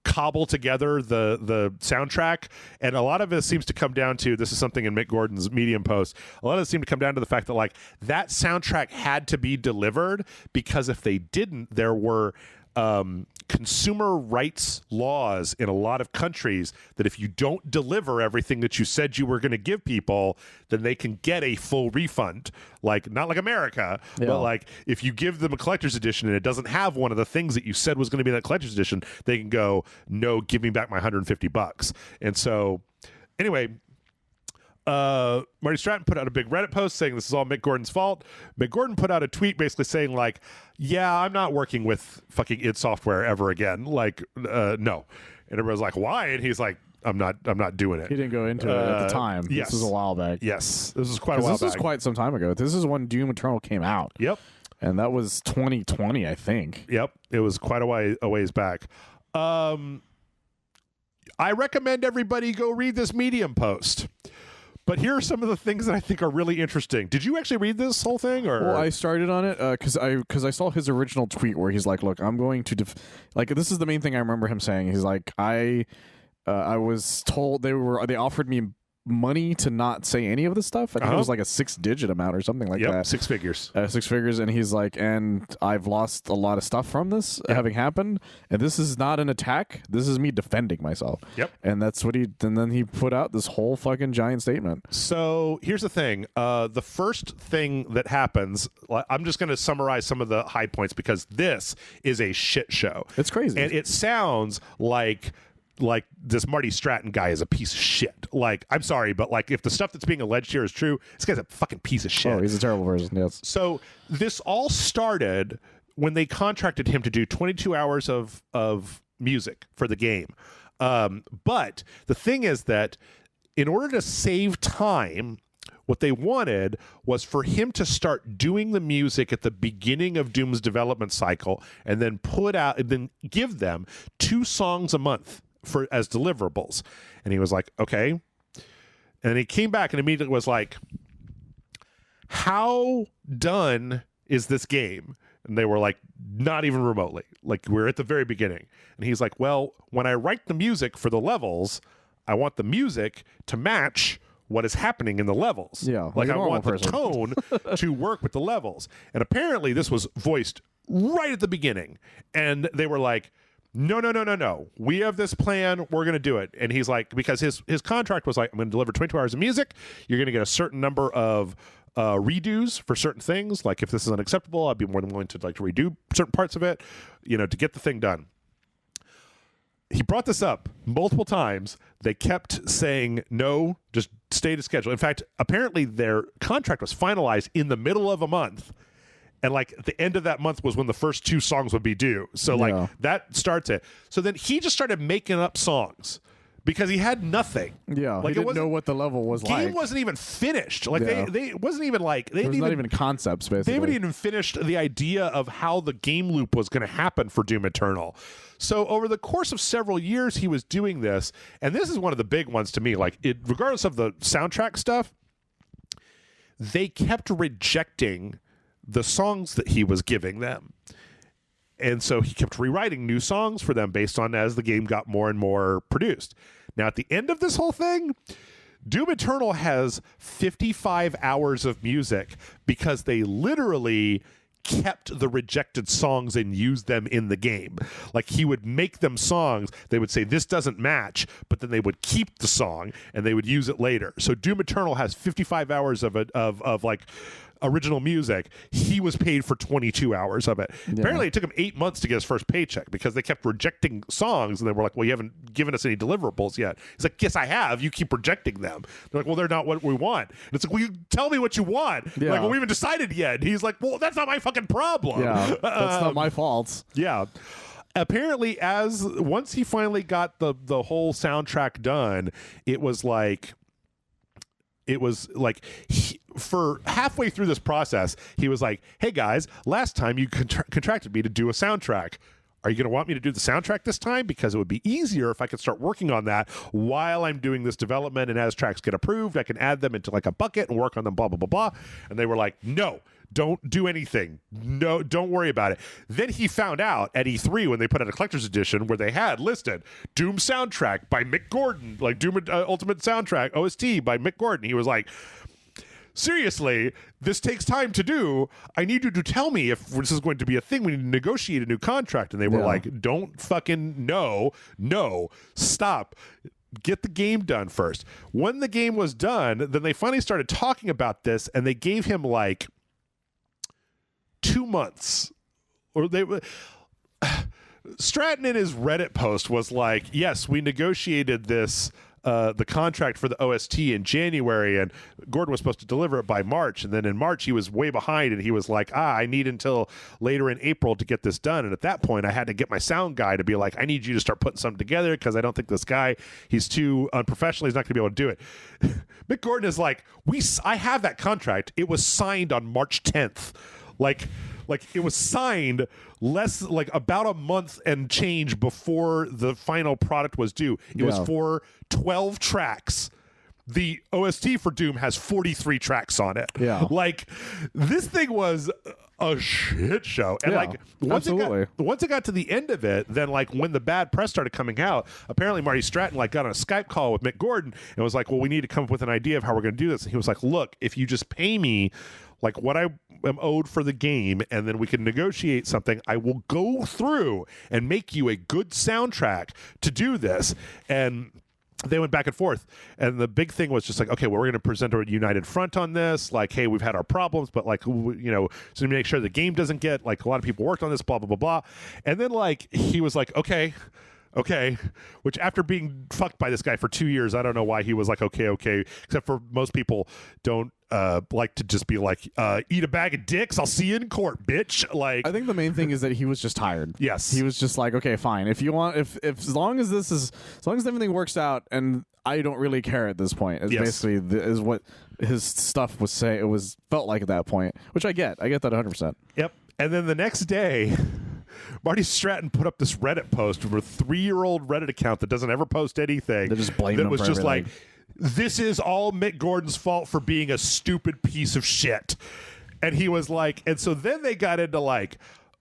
Speaker 1: cobble together the soundtrack, and a lot of it seems to come down to, this is something in Mick Gordon's Medium post, a lot of it seemed to come down to the fact that like that soundtrack had to be delivered, because if they didn't, there were consumer rights laws in a lot of countries that if you don't deliver everything that you said you were going to give people, then they can get a full refund. Like, not like America, but like if you give them a collector's edition and it doesn't have one of the things that you said was going to be in that collector's edition, they can go, no, give me back my $150. And so anyway, Marty Stratton put out a big Reddit post saying this is all Mick Gordon's fault. Mick Gordon put out a tweet basically saying like, yeah, I'm not working with fucking id Software ever again. Like, no. And everybody's like, why? And he's like, I'm not doing it.
Speaker 2: He didn't go into it at the time.
Speaker 1: Yes.
Speaker 2: This was a while back.
Speaker 1: Yes. This was quite a while back.
Speaker 2: This was quite some time ago. This is when Doom Eternal came out.
Speaker 1: Yep.
Speaker 2: And that was 2020, I think.
Speaker 1: Yep. It was quite a ways back. I recommend everybody go read this Medium post. But here are some of the things that I think are really interesting. Did you actually read this whole thing? Or?
Speaker 2: Well, I started on it because I saw his original tweet where he's like, "Look, I'm going to this is the main thing I remember him saying. He's like, I was told they offered me money to not say any of this stuff. I think it was like a 6-digit amount or something like that.
Speaker 1: 6 figures.
Speaker 2: 6 figures, and he's like, and I've lost a lot of stuff from this having happened, and this is not an attack. This is me defending myself.
Speaker 1: Yep.
Speaker 2: And that's what and then he put out this whole fucking giant statement.
Speaker 1: So here's the thing. The first thing that happens, I'm just going to summarize some of the high points because this is a shit show.
Speaker 2: It's crazy.
Speaker 1: And it sounds like this Marty Stratton guy is a piece of shit. Like, I'm sorry, but like if the stuff that's being alleged here is true, this guy's a fucking piece of shit.
Speaker 2: Oh, he's a terrible person, yes.
Speaker 1: So this all started when they contracted him to do 22 hours of music for the game. But the thing is that in order to save time, what they wanted was for him to start doing the music at the beginning of Doom's development cycle and then give them 2 songs a month as deliverables. And he was like, okay. And he came back and immediately was like, how done is this game? And they were like, not even remotely. Like, we're at the very beginning. And he's like, well, when I write the music for the levels, I want the music to match what is happening in the levels.
Speaker 2: Yeah,
Speaker 1: like
Speaker 2: a
Speaker 1: I
Speaker 2: normal
Speaker 1: want
Speaker 2: person.
Speaker 1: the tone to work with the levels. And apparently this was voiced right at the beginning. And they were like, no. We have this plan. We're going to do it. And he's like, because his contract was like, I'm going to deliver 22 hours of music. You're going to get a certain number of redos for certain things. Like if this is unacceptable, I'd be more than willing to like redo certain parts of it, you know, to get the thing done. He brought this up multiple times. They kept saying, no, just stay to schedule. In fact, apparently their contract was finalized in the middle of a month. And like the end of that month was when the first 2 songs would be due. So like that starts it. So then he just started making up songs because he had nothing.
Speaker 2: Yeah,
Speaker 1: like
Speaker 2: he didn't know what the level was
Speaker 1: game
Speaker 2: like.
Speaker 1: Game wasn't even finished. Like they wasn't even like they
Speaker 2: There's
Speaker 1: didn't
Speaker 2: not even concepts. Basically,
Speaker 1: they haven't even finished the idea of how the game loop was going to happen for Doom Eternal. So over the course of several years, he was doing this, and this is one of the big ones to me. Like regardless of the soundtrack stuff, they kept rejecting the songs that he was giving them. And so he kept rewriting new songs for them based on as the game got more and more produced. Now, at the end of this whole thing, Doom Eternal has 55 hours of music because they literally kept the rejected songs and used them in the game. Like he would make them songs, they would say this doesn't match, but then they would keep the song and they would use it later. So Doom Eternal has 55 hours of like original music. He was paid for 22 hours of it. Yeah. Apparently it took him 8 months to get his first paycheck because they kept rejecting songs and they were like, well, you haven't given us any deliverables yet. He's like, yes, I have. You keep rejecting them. They're like, well, they're not what we want. And it's like, well, you tell me what you want.
Speaker 2: Yeah.
Speaker 1: Like, well, we haven't decided yet. And he's like, well, that's not my fucking problem.
Speaker 2: Yeah, that's not my fault.
Speaker 1: Yeah. Apparently, once he finally got the whole soundtrack done, it was like for halfway through this process, he was like, hey guys, last time you contracted me to do a soundtrack. Are you going to want me to do the soundtrack this time? Because it would be easier if I could start working on that while I'm doing this development, and as tracks get approved, I can add them into like a bucket and work on them, blah, blah, blah, blah. And they were like, no, don't do anything. No, don't worry about it. Then he found out at E3 when they put out a collector's edition where they had listed Doom soundtrack by Mick Gordon, like Doom Ultimate Soundtrack, OST by Mick Gordon. He was like, seriously, this takes time to do. I need you to tell me if this is going to be a thing. We need to negotiate a new contract. And they were like, don't fucking no, stop. Get the game done first. When the game was done, then they finally started talking about this, and they gave him like 2 months. Or they Stratton in his Reddit post was like, yes, we negotiated this the contract for the OST in January, and Gordon was supposed to deliver it by March, and then in March he was way behind, and he was like, I need until later in April to get this done. And at that point I had to get my sound guy to be like, I need you to start putting something together because I don't think this guy, he's too unprofessional, he's not gonna be able to do it. Mick Gordon is like, I have that contract, it was signed on March 10th. Like it was signed about a month and change before the final product was due. It was for 12 tracks. The OST for Doom has 43 tracks on it.
Speaker 2: Yeah.
Speaker 1: Like, this thing was a shit show. And once it got to the end of it, then like when the bad press started coming out, apparently Marty Stratton like got on a Skype call with Mick Gordon and was like, well, we need to come up with an idea of how we're going to do this. And he was like, look, if you just pay me like what I am owed for the game, and then we can negotiate something, I will go through and make you a good soundtrack to do this. And they went back and forth, and the big thing was just like, okay, well, we're going to present a united front on this, like, hey, we've had our problems, but like, so to make sure the game doesn't get, like, a lot of people worked on this, blah blah blah blah. And then like he was like, okay, which after being fucked by this guy for 2 years, I don't know why he was like, okay, except for most people don't like to just be like, eat a bag of dicks, I'll see you in court, bitch. Like,
Speaker 2: I think the main thing is that he was just tired.
Speaker 1: Yes.
Speaker 2: He was just like, okay, fine. If you want, if as long as everything works out, and I don't really care at this point, is basically is what his stuff was saying. It felt like at that point, which I get that 100%.
Speaker 1: Yep. And then the next day, Marty Stratton put up this Reddit post from a 3-year-old Reddit account that doesn't ever post anything.
Speaker 2: They just blame him
Speaker 1: was
Speaker 2: for
Speaker 1: just
Speaker 2: everything.
Speaker 1: like, this is all Mick Gordon's fault for being a stupid piece of shit. And he was like, and so then they got into like,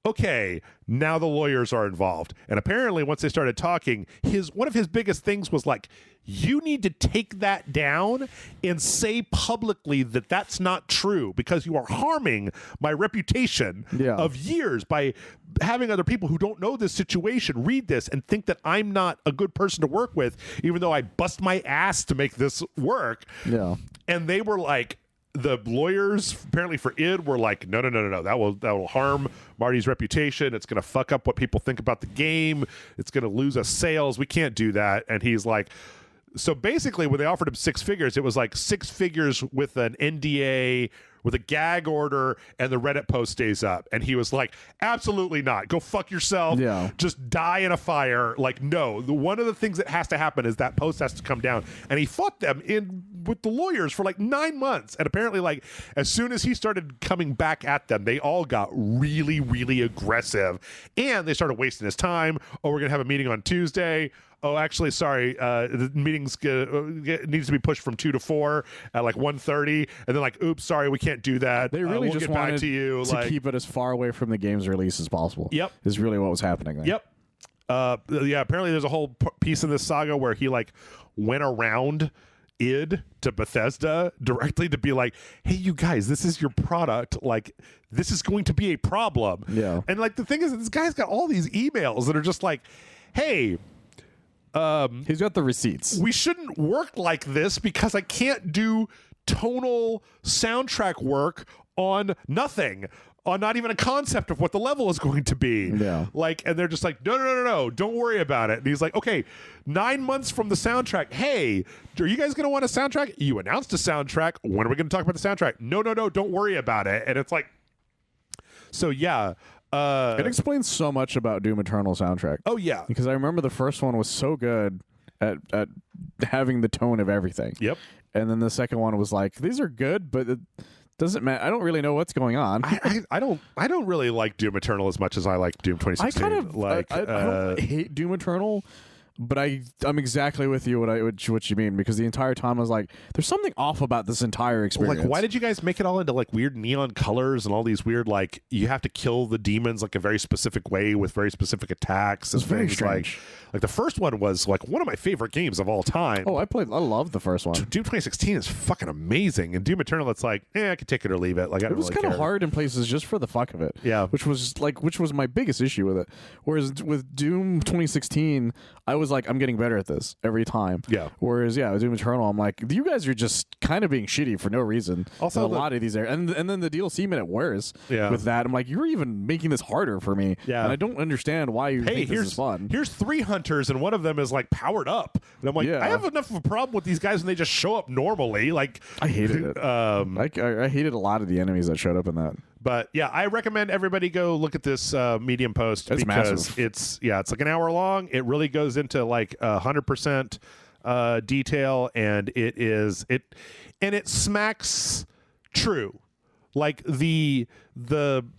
Speaker 1: okay, now the lawyers are involved. And apparently once they started talking, one of his biggest things was like, you need to take that down and say publicly that that's not true because you are harming my reputation of years by having other people who don't know this situation read this and think that I'm not a good person to work with, even though I bust my ass to make this work.
Speaker 2: Yeah.
Speaker 1: And they were like, the lawyers apparently for id were like, no, that will harm Marty's reputation. It's going to fuck up what people think about the game. It's going to lose us sales. We can't do that. And he's like, so basically when they offered him 6 figures, it was like 6 figures with an NDA, with a gag order, and the Reddit post stays up. And he was like, absolutely not. Go fuck yourself.
Speaker 2: Yeah.
Speaker 1: Just die in a fire. Like, no. One of the things that has to happen is that post has to come down. And he fought them with the lawyers for like 9 months. And apparently, like, as soon as he started coming back at them, they all got really, really aggressive. And they started wasting his time. Oh, we're going to have a meeting on Tuesday. Oh, actually, sorry. The meeting's needs to be pushed from 2 to 4 at like 1:30, and then like, oops, sorry, we can't do that.
Speaker 2: They really
Speaker 1: we'll
Speaker 2: just
Speaker 1: get
Speaker 2: wanted
Speaker 1: back to you.
Speaker 2: to keep it as far away from the game's release as possible.
Speaker 1: Yep,
Speaker 2: is really what was happening there.
Speaker 1: Yep. Yeah. Apparently, there's a whole piece in this saga where he like went around id to Bethesda directly to be like, hey, you guys, this is your product. Like, this is going to be a problem.
Speaker 2: Yeah.
Speaker 1: And like the thing is, this guy's got all these emails that are just like, hey.
Speaker 2: He's got the receipts.
Speaker 1: We shouldn't work like this because I can't do tonal soundtrack work on nothing, on not even a concept of what the level is going to be.
Speaker 2: Yeah.
Speaker 1: Like, and they're just like, no, don't worry about it. And he's like, okay, 9 months from the soundtrack. Hey, are you guys going to want a soundtrack? You announced a soundtrack. When are we going to talk about the soundtrack? No, don't worry about it. And it's like, so yeah.
Speaker 2: It explains so much about Doom Eternal soundtrack.
Speaker 1: Oh yeah,
Speaker 2: because I remember the first one was so good at having the tone of everything.
Speaker 1: Yep.
Speaker 2: And then the second one was like, these are good, but it doesn't matter. I don't really know what's going on.
Speaker 1: I don't really like Doom Eternal as much as I like Doom 2016.
Speaker 2: I kind of like. I don't hate Doom Eternal. But I'm exactly with you what you mean, because the entire time I was like, there's something off about this entire experience.
Speaker 1: Like, why did you guys make it all into like weird neon colors and all these weird, like, you have to kill the demons like a very specific way with very specific attacks?
Speaker 2: It's very strange.
Speaker 1: Like the first one was like one of my favorite games of all time.
Speaker 2: Oh, I love the first one.
Speaker 1: Doom 2016 is fucking amazing, and Doom Eternal, it's like, I could take it or leave it. Like, I don't
Speaker 2: it was kind of hard in places just for the fuck of it.
Speaker 1: Yeah,
Speaker 2: which was my biggest issue with it. Whereas with Doom 2016, I was like, I'm getting better at this every time.
Speaker 1: Yeah.
Speaker 2: Whereas with Doom Eternal, I'm like, you guys are just kind of being shitty for no reason.
Speaker 1: Also,
Speaker 2: a lot of these and then the DLC made it worse.
Speaker 1: Yeah.
Speaker 2: With that, I'm like, you're even making this harder for me.
Speaker 1: Yeah.
Speaker 2: And I don't understand why you think this is fun.
Speaker 1: Here's 3 hunters, and one of them is like powered up, and I'm like, I have enough of a problem with these guys when they just show up normally. Like,
Speaker 2: I hated it. I hated a lot of the enemies that showed up in that.
Speaker 1: But yeah, I recommend everybody go look at this Medium post
Speaker 2: it's
Speaker 1: because
Speaker 2: massive.
Speaker 1: it's like an hour long. It really goes into like 100% detail, and it smacks true. Like the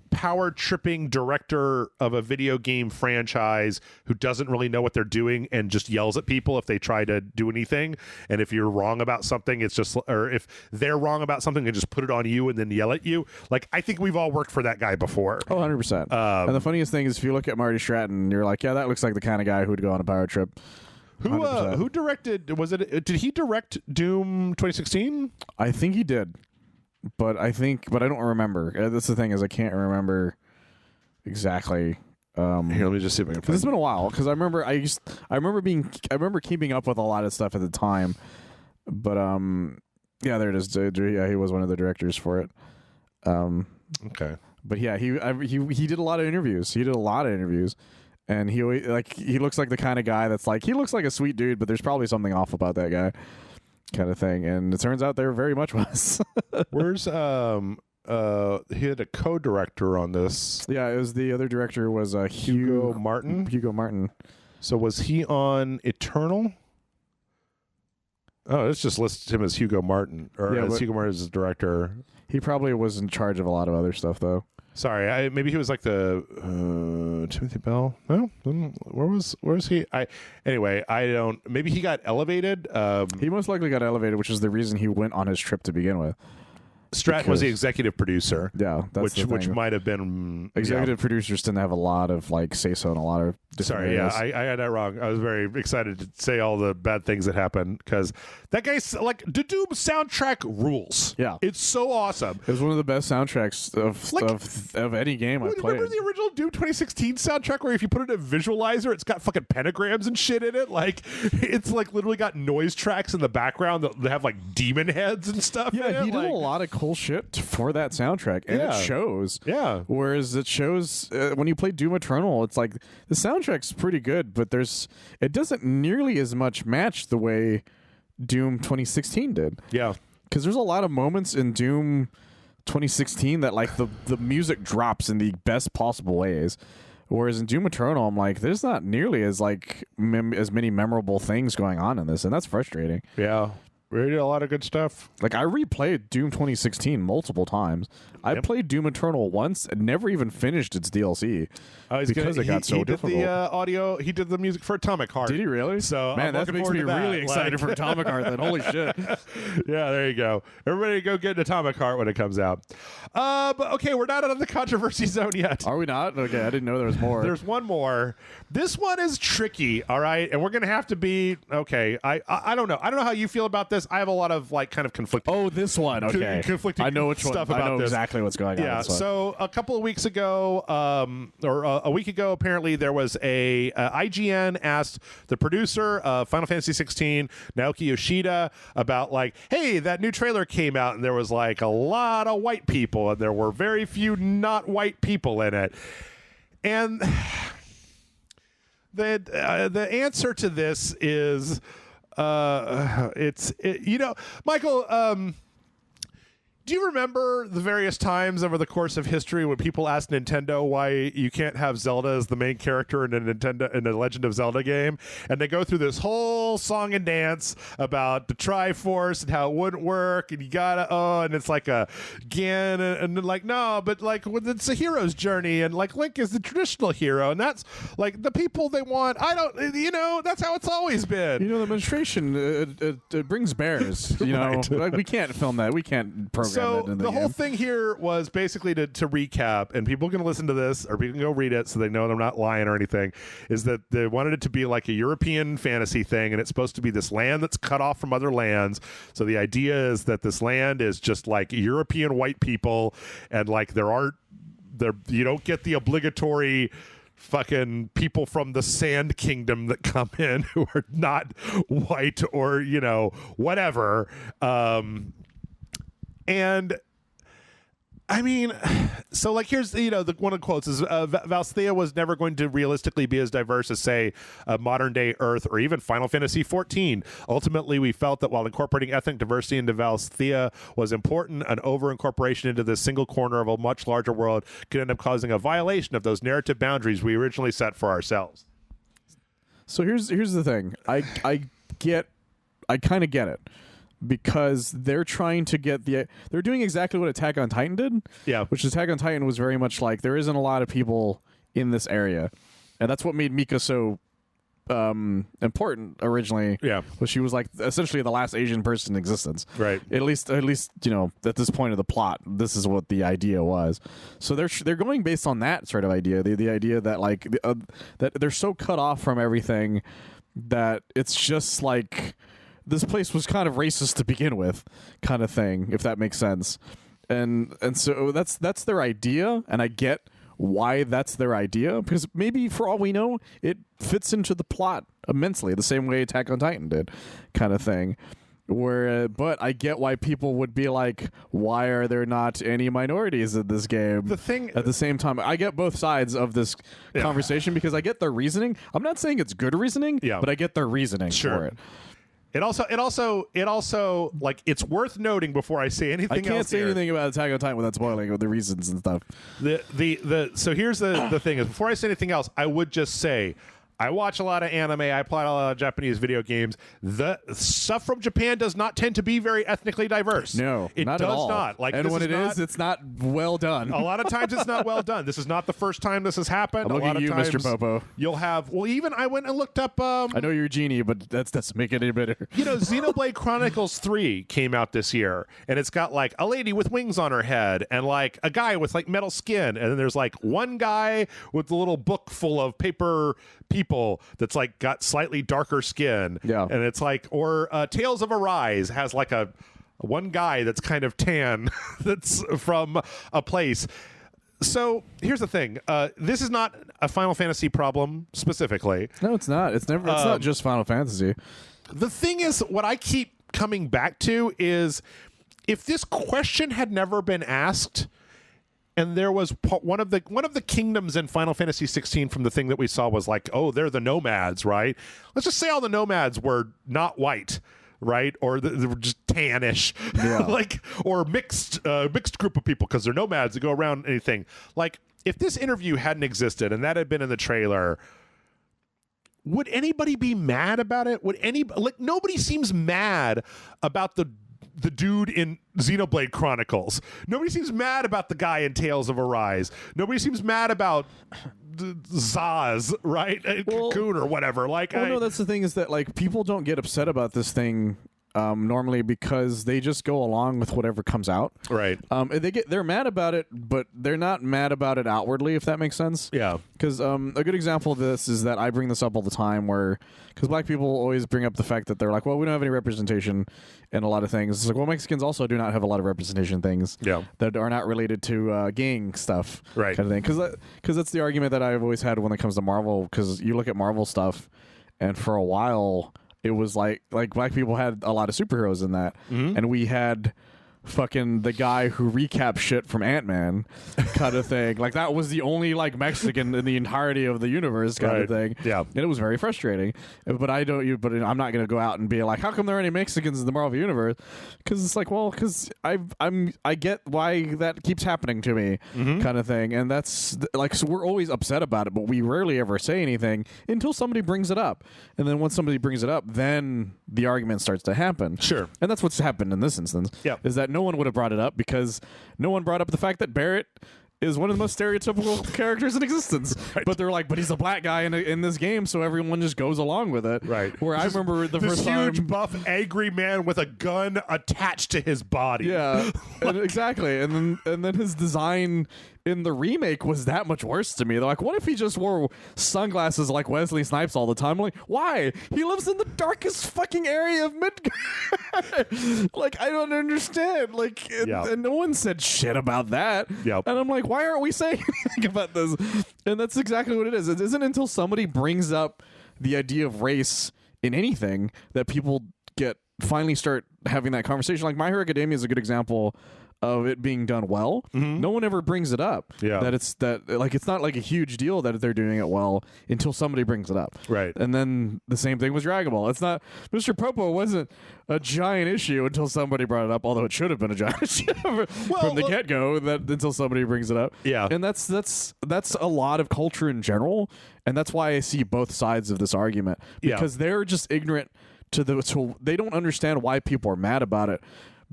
Speaker 1: power tripping director of a video game franchise who doesn't really know what they're doing and just yells at people if they try to do anything. And if you're wrong about something, it's just, or if they're wrong about something, they just put it on you and then yell at you. Like, I think we've all worked for that guy before.
Speaker 2: Oh, 100%. And the funniest thing is, if you look at Marty Stratton, you're like, yeah, that looks like the kind of guy who'd go on a power trip.
Speaker 1: Who directed, did he direct Doom 2016?
Speaker 2: I think he did. But I don't remember. That's the thing, is I can't remember exactly.
Speaker 1: Here, let me just see if I can find
Speaker 2: it's been a while, because I remember keeping up with a lot of stuff at the time. But yeah, there it is. Yeah, he was one of the directors for it.
Speaker 1: Okay.
Speaker 2: But yeah, he did a lot of interviews. And he looks like the kind of guy that's like, he looks like a sweet dude, but there's probably something off about that guy. Kind of thing, and it turns out there very much was.
Speaker 1: Where's he had a co-director on this.
Speaker 2: Yeah, it was the other director was
Speaker 1: Hugo Martin.
Speaker 2: Hugo Martin.
Speaker 1: So was he on Eternal? Oh, it's just listed him as Hugo Martin, or as Hugo Martin as the director.
Speaker 2: He probably was in charge of a lot of other stuff, though.
Speaker 1: Sorry, maybe he was like the Timothy Bell. No, where was he? Anyway, I don't. Maybe he got elevated.
Speaker 2: He most likely got elevated, which is the reason he went on his trip to begin with.
Speaker 1: Stratton was the executive producer.
Speaker 2: Yeah, that's
Speaker 1: which might have been
Speaker 2: executive producers tend to have a lot of say so in a lot of different areas.
Speaker 1: I had that wrong. I was very excited to say all the bad things that happened because that guy's the Doom soundtrack rules.
Speaker 2: Yeah,
Speaker 1: it's so awesome.
Speaker 2: It was one of the best soundtracks of any game I played.
Speaker 1: Remember the original Doom 2016 soundtrack where if you put it in a visualizer, it's got fucking pentagrams and shit in it. It's literally got noise tracks in the background that have demon heads and stuff.
Speaker 2: Yeah,
Speaker 1: in
Speaker 2: he
Speaker 1: it.
Speaker 2: did a lot of cool shit for that soundtrack, and it shows.
Speaker 1: Yeah.
Speaker 2: Whereas it shows when you play Doom Eternal, it's the soundtrack's pretty good, but it doesn't nearly as much match the way Doom 2016 did.
Speaker 1: Yeah.
Speaker 2: Because there's a lot of moments in Doom 2016 that the music drops in the best possible ways. Whereas in Doom Eternal, I'm there's not nearly as as many memorable things going on in this, and that's frustrating.
Speaker 1: Yeah. We did a lot of good stuff.
Speaker 2: I replayed Doom 2016 multiple times. I played Doom Eternal once and never even finished its DLC because it got so difficult.
Speaker 1: He did the audio. He did the music for Atomic Heart.
Speaker 2: Did he really?
Speaker 1: So
Speaker 2: man, that makes me really excited for Atomic Heart. Then holy shit!
Speaker 1: Yeah, there you go. Everybody, go get Atomic Heart when it comes out. But okay, we're not out of the controversy zone yet.
Speaker 2: Are we not? Okay, I didn't know there was more.
Speaker 1: There's one more. This one is tricky. All right, and we're gonna have to be okay. I don't know. I don't know how you feel about this. I have a lot of kind of conflicting.
Speaker 2: Oh, this one. Okay,
Speaker 1: conflicting.
Speaker 2: I know which
Speaker 1: stuff
Speaker 2: one.
Speaker 1: about
Speaker 2: I know
Speaker 1: this.
Speaker 2: exactly what's going on.
Speaker 1: Yeah. So a couple of weeks ago, or a week ago, apparently there was a IGN asked the producer of Final Fantasy 16, Naoki Yoshida, about hey, that new trailer came out and there was a lot of white people and there were very few not white people in it, and the answer to this is Michael. Do you remember the various times over the course of history when people asked Nintendo why you can't have Zelda as the main character in a Legend of Zelda game, and they go through this whole song and dance about the Triforce and how it wouldn't work, and you gotta and it's again and no, but it's a hero's journey, and Link is the traditional hero, and that's the people they want. I don't, that's how it's always been.
Speaker 2: The administration it brings bears.
Speaker 1: Right.
Speaker 2: We can't film that. We can't program.
Speaker 1: So the whole thing here was basically to recap, and people can listen to this or people can go read it so they know I'm not lying or anything, is that they wanted it to be a European fantasy thing, and it's supposed to be this land that's cut off from other lands. So the idea is that this land is just European white people, and you don't get the obligatory fucking people from the Sand Kingdom that come in who are not white or whatever. And I mean, so here's the one of the quotes is Valsthea was never going to realistically be as diverse as say modern day Earth or even Final Fantasy 14. Ultimately, we felt that while incorporating ethnic diversity into Valsthea was important, an over incorporation into this single corner of a much larger world could end up causing a violation of those narrative boundaries we originally set for ourselves.
Speaker 2: So here's the thing. I kind of get it. Because they're trying to get they're doing exactly what Attack on Titan did.
Speaker 1: Yeah.
Speaker 2: Which Attack on Titan was very much there isn't a lot of people in this area. And that's what made Mika so important originally.
Speaker 1: Yeah.
Speaker 2: Was she was essentially the last Asian person in existence.
Speaker 1: Right.
Speaker 2: At least at this point of the plot, this is what the idea was. So they're going based on that sort of idea. The idea that that they're so cut off from everything that it's just this place was kind of racist to begin with, kind of thing, if that makes sense. And so that's their idea, and I get why that's their idea, because maybe for all we know, it fits into the plot immensely, the same way Attack on Titan did, kind of thing. But I get why people would be why are there not any minorities in this game? At the same time, I get both sides of this conversation because I get their reasoning. I'm not saying it's good reasoning, but I get their reasoning for it.
Speaker 1: It also it's worth noting before I say anything else.
Speaker 2: I can't say anything about Attack on Titan without spoiling the reasons and stuff.
Speaker 1: So here's the thing is before I say anything else, I would just say I watch a lot of anime. I play a lot of Japanese video games. The stuff from Japan does not tend to be very ethnically diverse.
Speaker 2: No,
Speaker 1: it
Speaker 2: not
Speaker 1: does
Speaker 2: at all.
Speaker 1: not. Like,
Speaker 2: and when it is, it's not well done.
Speaker 1: A lot of times it's not well done. This is not the first time this has happened.
Speaker 2: I'm looking
Speaker 1: a lot
Speaker 2: at you,
Speaker 1: of times
Speaker 2: Mr. Popo.
Speaker 1: You'll have. Well, even I went and looked up.
Speaker 2: I know you're a genie, but that doesn't make it any better.
Speaker 1: Xenoblade Chronicles 3 came out this year, and it's got like a lady with wings on her head, and like a guy with like metal skin, and then there's like one guy with a little book full of paper people that's like got slightly darker skin.
Speaker 2: Yeah.
Speaker 1: And it's like, or Tales of Arise has like a one guy that's kind of tan that's from a place. So here's the thing. This is not a Final Fantasy problem specifically.
Speaker 2: No, it's not. It's never. It's not just Final Fantasy.
Speaker 1: The thing is, what I keep coming back to is, if this question had never been asked, and there was one of the kingdoms in Final Fantasy 16 from the thing that we saw was like, oh, they're the nomads, right? Let's just say all the nomads were not white, right? Or they were just tannish, like, or mixed group of people because they're nomads that go around anything. Like, if this interview hadn't existed and that had been in the trailer, would anybody be mad about it? Nobody seems mad about the dude in Xenoblade Chronicles. Nobody seems mad about the guy in Tales of Arise. Nobody seems mad about Zaz, right? Cocoon or whatever.
Speaker 2: No, that's the thing, is that like people don't get upset about this thing normally because they just go along with whatever comes out.
Speaker 1: Right.
Speaker 2: They're mad about it, but they're not mad about it outwardly, if that makes sense.
Speaker 1: Yeah.
Speaker 2: Because a good example of this is that I bring this up all the time, because black people always bring up the fact that they're like, well, we don't have any representation in a lot of things. It's like, well, Mexicans also do not have a lot of representation in things that are not related to gang stuff,
Speaker 1: right?
Speaker 2: Kind of thing. Because that's the argument that I've always had when it comes to Marvel. Because you look at Marvel stuff, and for a while it was like black people had a lot of superheroes in that, and we had fucking the guy who recaps shit from Ant-Man kind of thing. Like, that was the only like Mexican in the entirety of the universe kind of thing.
Speaker 1: Yeah.
Speaker 2: And it was very frustrating. But I'm not going to go out and be like, how come there are any Mexicans in the Marvel universe? Because it's like, well, because I get why that keeps happening to me kind of thing. And that's like, so we're always upset about it, but we rarely ever say anything until somebody brings it up. And then once somebody brings it up, then the argument starts to happen.
Speaker 1: Sure.
Speaker 2: And that's what's happened in this instance.
Speaker 1: Yeah.
Speaker 2: Is that no one would have brought it up because no one brought up the fact that Barrett is one of the most stereotypical characters in existence.
Speaker 1: Right.
Speaker 2: But they're like, but he's a black guy in this game, so everyone just goes along with it.
Speaker 1: Right.
Speaker 2: Where I remember the first time,
Speaker 1: this huge, buff, angry man with a gun attached to his body.
Speaker 2: Yeah, exactly. And then his design in the remake was that much worse to me. They're like, what if he just wore sunglasses like Wesley Snipes all the time? I'm like, why? He lives in the darkest fucking area of Midgard. Like, I don't understand. Like, and no one said shit about that.
Speaker 1: Yep.
Speaker 2: And I'm like, why aren't we saying anything about this? And that's exactly what it is. It isn't until somebody brings up the idea of race in anything that people finally start having that conversation. Like, My Hero Academia is a good example of it being done well. No one ever brings it up.
Speaker 1: Yeah.
Speaker 2: It's not like a huge deal that they're doing it well until somebody brings it up.
Speaker 1: Right.
Speaker 2: And then the same thing with Dragon Ball. It's not, Mr. Popo wasn't a giant issue until somebody brought it up, although it should have been a giant issue from the get-go until somebody brings it up.
Speaker 1: Yeah.
Speaker 2: And that's a lot of culture in general, and that's why I see both sides of this argument, because they're just ignorant so they don't understand why people are mad about it,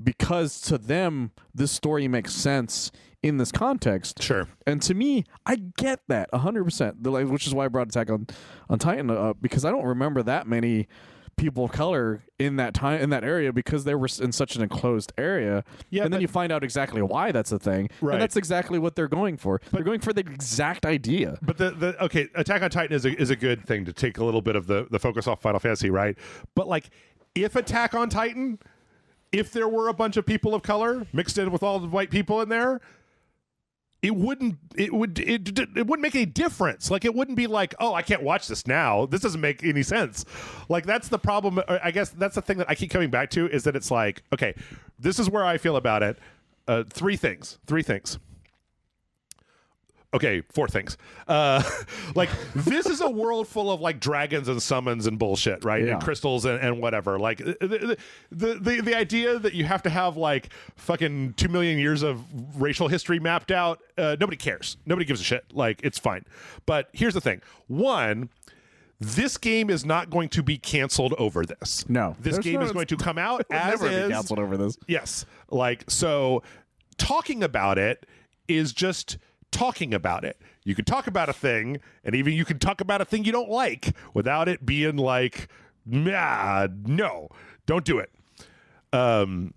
Speaker 2: because to them this story makes sense in this context.
Speaker 1: Sure.
Speaker 2: And to me, I get that 100%. Which is why I brought Attack on Titan up, because I don't remember that many people of color in that area, because they were in such an enclosed area. Yeah, and then you find out exactly why that's a thing.
Speaker 1: Right.
Speaker 2: And that's exactly what they're going for. They're going for the exact idea.
Speaker 1: But okay, Attack on Titan is a good thing to take a little bit of the focus off Final Fantasy, right? But like, if Attack on Titan, if there were a bunch of people of color mixed in with all the white people in there, it wouldn't make any difference. Like, it wouldn't be like, oh, I can't watch this now. This doesn't make any sense. Like, that's the problem. I guess that's the thing that I keep coming back to, is that it's like, okay, this is where I feel about it. Three things. Okay, four things. Like, this is a world full of like dragons and summons and bullshit, right?
Speaker 2: Yeah.
Speaker 1: And crystals and whatever. Like, the idea that you have to have like fucking 2 million years of racial history mapped out, nobody cares. Nobody gives a shit. Like, it's fine. But here's the thing. One, this game is not going to be canceled over this.
Speaker 2: No.
Speaker 1: This game is going to come out as
Speaker 2: never
Speaker 1: is.
Speaker 2: be canceled over this.
Speaker 1: Yes. Like, so talking about it is just talking about it. You can talk about a thing, and even you can talk about a thing you don't like without it being like, nah, no, don't do it. And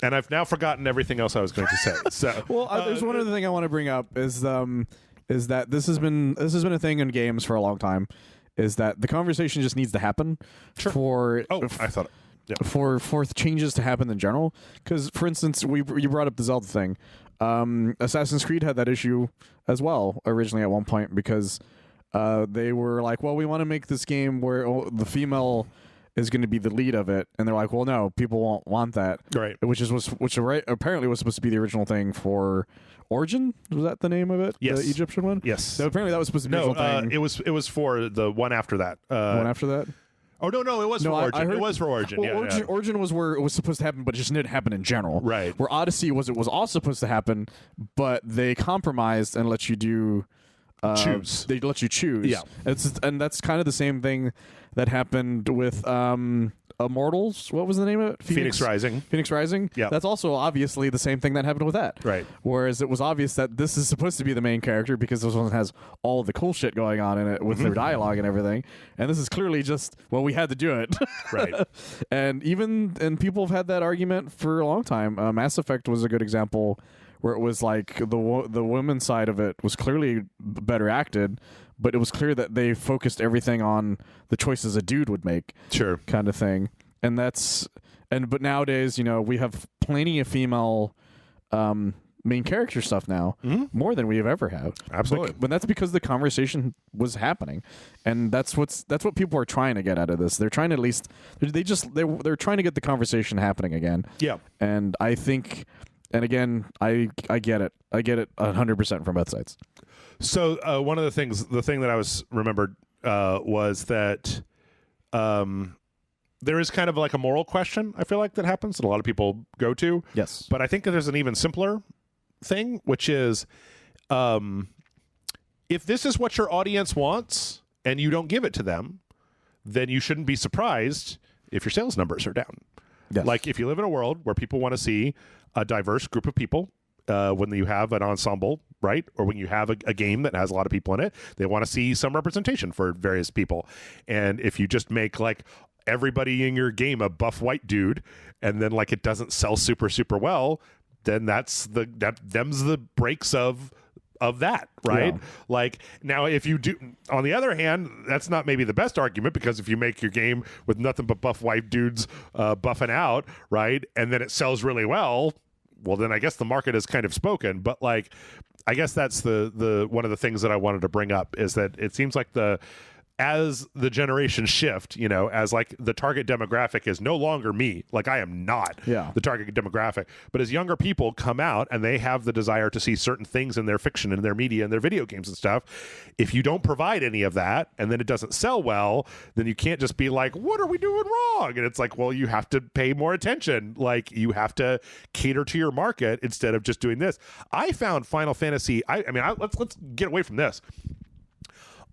Speaker 1: I've now forgotten everything else I was going to say. So,
Speaker 2: well, there's one other thing I want to bring up is that this has been a thing in games for a long time. Is that the conversation just needs to happen for changes to happen in general? Because, for instance, you brought up the Zelda thing. Assassin's Creed had that issue as well originally at one point because they were like, well, we want to make this game where the female is going to be the lead of it, and they're like, well, no, people won't want that,
Speaker 1: right?
Speaker 2: Which apparently was supposed to be the original thing for Origin. Was that the name of it?
Speaker 1: Yes,
Speaker 2: the Egyptian one.
Speaker 1: Yes.
Speaker 2: So apparently that was supposed to be the original thing.
Speaker 1: It was for the one after that.
Speaker 2: One after that.
Speaker 1: Oh no! It was for Origin. It was for Origin.
Speaker 2: Well,
Speaker 1: yeah,
Speaker 2: Origin was where it was supposed to happen, but it just didn't happen in general.
Speaker 1: Right.
Speaker 2: Where Odyssey was all supposed to happen, but they compromised and let you do
Speaker 1: choose.
Speaker 2: They let you choose.
Speaker 1: Yeah.
Speaker 2: And that's kind of the same thing that happened with Immortals. What was the name of it?
Speaker 1: Phoenix Rising.
Speaker 2: Phoenix Rising.
Speaker 1: Yeah.
Speaker 2: That's also obviously the same thing that happened with that.
Speaker 1: Right.
Speaker 2: Whereas it was obvious that this is supposed to be the main character because this one has all the cool shit going on in it with their dialogue and everything. And this is clearly just, well, we had to do it.
Speaker 1: Right.
Speaker 2: And people have had that argument for a long time. Mass Effect was a good example where it was like the women's side of it was clearly better acted, but it was clear that they focused everything on the choices a dude would make.
Speaker 1: Sure.
Speaker 2: Kind of thing. And but nowadays, we have plenty of female main character stuff now, more than we have ever had.
Speaker 1: Absolutely.
Speaker 2: But that's because the conversation was happening, and that's what people are trying to get out of this. They're trying to at least they're trying to get the conversation happening again.
Speaker 1: Yeah.
Speaker 2: And I think, and again, I get it. I get it 100% from both sides.
Speaker 1: So one of the thing that I was remembered was that there is kind of like a moral question, I feel like, that happens that a lot of people go to.
Speaker 2: Yes.
Speaker 1: But I think that there's an even simpler thing, which is if this is what your audience wants and you don't give it to them, then you shouldn't be surprised if your sales numbers are down.
Speaker 2: Yes.
Speaker 1: Like if you live in a world where people want to see a diverse group of people, when you have an ensemble, right? Or when you have a game that has a lot of people in it, they want to see some representation for various people. And if you just make like everybody in your game a buff white dude, and then like it doesn't sell super, super well, then them's the breaks of that, right?
Speaker 2: Yeah.
Speaker 1: Like now if you do, on the other hand, that's not maybe the best argument, because if you make your game with nothing but buff white dudes buffing out, right, and then it sells really well, well then I guess the market has kind of spoken. But like I guess that's the one of the things that I wanted to bring up, is that it seems like as the generations shift, as like the target demographic is no longer me, like I am not the target demographic, but as younger people come out and they have the desire to see certain things in their fiction and their media and their video games and stuff, if you don't provide any of that and then it doesn't sell well, then you can't just be like, what are we doing wrong? And it's like, well, you have to pay more attention. Like you have to cater to your market instead of just doing this. I found Final Fantasy, let's get away from this.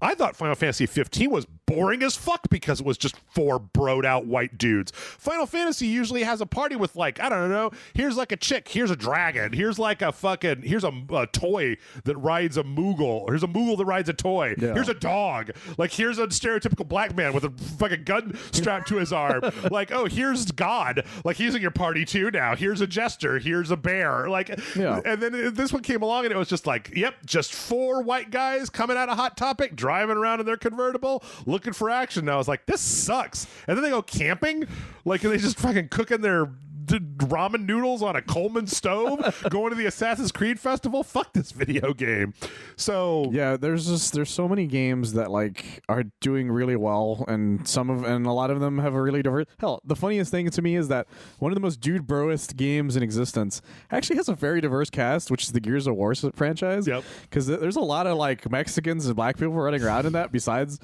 Speaker 1: I thought Final Fantasy 15 was boring as fuck because it was just 4 broed out white dudes. Final Fantasy usually has a party with like, I don't know, here's like a chick, here's a dragon, here's like here's a toy that rides a Moogle, here's a Moogle that rides a toy, here's a dog, like here's a stereotypical black man with a fucking gun strapped to his arm, like, oh, here's God, like he's in your party too now, here's a jester, here's a bear, like, and then this one came along and it was just like, yep, just 4 white guys coming out of Hot Topic, driving around in their convertible, looking for action. And I was like, this sucks. And then they go camping, like they just fucking cooking their ramen noodles on a Coleman stove, going to the Assassin's Creed festival. Fuck this video game. So
Speaker 2: yeah, there's so many games that like are doing really well, and a lot of them have a really diverse. Hell, the funniest thing to me is that one of the most dude broest games in existence actually has a very diverse cast, which is the Gears of War franchise.
Speaker 1: Yep.
Speaker 2: Because there's a lot of like Mexicans and black people running around in that. Besides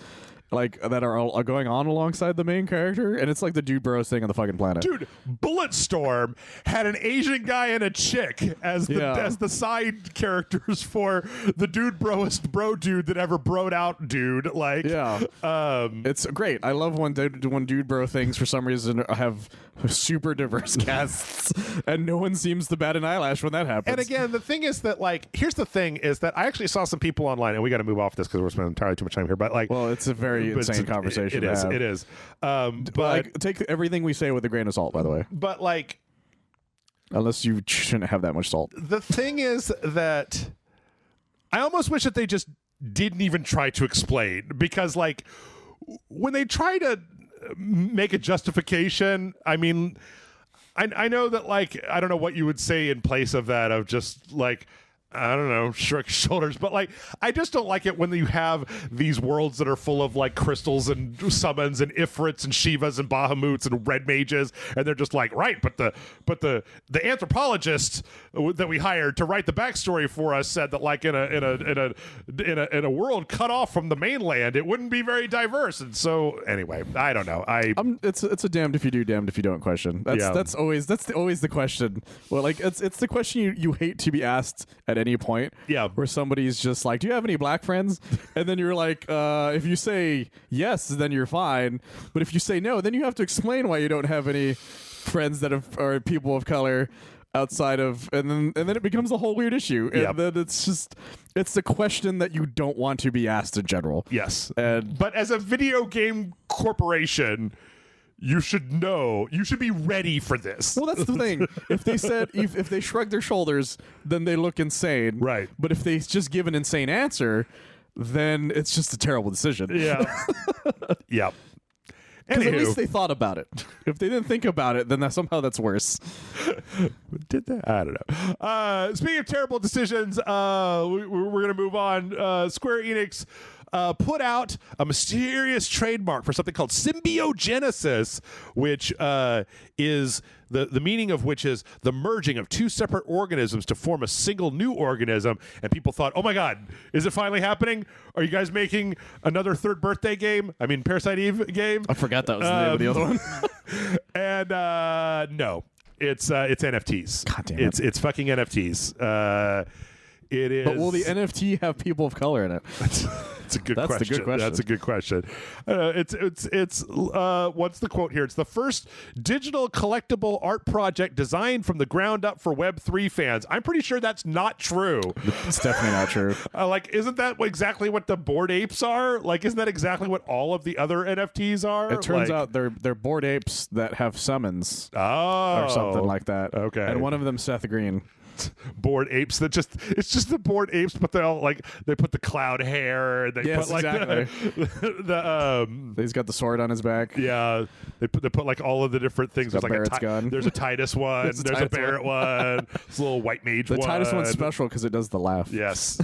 Speaker 2: like that are going on alongside the main character, and it's like the dude bros thing on the fucking planet.
Speaker 1: Dude, Bulletstorm had an Asian guy and a chick as the side characters for the dude bro dude that ever broed out dude. Like,
Speaker 2: it's great. I love when dude bro things for some reason have super diverse casts, and no one seems to bat an eyelash when that happens.
Speaker 1: And again, the thing is that, like, here's the thing is that I actually saw some people online, and we got to move off this because we're spending entirely too much time here. But like,
Speaker 2: well, it's a very insane conversation.
Speaker 1: It is. But
Speaker 2: like, take everything we say with a grain of salt, by the way.
Speaker 1: But like,
Speaker 2: unless you shouldn't have that much salt.
Speaker 1: The thing is that I almost wish that they just didn't even try to explain, because like when they try to make a justification, I mean, I know that, like, I don't know what you would say in place of that, of just like, I don't know, shrug shoulders, but like, I just don't like it when you have these worlds that are full of like crystals and summons and ifrits and shivas and bahamuts and red mages, and they're just like, right, but the anthropologist that we hired to write the backstory for us said that, like, in a world cut off from the mainland, it wouldn't be very diverse. And so anyway, I don't know.
Speaker 2: It's a damned if you do, damned if you don't question. That's always the question. Well, like, it's the question you hate to be asked at any point, where somebody's just like, do you have any black friends? And then you're like, if you say yes, then you're fine, but if you say no, then you have to explain why you don't have any friends that are people of color outside of, and then it becomes a whole weird issue. And then it's the question that you don't want to be asked in general.
Speaker 1: Yes.
Speaker 2: But
Speaker 1: as a video game corporation, you should know. You should be ready for this.
Speaker 2: Well, that's the thing. If they said, if they shrug their shoulders, then they look insane.
Speaker 1: Right.
Speaker 2: But if they just give an insane answer, then it's just a terrible decision.
Speaker 1: Yeah. Yeah.
Speaker 2: Because at least they thought about it. If they didn't think about it, then somehow that's worse.
Speaker 1: Did that? I don't know. Speaking of terrible decisions, we're going to move on. Square Enix put out a mysterious trademark for something called symbiogenesis, which is the meaning of which is the merging of two separate organisms to form a single new organism. And people thought, oh my God, is it finally happening? Are you guys making another third birthday game? I mean, Parasite Eve game?
Speaker 2: I forgot that was the name of the other one.
Speaker 1: And no, it's NFTs.
Speaker 2: God damn it.
Speaker 1: It's fucking NFTs. It is.
Speaker 2: But will the NFT have people of color in it?
Speaker 1: That's a good
Speaker 2: That's
Speaker 1: question.
Speaker 2: the good question.
Speaker 1: That's a good question. It's what's the quote here? It's the first digital collectible art project designed from the ground up for Web3 fans. I'm pretty sure that's not true.
Speaker 2: It's definitely not true.
Speaker 1: Like, isn't that exactly what the Bored Apes are? Like, isn't that exactly what all of the other NFTs are?
Speaker 2: It turns out they're Bored Apes that have summons.
Speaker 1: Oh.
Speaker 2: Or something like that.
Speaker 1: Okay.
Speaker 2: And one of them, Seth Green.
Speaker 1: Bored apes that it's just the bored apes, but they all like they put the cloud hair and they put like the
Speaker 2: he's got the sword on his back.
Speaker 1: Yeah, they put like all of the different things. There's like
Speaker 2: Barrett's gun.
Speaker 1: There's a Titus one. there's a Barrett one. There's a little white mage one.
Speaker 2: The Titus one's special because it does the laugh.
Speaker 1: Yes.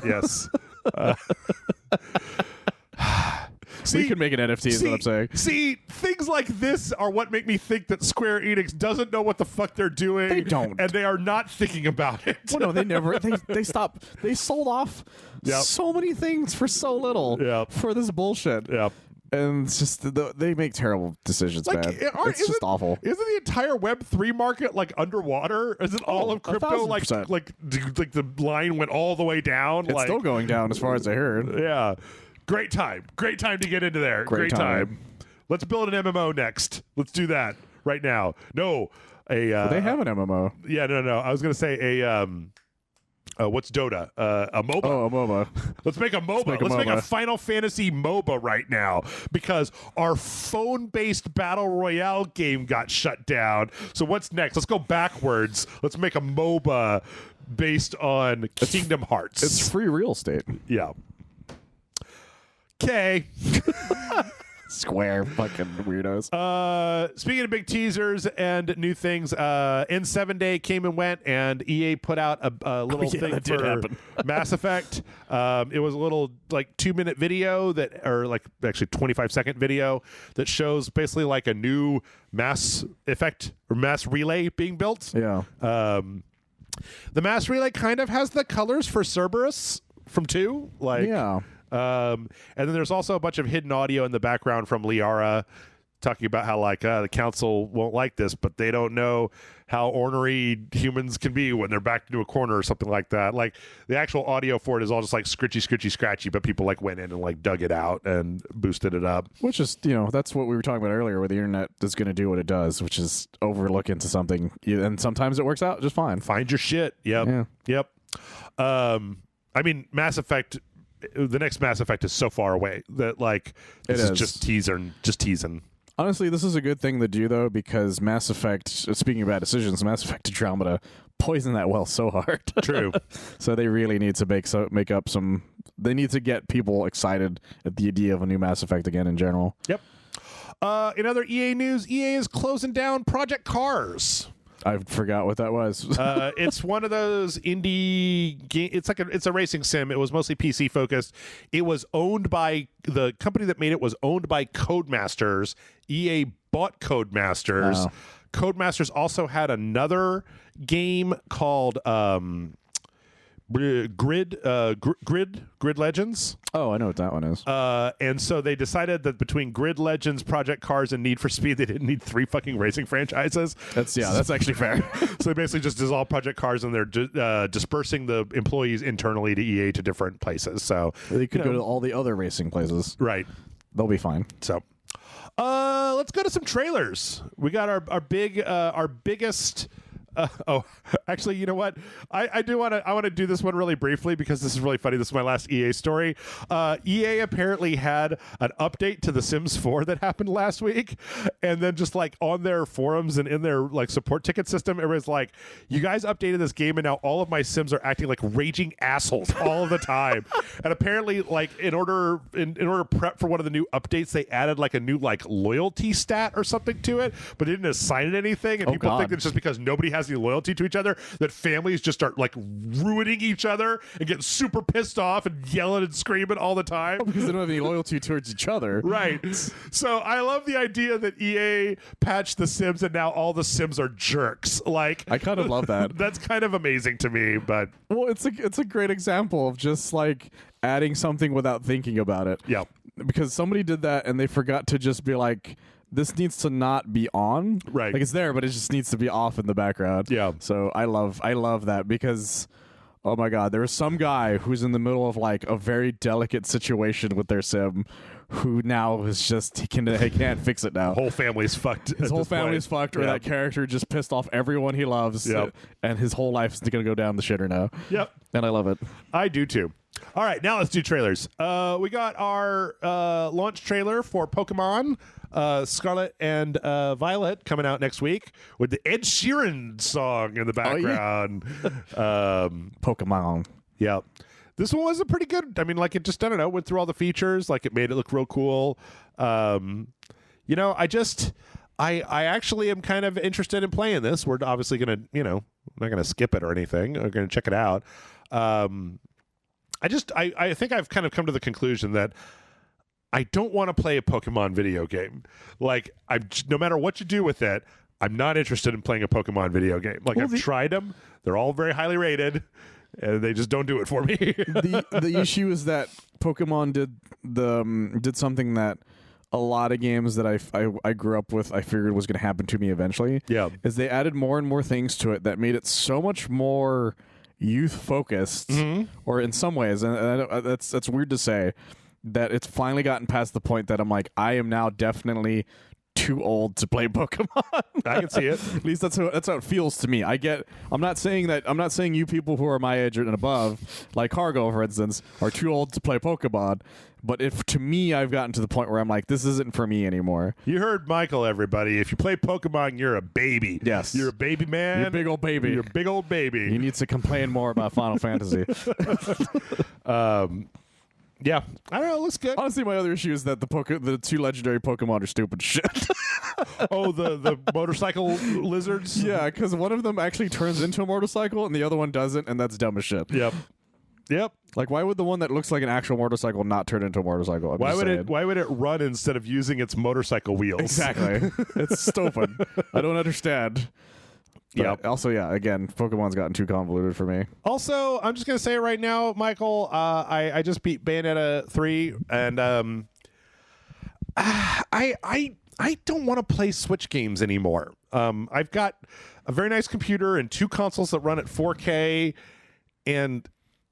Speaker 2: We can make an NFT is what I'm saying.
Speaker 1: See, things like this are what make me think that Square Enix doesn't know what the fuck they're doing.
Speaker 2: They don't.
Speaker 1: And they are not thinking about it.
Speaker 2: Well, no, they never. They stopped. They sold off so many things for so little for this bullshit.
Speaker 1: Yep.
Speaker 2: And it's just they make terrible decisions, man. It's just awful.
Speaker 1: Isn't the entire Web3 market like underwater? Is it all of crypto?
Speaker 2: 1,000%.
Speaker 1: Like the line went all the way down?
Speaker 2: It's still going down as far as I heard.
Speaker 1: Yeah. Great time to get into there. Great time. Let's build an MMO next. Let's do that right now. No, they
Speaker 2: have an MMO.
Speaker 1: Yeah, no. I was gonna say what's Dota? A MOBA.
Speaker 2: Oh, a MOBA.
Speaker 1: Let's make a MOBA. Let's make a Final Fantasy MOBA right now because our phone-based battle royale game got shut down. So what's next? Let's go backwards. Let's make a MOBA based on Kingdom Hearts.
Speaker 2: It's free real estate.
Speaker 1: Yeah. Okay.
Speaker 2: Square fucking weirdos.
Speaker 1: Speaking of big teasers and new things, N7 Day came and went, and EA put out a little thing for Mass Effect. It was a little like 2-minute video or like actually 25-second video that shows basically like a new Mass Effect or Mass Relay being built.
Speaker 2: Yeah.
Speaker 1: The Mass Relay kind of has the colors for Cerberus from 2. Like,
Speaker 2: yeah.
Speaker 1: And then there's also a bunch of hidden audio in the background from Liara talking about how like the council won't like this, but they don't know how ornery humans can be when they're backed into a corner or something like that. Like the actual audio for it is all just like scritchy, scratchy, but people like went in and like dug it out and boosted it up.
Speaker 2: Which is, that's what we were talking about earlier, where the internet is going to do what it does, which is overlook into something, and sometimes it works out just fine.
Speaker 1: Find your shit. Yep.
Speaker 2: Yeah.
Speaker 1: Yep. I mean, Mass Effect. The next Mass Effect is so far away that like this is just teasing.
Speaker 2: Honestly, this is a good thing to do, though, because Mass Effect, speaking of bad decisions, Mass Effect Andromeda poisoned that well so hard.
Speaker 1: True.
Speaker 2: So they really need to make up some... They need to get people excited at the idea of a new Mass Effect again in general.
Speaker 1: Yep. In other EA news, EA is closing down Project Cars.
Speaker 2: I forgot what that was.
Speaker 1: It's one of those indie game. It's a racing sim. It was mostly PC focused. It was owned by the company that made it was owned by Codemasters. EA bought Codemasters.
Speaker 2: Wow.
Speaker 1: Codemasters also had another game called Grid Legends.
Speaker 2: Oh, I know what that one is.
Speaker 1: And so they decided that between Grid Legends, Project Cars, and Need for Speed, they didn't need 3 fucking racing franchises.
Speaker 2: That's actually fair.
Speaker 1: So they basically just dissolved Project Cars, and they're dispersing the employees internally to EA to different places. So
Speaker 2: They could go to all the other racing places.
Speaker 1: right.
Speaker 2: They'll be fine.
Speaker 1: So let's go to some trailers. We got our biggest. Actually, you know what? I want to do this one really briefly because this is really funny. This is my last EA story. EA apparently had an update to The Sims 4 that happened last week, and then just like on their forums and in their like support ticket system, it was like, "You guys updated this game, and now all of my Sims are acting like raging assholes all of the time." And apparently, like in order to prep for one of the new updates, they added like a new like loyalty stat or something to it, but they didn't assign it anything. And people think it's just because nobody has any loyalty to each other that families just start like ruining each other and getting super pissed off and yelling and screaming all the time
Speaker 2: because they don't have any loyalty towards each other.
Speaker 1: Right. So I love the idea that EA patched The Sims and now all the Sims are jerks. Like,
Speaker 2: I kind of love that.
Speaker 1: That's kind of amazing to me, but
Speaker 2: well, it's a great example of just like adding something without thinking about it.
Speaker 1: Yeah.
Speaker 2: Because somebody did that and they forgot to just be like, this needs to not be on.
Speaker 1: Right.
Speaker 2: Like it's there, but it just needs to be off in the background.
Speaker 1: Yeah.
Speaker 2: So I love that because, oh my God, there was some guy who's in the middle of like a very delicate situation with their sim who now is just, he can't fix it now.
Speaker 1: Whole family's fucked.
Speaker 2: His whole family's fucked, or that character just pissed off everyone he loves.
Speaker 1: Yep.
Speaker 2: And his whole life is going to go down the shitter now.
Speaker 1: Yep.
Speaker 2: And I love it.
Speaker 1: I do too. All right, now let's do trailers. We got our launch trailer for Pokemon Scarlet and Violet coming out next week with the Ed Sheeran song in the background.
Speaker 2: Pokemon.
Speaker 1: Yeah. This one was a pretty good. I mean, like it just, I don't know, went through all the features. Like it made it look real cool. You know, I actually am kind of interested in playing this. We're obviously going to, I'm not going to skip it or anything. We're going to check it out. I think I've kind of come to the conclusion that I don't want to play a Pokemon video game. Like, no matter what you do with it, I'm not interested in playing a Pokemon video game. Like, I've tried them. They're all very highly rated, and they just don't do it for me.
Speaker 2: The issue is that Pokemon did something that a lot of games that I grew up with, I figured was going to happen to me eventually.
Speaker 1: Yeah.
Speaker 2: Is they added more and more things to it that made it so much more youth focused, or in some ways, and that's weird to say, that it's finally gotten past the point that I'm like, I am now definitely too old to play Pokemon.
Speaker 1: I can see it.
Speaker 2: At least that's how it feels to me. I'm not saying you people who are my age and above, like Cargo, for instance, are too old to play Pokemon. But if to me, I've gotten to the point where I'm like, this isn't for me anymore.
Speaker 1: You heard Michael, everybody. If you play Pokemon, you're a baby.
Speaker 2: Yes.
Speaker 1: You're a baby man.
Speaker 2: You're a big old baby.
Speaker 1: You're a big old baby.
Speaker 2: You need to complain more about Final Fantasy.
Speaker 1: Yeah. I don't know. It looks good.
Speaker 2: Honestly, my other issue is that the two legendary Pokemon are stupid shit.
Speaker 1: Oh, the motorcycle lizards?
Speaker 2: Yeah, because one of them actually turns into a motorcycle and the other one doesn't, and that's dumb as shit.
Speaker 1: Yep.
Speaker 2: Like, why would the one that looks like an actual motorcycle not turn into a motorcycle?
Speaker 1: Why would it run instead of using its motorcycle wheels?
Speaker 2: Exactly. It's stupid. I don't understand. But also, yeah, again, Pokemon's gotten too convoluted for me.
Speaker 1: Also, I'm just gonna say it right now, Michael. I just beat Bayonetta 3, and I don't want to play Switch games anymore. I've got a very nice computer and 2 consoles that run at 4K, and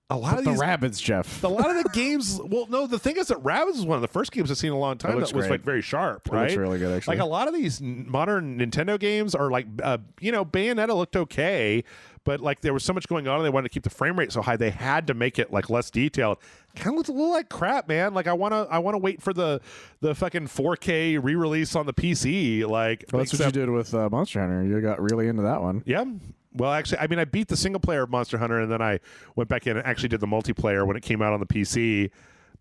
Speaker 1: a lot of
Speaker 2: the
Speaker 1: these
Speaker 2: Rabbids, Jeff.
Speaker 1: A lot of the games. Well, no, the thing is that Rabbids was one of the first games I've seen in a long time that was like very sharp. Right,
Speaker 2: looks really good actually.
Speaker 1: Like a lot of these modern Nintendo games are like, Bayonetta looked okay, but like there was so much going on, and they wanted to keep the frame rate so high, they had to make it like less detailed. Kind of looks a little like crap, man. Like I wanna wait for the fucking 4K re-release on the PC. Like
Speaker 2: that's what you did with Monster Hunter. You got really into that one.
Speaker 1: Yeah. Well, actually, I mean, I beat the single player of Monster Hunter, and then I went back in and actually did the multiplayer when it came out on the PC,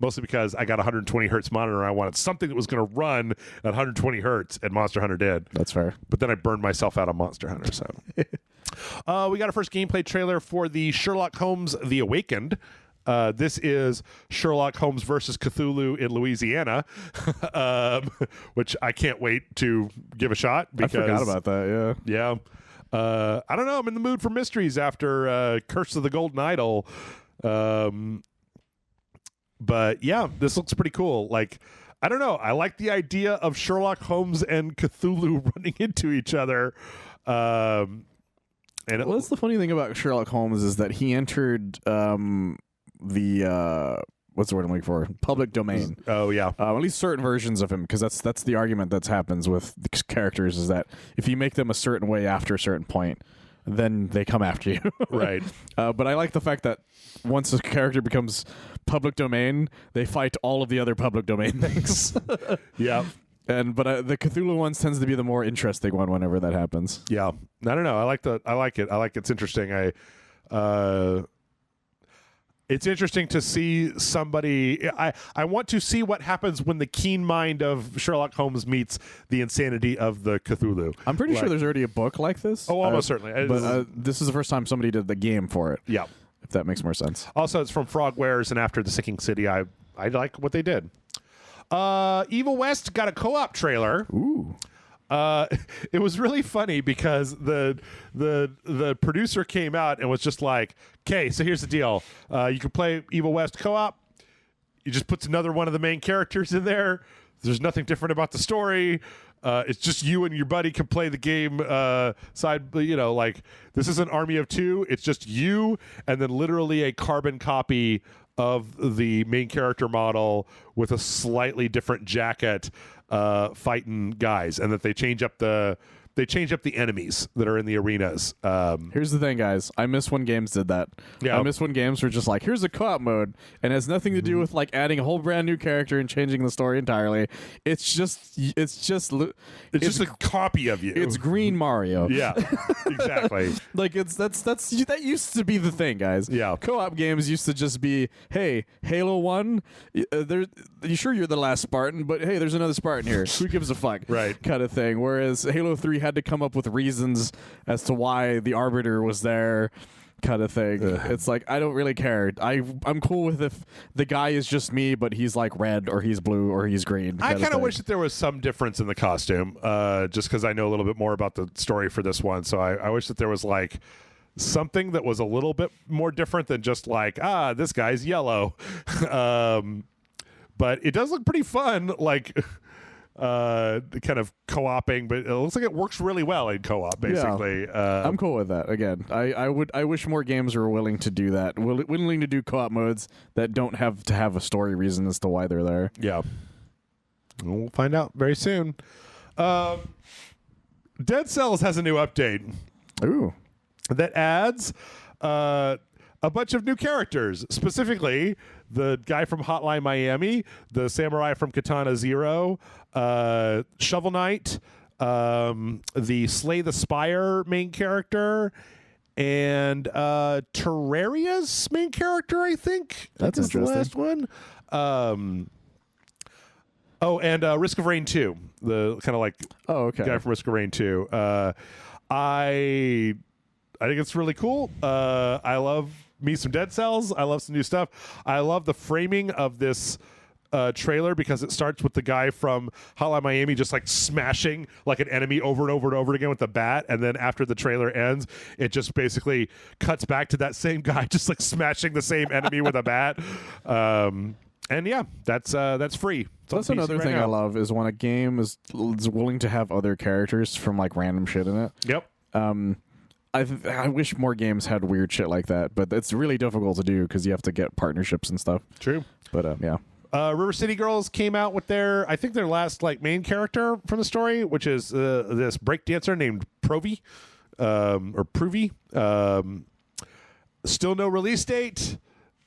Speaker 1: mostly because I got a 120 hertz monitor, and I wanted something that was going to run at 120 hertz, and Monster Hunter did.
Speaker 2: That's fair.
Speaker 1: But then I burned myself out on Monster Hunter, so. We got our first gameplay trailer for the Sherlock Holmes The Awakened. This is Sherlock Holmes versus Cthulhu in Louisiana, which I can't wait to give a shot. Because,
Speaker 2: I forgot about that, yeah.
Speaker 1: Yeah. I don't know. I'm in the mood for mysteries after Curse of the Golden Idol. But yeah, this looks pretty cool. Like, I don't know. I like the idea of Sherlock Holmes and Cthulhu running into each other. And
Speaker 2: that's the funny thing about Sherlock Holmes is that he entered the what's the word I'm looking for? Public domain.
Speaker 1: Oh yeah.
Speaker 2: At least certain versions of him, because that's the argument that happens with these characters, is that if you make them a certain way after a certain point, then they come after you.
Speaker 1: Right.
Speaker 2: But I like the fact that once a character becomes public domain, they fight all of the other public domain things.
Speaker 1: Yeah.
Speaker 2: But the Cthulhu ones tends to be the more interesting one whenever that happens.
Speaker 1: Yeah. I don't know. I like it. I like it's interesting. It's interesting to see somebody. I want to see what happens when the keen mind of Sherlock Holmes meets the insanity of the Cthulhu.
Speaker 2: I'm pretty sure there's already a book like this.
Speaker 1: Oh, almost certainly.
Speaker 2: But this is the first time somebody did the game for it.
Speaker 1: Yeah.
Speaker 2: If that makes more sense.
Speaker 1: Also, it's from Frogwares, and after the Sinking City, I like what they did. Evil West got a co-op trailer.
Speaker 2: Ooh.
Speaker 1: It was really funny because the producer came out and was just like, okay, so here's the deal. You can play Evil West co-op. He just puts another one of the main characters in there. There's nothing different about the story. It's just you and your buddy can play the game side. Like this is an army of 2. It's just you and then literally a carbon copy of the main character model with a slightly different jacket fighting guys, and that they change up the enemies that are in the arenas.
Speaker 2: Here's the thing, guys. I miss when games did that.
Speaker 1: Yeah.
Speaker 2: I miss when games were just like, here's a co-op mode, and it has nothing to do with like adding a whole brand new character and changing the story entirely. It's just
Speaker 1: a copy of you.
Speaker 2: It's Green Mario.
Speaker 1: Yeah, exactly.
Speaker 2: Like that used to be the thing, guys.
Speaker 1: Yeah.
Speaker 2: Co-op games used to just be, hey, Halo 1, you sure you're the last Spartan, but hey, there's another Spartan here. Who gives a fuck?
Speaker 1: Right.
Speaker 2: Kind of thing. Whereas Halo 3 had to come up with reasons as to why the Arbiter was there, kind of thing. It's like, I don't really care. I'm cool with if the guy is just me, but he's like red or he's blue or he's green.
Speaker 1: I kind of wish that there was some difference in the costume, just because I know a little bit more about the story for this one. So I wish that there was like something that was a little bit more different than just like, this guy's yellow. But it does look pretty fun, like kind of co-oping, but it looks like it works really well in co-op, basically.
Speaker 2: Yeah. I'm cool with that. Again, I wish more games were willing to do that, willing to do co-op modes that don't have to have a story reason as to why they're there.
Speaker 1: Yeah. We'll find out very soon. Dead Cells has a new update.
Speaker 2: Ooh.
Speaker 1: That adds a bunch of new characters, specifically the guy from Hotline Miami, the samurai from Katana Zero, Shovel Knight, the Slay the Spire main character, and Terraria's main character, I think.
Speaker 2: That's interesting.
Speaker 1: The last one. And Risk of Rain 2, the kind of like guy from Risk of Rain 2. I think it's really cool. I love me some Dead Cells. I love some new stuff. I love the framing of this trailer because it starts with the guy from Hotline Miami just like smashing like an enemy over and over and over again with the bat, and then after the trailer ends, it just basically cuts back to that same guy just like smashing the same enemy with a bat. And yeah, that's free.
Speaker 2: That's another thing I love is when a game is willing to have other characters from like random shit in it.
Speaker 1: Yep.
Speaker 2: I wish more games had weird shit like that, but it's really difficult to do because you have to get partnerships and stuff.
Speaker 1: True.
Speaker 2: But yeah.
Speaker 1: River City Girls came out with their last like main character from the story, which is this breakdancer named Provy, or Provy. Still no release date.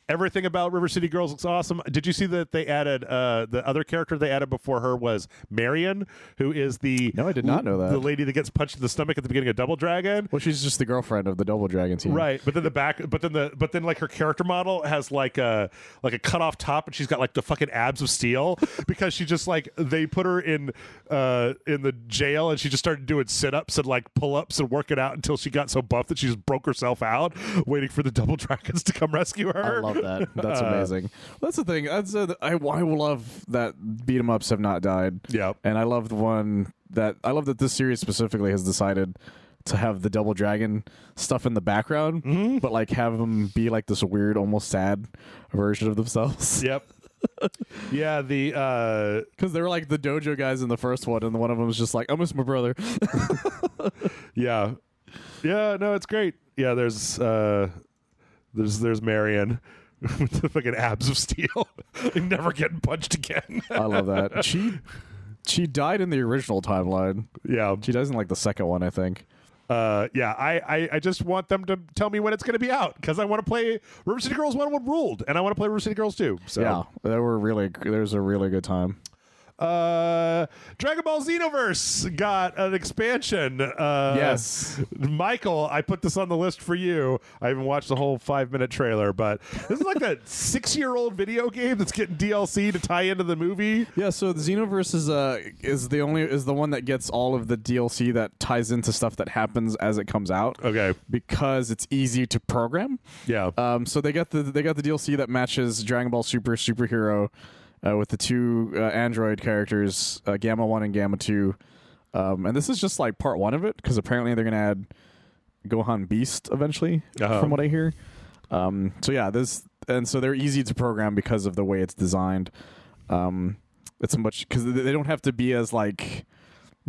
Speaker 1: Everything about River City Girls looks awesome. Did you see that they added the other character they added before her was Marion, who is the
Speaker 2: No, I did not know that.
Speaker 1: the lady that gets punched in the stomach at the beginning of Double Dragon.
Speaker 2: Well, she's just the girlfriend of the Double Dragon team,
Speaker 1: Right? But then like her character model has like a cut off top, and she's got like the fucking abs of steel because she just like they put her in the jail, and she just started doing sit ups and like pull ups and working out until she got so buff that she just broke herself out, waiting for the Double Dragons to come rescue her.
Speaker 2: I love that. That's amazing. Well, that's the thing. I love that beat 'em ups have not died.
Speaker 1: Yeah,
Speaker 2: and I love that this series specifically has decided to have the Double Dragon stuff in the background, but like have them be like this weird, almost sad version of themselves.
Speaker 1: Yep. Yeah,
Speaker 2: because they were like the dojo guys in the first one, and one of them was just like, "I miss my brother."
Speaker 1: Yeah, no, it's great. Yeah, there's Marion with the fucking abs of steel, never getting punched again.
Speaker 2: I love that. She died in the original timeline.
Speaker 1: Yeah,
Speaker 2: she dies in like the second one, I think.
Speaker 1: Yeah, I just want them to tell me when it's going to be out because I want to play River City Girls 1 ruled, and I want to play River City Girls 2. So.
Speaker 2: Yeah, there was a really good time.
Speaker 1: Dragon Ball Xenoverse got an expansion.
Speaker 2: Yes,
Speaker 1: Michael, I put this on the list for you. I haven't watched the whole 5-minute trailer, but this is like a 6-year-old video game that's getting DLC to tie into the movie.
Speaker 2: Yeah, so the Xenoverse is the one that gets all of the DLC that ties into stuff that happens as it comes out.
Speaker 1: Okay,
Speaker 2: because it's easy to program.
Speaker 1: Yeah.
Speaker 2: So they got the DLC that matches Dragon Ball Superhero. With the two android characters, Gamma 1 and Gamma 2. And this is just like part 1 of it, because apparently they're going to add Gohan Beast eventually, from what I hear. So yeah, so they're easy to program because of the way it's designed. It's much, because they don't have to be as like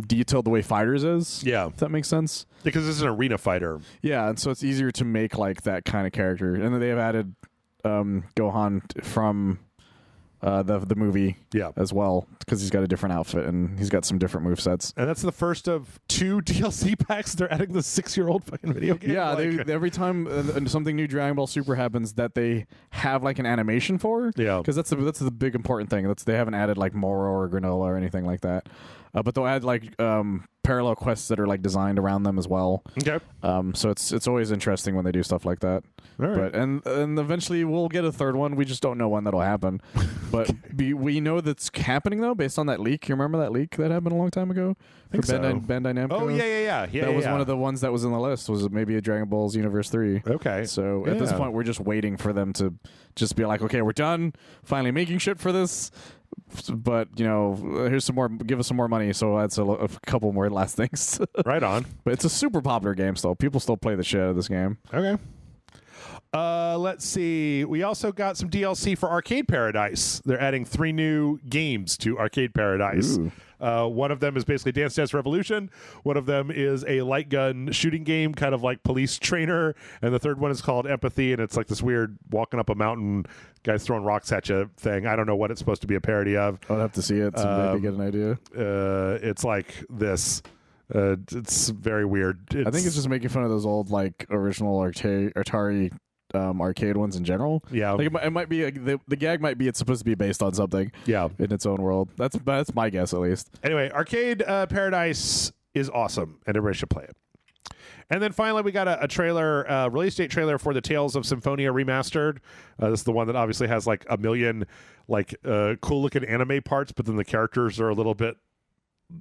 Speaker 2: detailed the way Fighters is. Yeah. If that makes sense.
Speaker 1: Because this is an arena fighter.
Speaker 2: Yeah, and so it's easier to make like that kind of character. And then they have added Gohan from... the movie as well, because he's got a different outfit and he's got some different movesets.
Speaker 1: And that's the first of 2 DLC packs. They're adding the 6-year-old fucking video game.
Speaker 2: Yeah, every time something new Dragon Ball Super happens that they have like an animation for. Yeah, because that's the big important thing. They haven't added like Moro or Granola or anything like that. But they'll add like parallel quests that are like designed around them as well. Okay. So it's always interesting when they do stuff like that. All right. But and eventually we'll get a third one. We just don't know when that'll happen. But we know that's happening though, based on that leak. You remember that leak that happened a long time ago for Bandai Namco?
Speaker 1: Oh yeah.
Speaker 2: That was one of the ones that was in the list. Was maybe a Dragon Ball Xenoverse 3? Okay. So at this point, we're just waiting for them to just be like, okay, we're done. Finally making shit for this. But here's some more. Give us some more money, so that's a couple more last things.
Speaker 1: Right on.
Speaker 2: But it's a super popular game still. People still play the shit out of this game.
Speaker 1: Okay. Let's see. We also got some DLC for Arcade Paradise. They're adding 3 new games to Arcade Paradise. Ooh. One of them is basically Dance Dance Revolution. One of them is a light gun shooting game, kind of like Police Trainer. And the third one is called Empathy, and it's like this weird walking up a mountain, guys throwing rocks at you thing. I don't know what it's supposed to be a parody of.
Speaker 2: I'll have to see it to maybe get an idea.
Speaker 1: It's like this. It's very weird.
Speaker 2: I think it's just making fun of those old like original Atari arcade ones in general. Yeah, like it might be the gag might be it's supposed to be based on something. Yeah, in its own world. That's my guess at least.
Speaker 1: Anyway, Arcade Paradise is awesome, and everybody should play it. And then finally, we got a trailer, release date trailer for the Tales of Symphonia Remastered. This is the one that obviously has like a million like cool looking anime parts, but then the characters are a little bit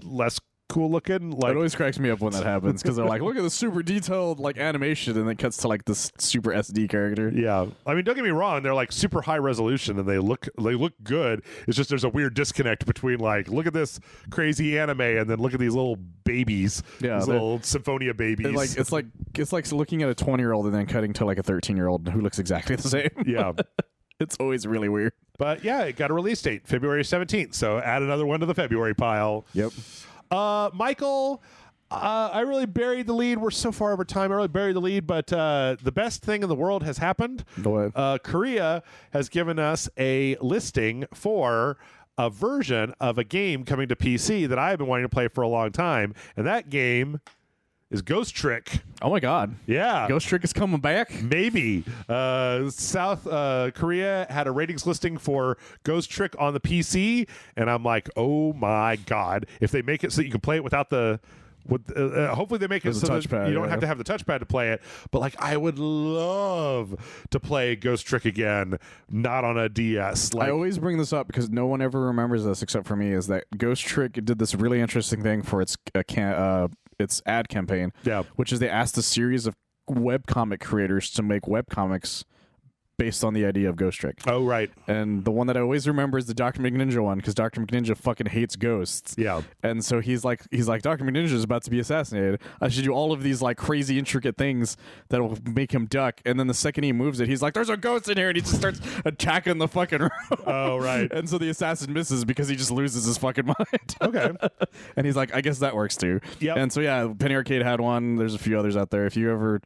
Speaker 1: less cool looking. Like,
Speaker 2: it always cracks me up when that happens because they're like, look at the super detailed like animation, and then it cuts to like this super SD character.
Speaker 1: yeah, I mean, don't get me wrong, they're like super high resolution and they look good. It's just there's a weird disconnect between like, look at this crazy anime and then look at these little babies, these little Symphonia babies.
Speaker 2: It's like looking at a 20-year-old and then cutting to like a 13-year-old who looks exactly the same.
Speaker 1: Yeah.
Speaker 2: It's always really weird.
Speaker 1: But yeah, it got a release date, February 17th. So add another one to the February pile.
Speaker 2: Yep.
Speaker 1: Michael, I really buried the lead. We're so far over time. I really buried the lead, but the best thing in the world has happened.
Speaker 2: Go ahead.
Speaker 1: Korea has given us a listing for a version of a game coming to PC that I've been wanting to play for a long time, and that game is Ghost Trick.
Speaker 2: Oh my God.
Speaker 1: Yeah.
Speaker 2: Ghost Trick is coming back?
Speaker 1: Maybe. South Korea had a ratings listing for Ghost Trick on the PC, and I'm like, oh my God. If they make it so that you can play it without the... hopefully they make it so that you don't have to have the touchpad to play it, but like I would love to play Ghost Trick again, not on a DS. Like,
Speaker 2: I always bring this up because no one ever remembers this except for me, is that Ghost Trick did this really interesting thing for its ad campaign, which is they asked a series of webcomic creators to make webcomics based on the idea of Ghost Trick.
Speaker 1: Oh, right.
Speaker 2: And the one that I always remember is the Dr. McNinja one, because Dr. McNinja fucking hates ghosts.
Speaker 1: Yeah.
Speaker 2: And so he's like, Dr. McNinja is about to be assassinated. I should do all of these like crazy intricate things that will make him duck. And then the second he moves it, he's like, there's a ghost in here, and he just starts attacking the fucking room.
Speaker 1: Oh, right.
Speaker 2: And so the assassin misses because he just loses his fucking mind.
Speaker 1: Okay.
Speaker 2: And he's like, I guess that works too.
Speaker 1: Yeah.
Speaker 2: And so yeah, Penny Arcade had one. There's a few others out there. If you ever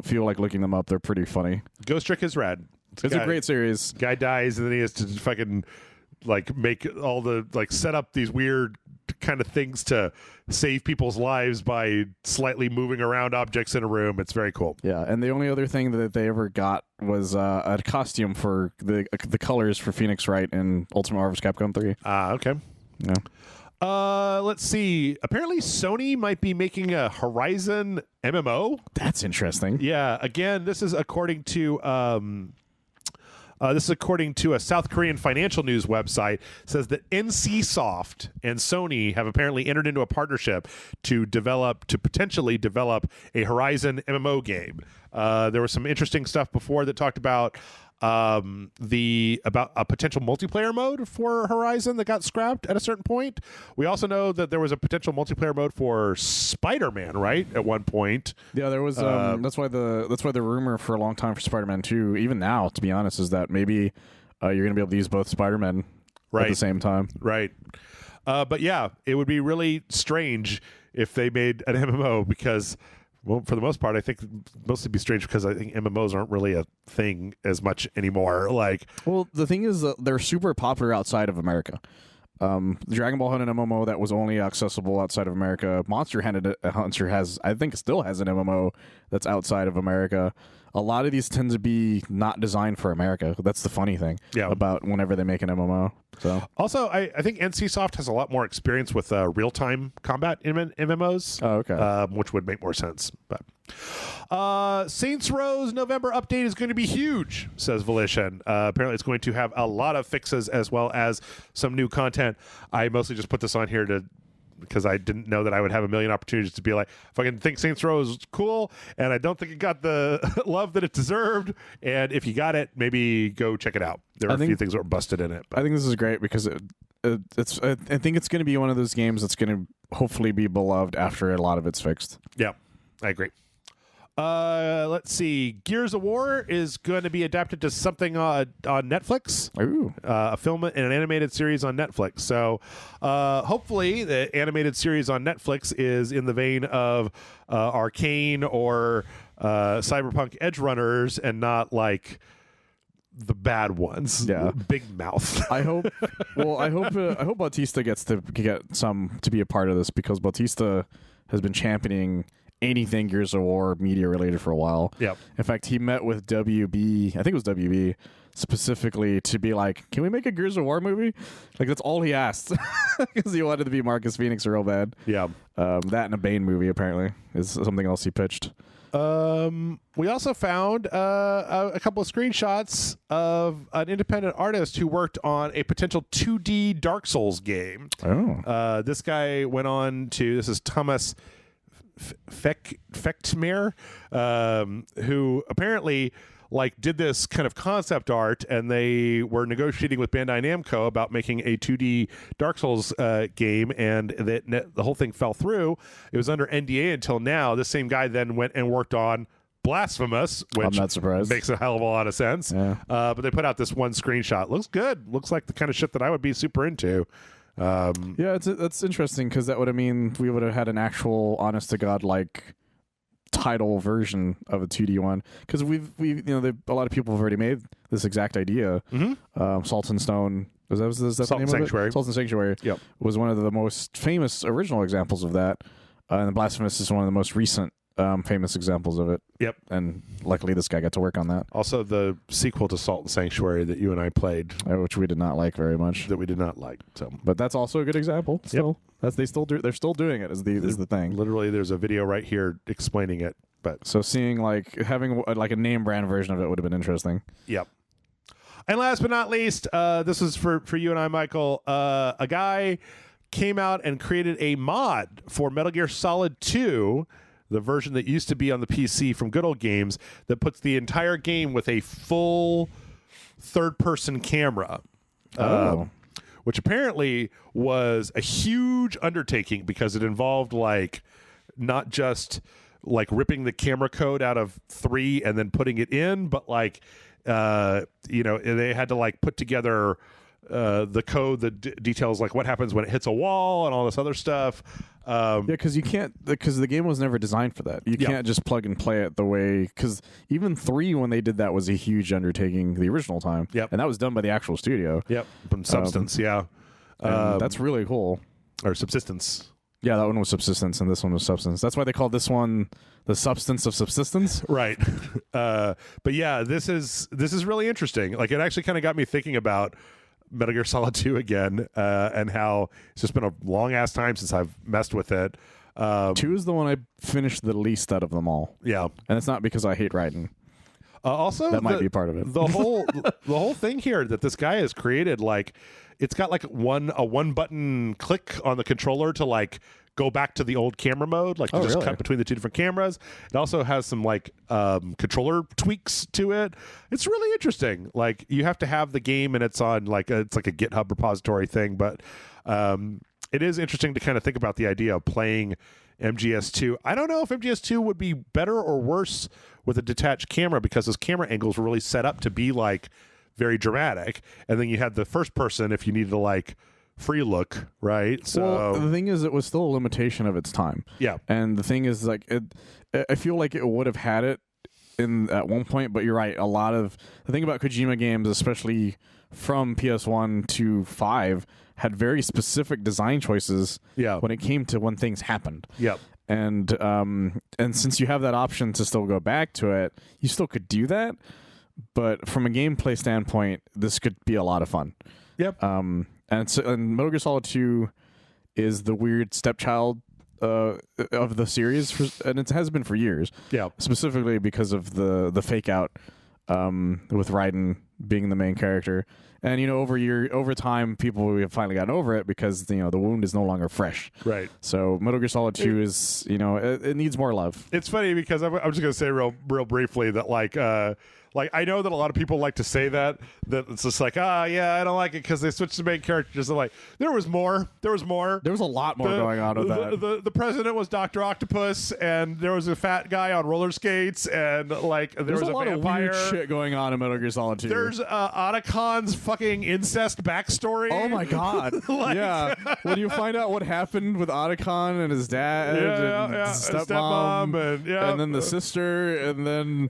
Speaker 2: feel like looking them up, they're pretty funny.
Speaker 1: Ghost Trick is rad.
Speaker 2: It's a great series.
Speaker 1: Guy dies and then he has to fucking like make all the like set up these weird kind of things to save people's lives by slightly moving around objects in a room. It's very cool.
Speaker 2: Yeah, and the only other thing that they ever got was a costume for the colors for Phoenix Wright in Ultimate Marvel Capcom 3.
Speaker 1: Okay.
Speaker 2: Yeah.
Speaker 1: Let's see. Apparently Sony might be making a Horizon MMO.
Speaker 2: That's interesting.
Speaker 1: Yeah. Again, this is according to a South Korean financial news website. It says that NCSoft and Sony have apparently entered into a partnership to potentially develop a Horizon MMO game. There was some interesting stuff before that talked about about a potential multiplayer mode for Horizon that got scrapped at a certain point. We also know that there was a potential multiplayer mode for Spider-Man, right? At one point.
Speaker 2: Yeah, there was that's why the rumor for a long time for Spider-Man 2, even now, to be honest, is that maybe you're going to be able to use both Spider-Men at the same time.
Speaker 1: Right. But yeah, it would be really strange if they made an MMO because, well, for the most part, I think mostly be strange because I think MMOs aren't really a thing as much anymore. Like,
Speaker 2: well, the thing is that they're super popular outside of America. Dragon Ball had an MMO that was only accessible outside of America. Monster Hunter has, I think, still has an MMO that's outside of America. A lot of these tend to be not designed for America. That's the funny thing about whenever they make an MMO. So also,
Speaker 1: I think NCSoft has a lot more experience with real-time combat in MMOs.
Speaker 2: Oh, okay.
Speaker 1: Which would make more sense. But Saints Row's November update is going to be huge, says Volition. Apparently, it's going to have a lot of fixes as well as some new content. I mostly just put this on here because I didn't know that I would have a million opportunities to be like, fucking think Saints Row is cool, and I don't think it got the love that it deserved. And if you got it, maybe go check it out. There are a few things that were busted in it. But.
Speaker 2: I think this is great because it's. I think it's going to be one of those games that's going to hopefully be beloved after a lot of it's fixed.
Speaker 1: Yeah, I agree. Let's see. Gears of War is going to be adapted to something on Netflix.
Speaker 2: Ooh.
Speaker 1: A film and an animated series on Netflix. So hopefully the animated series on Netflix is in the vein of Arcane or Cyberpunk Edge Runners and not like the bad ones.
Speaker 2: Yeah.
Speaker 1: Big Mouth.
Speaker 2: I hope Bautista gets to get some to be a part of this because Bautista has been championing anything Gears of War media related for a while.
Speaker 1: Yep.
Speaker 2: In fact, he met with WB, I think it was WB, specifically to be like, can we make a Gears of War movie? Like, that's all he asked because he wanted to be Marcus Phoenix real bad.
Speaker 1: Yeah.
Speaker 2: That and a Bane movie apparently is something else he pitched.
Speaker 1: We also found a couple of screenshots of an independent artist who worked on a potential 2D Dark Souls game.
Speaker 2: Oh.
Speaker 1: This guy went on to, this is Thomas Fechtmere, who apparently did this kind of concept art, and they were negotiating with Bandai Namco about making a 2D Dark Souls game, and the whole thing fell through. It was under NDA until now. This same guy then went and worked on Blasphemous, which
Speaker 2: I'm not surprised.
Speaker 1: makes a hell of a lot of sense.
Speaker 2: Yeah.
Speaker 1: But they put out this one screenshot. Looks good. Looks like the kind of shit that I would be super into.
Speaker 2: Yeah, that's interesting because that would have mean we would have had an actual honest to god title version of a 2D one, because we've a lot of people have already made this exact idea. Salt and Stone, was that the name
Speaker 1: Sanctuary.
Speaker 2: of it? Salt and Sanctuary.
Speaker 1: Yep.
Speaker 2: Was one of the most famous original examples of that, and Blasphemous is one of the most recent famous examples of it.
Speaker 1: Yep.
Speaker 2: And luckily this guy got to work on that.
Speaker 1: Also, the sequel to Salt and Sanctuary that you and I played,
Speaker 2: Which we did not like very much.
Speaker 1: that we did not like. So,
Speaker 2: But that's also a good example. Still, they're still doing it. Is the thing.
Speaker 1: literally, there's a video right here explaining it. But
Speaker 2: So seeing having a name brand version of it would have been interesting.
Speaker 1: yep. And last but not least, this is for you and I, Michael. A guy came out and created a mod for Metal Gear Solid 2, the version that used to be on the PC from Good Old Games, that puts the entire game with a full third-person camera. Which apparently was a huge undertaking because it involved not just ripping the camera code out of 3 and then putting it in, but they had to put together the code that details what happens when it hits a wall and all this other stuff.
Speaker 2: Because the game was never designed for that. You can't just plug and play it the way, because even 3, when they did that, was a huge undertaking the original time.
Speaker 1: Yep.
Speaker 2: And that was done by the actual studio.
Speaker 1: Yep. From Substance, yeah.
Speaker 2: And that's really cool.
Speaker 1: Or Subsistence.
Speaker 2: Yeah, that one was Subsistence, and this one was Substance. That's why they called this one the Substance of Subsistence.
Speaker 1: Right. But yeah, this is really interesting. It actually kind of got me thinking about Metal Gear Solid 2 again, and how it's just been a long-ass time since I've messed with it.
Speaker 2: 2 is the one I finished the least out of them all.
Speaker 1: Yeah.
Speaker 2: And it's not because I hate Raiden.
Speaker 1: Also,
Speaker 2: that might be part of it.
Speaker 1: The whole thing here that this guy has created, it's got a one button click on the controller to go back to the old camera mode, just cut between the two different cameras. It also has some controller tweaks to it. It's really interesting. You have to have the game, and it's on it's a GitHub repository thing, but it is interesting to kind of think about the idea of playing MGS2. I don't know if MGS2 would be better or worse with a detached camera, because those camera angles were really set up to be very dramatic, and then you had the first person if you needed to free look, right? So
Speaker 2: well, the thing is, it was still a limitation of its time.
Speaker 1: Yeah.
Speaker 2: And the thing is, I feel like it would have had it at one point, but you're right. A lot of the thing about Kojima games, especially from PS1 to 5, had very specific design choices.
Speaker 1: Yeah.
Speaker 2: When it came to when things happened.
Speaker 1: Yep.
Speaker 2: And since you have that option to still go back to it, you still could do that. But from a gameplay standpoint, this could be a lot of fun.
Speaker 1: Yep.
Speaker 2: And Metal Gear Solid 2 is the weird stepchild of the series, and it has been for years.
Speaker 1: Yeah. Specifically
Speaker 2: because of the fake out with Raiden being the main character. And over time, people have finally gotten over it because the wound is no longer fresh.
Speaker 1: Right.
Speaker 2: So Metal Gear Solid 2 is it needs more love.
Speaker 1: It's funny because I'm just gonna say real briefly that I know that a lot of people like to say that it's just yeah, I don't like it because they switched the main characters. There was more. There was a lot more
Speaker 2: going on with that.
Speaker 1: The president was Dr. Octopus, and there was a fat guy on roller skates, and there was a
Speaker 2: lot
Speaker 1: vampire.
Speaker 2: of weird shit going on in Metal Gear Solid 2.
Speaker 1: There's Otacon's fucking incest backstory.
Speaker 2: Oh my god. Yeah. When you find out what happened with Otacon and his dad and his stepmom and then the sister and then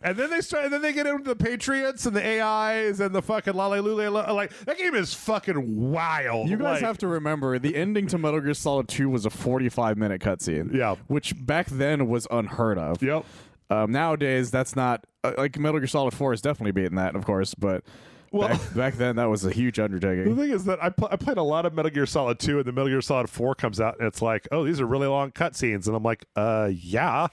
Speaker 1: they get into the Patriots and the AIs and the fucking Lale. That game is fucking wild.
Speaker 2: You guys have to remember, the ending to Metal Gear Solid 2 was a 45-minute cutscene.
Speaker 1: Yeah.
Speaker 2: Which back then was unheard of.
Speaker 1: Yep.
Speaker 2: Nowadays, that's not... Metal Gear Solid 4 is definitely beating that, of course, but... Back then, that was a huge undertaking.
Speaker 1: The thing is that I played a lot of Metal Gear Solid 2, and then Metal Gear Solid 4 comes out, and it's oh, these are really long cutscenes. And I'm yeah.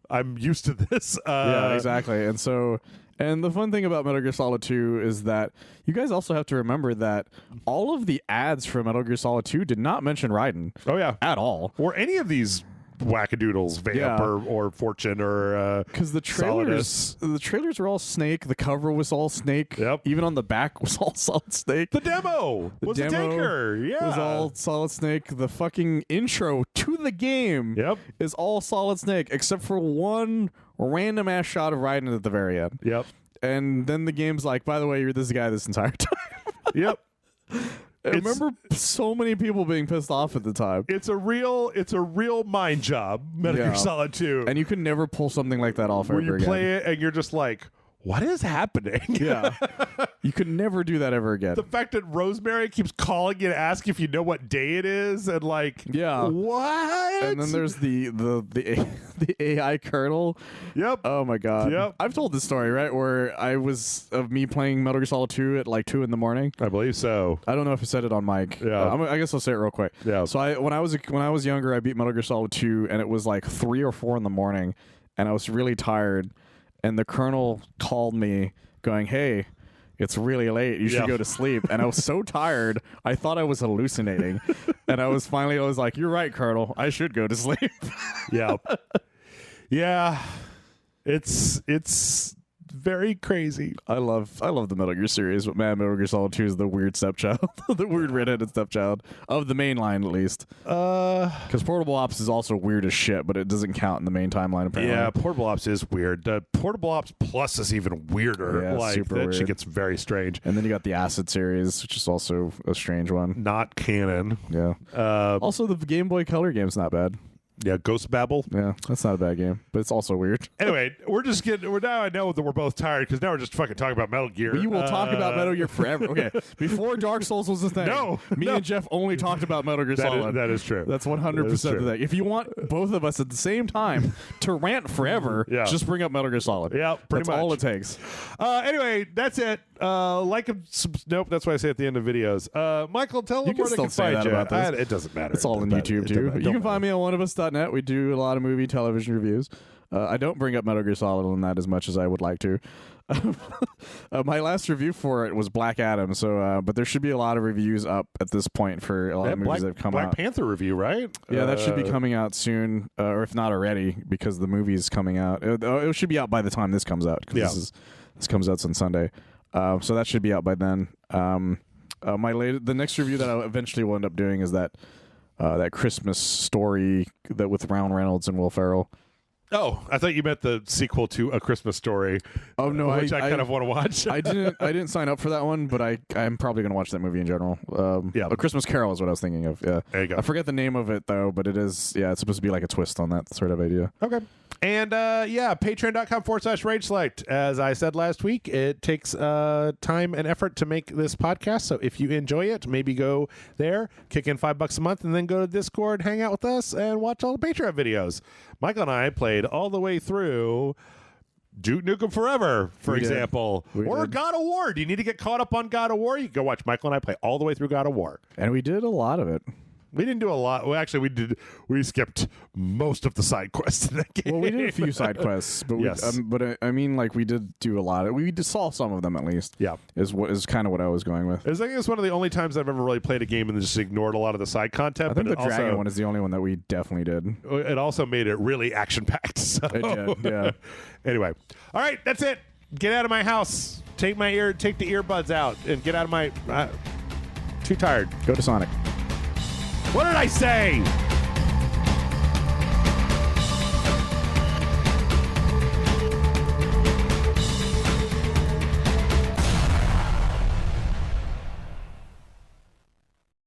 Speaker 1: I'm used to this.
Speaker 2: Yeah, exactly. And so, and the fun thing about Metal Gear Solid 2 is that you guys also have to remember that all of the ads for Metal Gear Solid 2 did not mention Raiden.
Speaker 1: Oh yeah,
Speaker 2: at all.
Speaker 1: Or any of these wackadoodles, Vamp or Fortune or
Speaker 2: because the trailers were all Snake. The cover was all Snake.
Speaker 1: Yep.
Speaker 2: Even on the back was all Solid Snake.
Speaker 1: The demo was a Taker. Yeah,
Speaker 2: was all Solid Snake. The fucking intro to the game is all Solid Snake except for one random ass shot of Raiden at the very end.
Speaker 1: Yep.
Speaker 2: And then the game's like, by the way, you're this guy this entire time.
Speaker 1: Yep.
Speaker 2: I remember so many people being pissed off at the time.
Speaker 1: It's a real mind job, Metal Gear Solid 2.
Speaker 2: And you can never pull something like that off
Speaker 1: where
Speaker 2: ever
Speaker 1: you play it and you're just like, what is happening?
Speaker 2: Yeah. You could never do that ever again.
Speaker 1: The fact that Rosemary keeps calling you to ask if you know what day it is and like, what?
Speaker 2: And then there's the AI Colonel.
Speaker 1: Yep.
Speaker 2: Oh my god.
Speaker 1: Yep.
Speaker 2: I've told this story, right? Where I was of me playing Metal Gear Solid 2 at like 2 in the morning.
Speaker 1: I believe so.
Speaker 2: I don't know if I said it on mic.
Speaker 1: Yeah.
Speaker 2: I guess I'll say it real quick.
Speaker 1: Yeah.
Speaker 2: So when I was younger, I beat Metal Gear Solid 2 and it was like 3 or 4 in the morning and I was really tired and the Colonel called me going, "Hey, it's really late. You should go to sleep." And I was so tired, I thought I was hallucinating. And I was like, "You're right, Colonel. I should go to sleep."
Speaker 1: Yeah. Yeah. It's very crazy.
Speaker 2: I love the Metal Gear series, but man, Metal Gear Solid 2 is the weird stepchild, the weird redheaded stepchild of the main line, at least. Because Portable Ops is also weird as shit, but it doesn't count in the main timeline apparently.
Speaker 1: Yeah, Portable Ops is weird. The Portable Ops Plus is even weirder.
Speaker 2: Yeah,
Speaker 1: like
Speaker 2: super
Speaker 1: that
Speaker 2: weird.
Speaker 1: shit gets very strange.
Speaker 2: And then you got the Acid series, which is also a strange one.
Speaker 1: Not canon.
Speaker 2: Yeah. Also, the Game Boy Color game's not bad.
Speaker 1: Yeah, Ghost Babel.
Speaker 2: Yeah, that's not a bad game, but it's also weird.
Speaker 1: Anyway, we're now I know that we're both tired because now we're just fucking talking about Metal Gear.
Speaker 2: We will talk about Metal Gear forever. Okay, before Dark Souls was a thing, me and Jeff only talked about Metal Gear Solid.
Speaker 1: That is true.
Speaker 2: That's 100% the thing. If you want both of us at the same time to rant forever, just bring up Metal Gear Solid.
Speaker 1: Yeah,
Speaker 2: that's all it takes.
Speaker 1: Anyway, that's it. Nope, that's what I say at the end of videos. Michael, tell them where they can find you.
Speaker 2: About this.
Speaker 1: It doesn't matter.
Speaker 2: It's all on YouTube too. You can find me on oneofus.net. We do a lot of movie, television reviews. I don't bring up Metal Gear Solid on that as much as I would like to. My last review for it was Black Adam, so but there should be a lot of reviews up at this point for a lot of movies that have come out.
Speaker 1: Black Panther review, right?
Speaker 2: Yeah, that should be coming out soon, or if not already, because the movie's coming out. It should be out by the time this comes out.
Speaker 1: Yeah.
Speaker 2: This comes out on Sunday, so that should be out by then. The next review that I eventually will end up doing is that Christmas story that with Ryan Reynolds and Will Ferrell.
Speaker 1: Oh, I thought you meant the sequel to A Christmas Story.
Speaker 2: Oh no,
Speaker 1: which I kind of want to watch.
Speaker 2: I didn't sign up for that one, but I'm probably going to watch that movie in general. A Christmas Carol is what I was thinking of. Yeah,
Speaker 1: there you go.
Speaker 2: I forget the name of it though, but it is. Yeah, it's supposed to be like a twist on that sort of idea.
Speaker 1: Okay. And patreon.com/RageSelect. As I said last week, it takes time and effort to make this podcast. So if you enjoy it, maybe go there, kick in $5 a month, and then go to Discord, hang out with us, and watch all the Patreon videos. Michael and I played all the way through Duke Nukem Forever, for example, or God of War. Do you need to get caught up on God of War? You can go watch Michael and I play all the way through God of War.
Speaker 2: And we did a lot of it.
Speaker 1: We didn't do a lot. Well, actually, we skipped most of the side quests in that game.
Speaker 2: Well, we did a few side quests, but I mean, like we did do a lot of. We saw some of them at least.
Speaker 1: Yeah,
Speaker 2: is kind of what I was going with.
Speaker 1: I think it's one of the only times I've ever really played a game and just ignored a lot of the side content.
Speaker 2: I think the Dragon one is the only one that we definitely did.
Speaker 1: It also made it really action packed. So.
Speaker 2: It did. Yeah.
Speaker 1: Anyway, all right, that's it. Get out of my house. Take the earbuds out and get out of my. Too tired.
Speaker 2: Go to Sonic.
Speaker 1: What did I say?